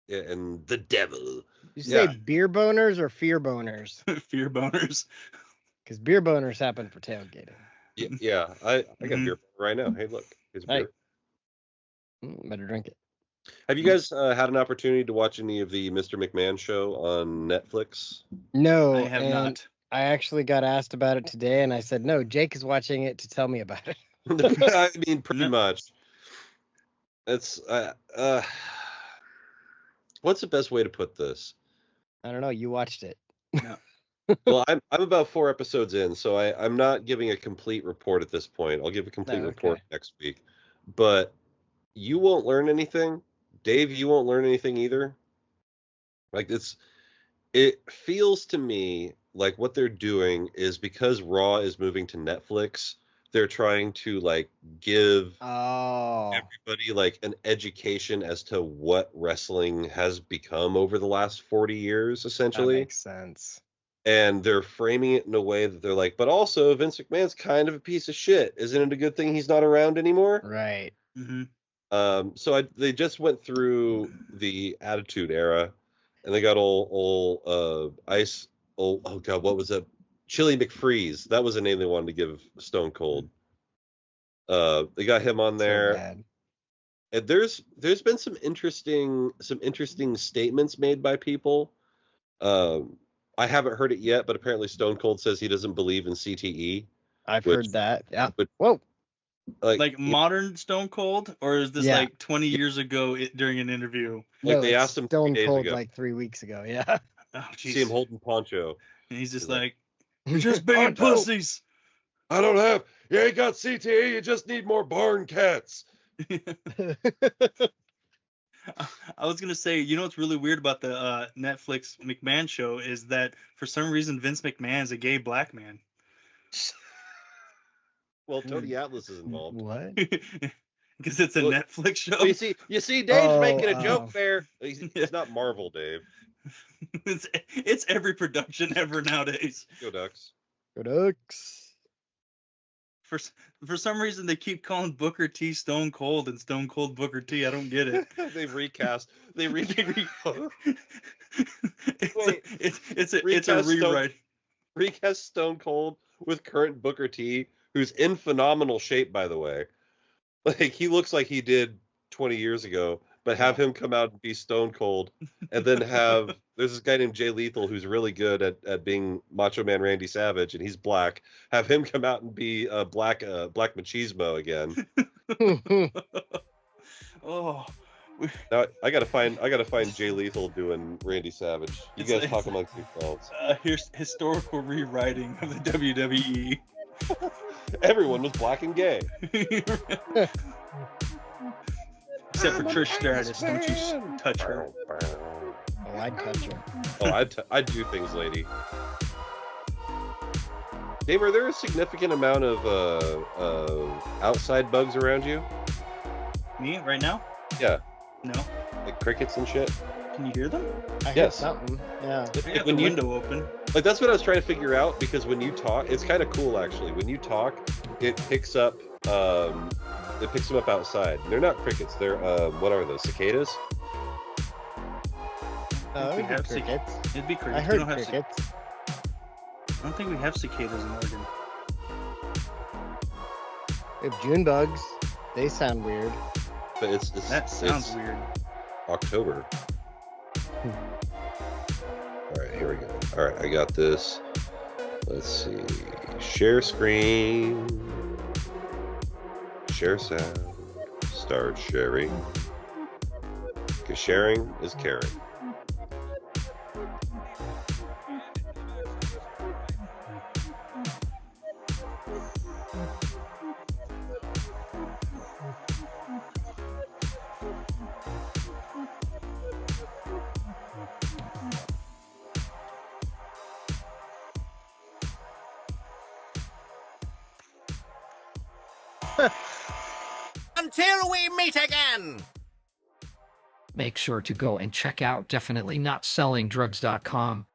Yeah, and the devil. You say beer boners or fear boners? Fear boners. Because beer boners happen for tailgating. Yeah, I got beer right now. Hey, look, here's beer. Better drink it. Have you guys had an opportunity to watch any of the Mr. McMahon show on Netflix? No, I have and not. I actually got asked about it today, and I said, no, Jake is watching it to tell me about it. I mean, pretty No. much. It's what's the best way to put this? I don't know. You watched it. Well, I'm about 4 episodes in, so I'm not giving a complete report at this point. I'll give a complete report next week. But you won't learn anything. Dave, you won't learn anything either. Like it feels to me like what they're doing is because Raw is moving to Netflix, they're trying to like give everybody like an education as to what wrestling has become over the last 40 years, essentially. That makes sense. And they're framing it in a way that they're like, but also Vince McMahon's kind of a piece of shit. Isn't it a good thing he's not around anymore? Right. Mm-hmm. So they just went through the Attitude Era, and they got old oh god, what was that? Chili McFreeze. That was the name they wanted to give Stone Cold. They got him on there. So bad. And there's been some interesting statements made by people. I haven't heard it yet, but apparently Stone Cold says he doesn't believe in CTE. I've heard that. Yeah. But whoa. Like modern Stone Cold, or is this Yeah. like 20 years ago during an interview? Like No, they it's asked him 3 Stone days Cold ago. like 3 weeks ago. Yeah. Oh, See him jeez. holding Poncho. And he's just He's like, we're just being Poncho! pussies. I don't have. You ain't got CTE. You just need more barn cats. I was gonna say, you know what's really weird about the Netflix McMahon show is that for some reason Vince McMahon is a gay black man. Well, Tony Atlas is involved. What? Because it's a Well, Netflix show. Well, you see, Dave's Oh, making a joke there. It's not Marvel, Dave. It's every production ever nowadays. Go Ducks. Go Ducks. For some reason they keep calling Booker T Stone Cold and Stone Cold Booker T. I don't get it. They've recast. It's a Recast rewrite. recast Stone Cold with current Booker T, who's in phenomenal shape, by the way. Like he looks like he did 20 years ago, but have him come out and be Stone Cold, and then there's this guy named Jay Lethal who's really good at being Macho Man Randy Savage, and he's black. Have him come out and be black machismo again. Oh, Now I gotta find Jay Lethal doing Randy Savage. You guys talk amongst yourselves. here's historical rewriting of the WWE. Everyone was black and gay. Except for Trish Stratus. Don't you touch her. Oh, I'd touch her. Oh, I'd do things, lady. Dave, are there a significant amount of outside bugs around you? Me right now? Yeah, No. like crickets and shit. Can you hear them? I heard Yes. something. Yeah. I got the When you window open. like that's what I was trying to figure out, because when you talk, it's kind of cool actually. When you talk, it picks up them up outside. They're not crickets. They're what are those? Cicadas? Oh, we we have crickets. It'd be crickets. I We heard don't have crickets. I don't think we have cicadas in Oregon. We have June bugs. They sound weird. But it's That sounds it's weird. October. All right, here we go. All right, I got this. Let's see. Share screen. Share sound. Start sharing. Because sharing is caring. Until we meet again! Make sure to go and check out definitelynotsellingdrugs.com.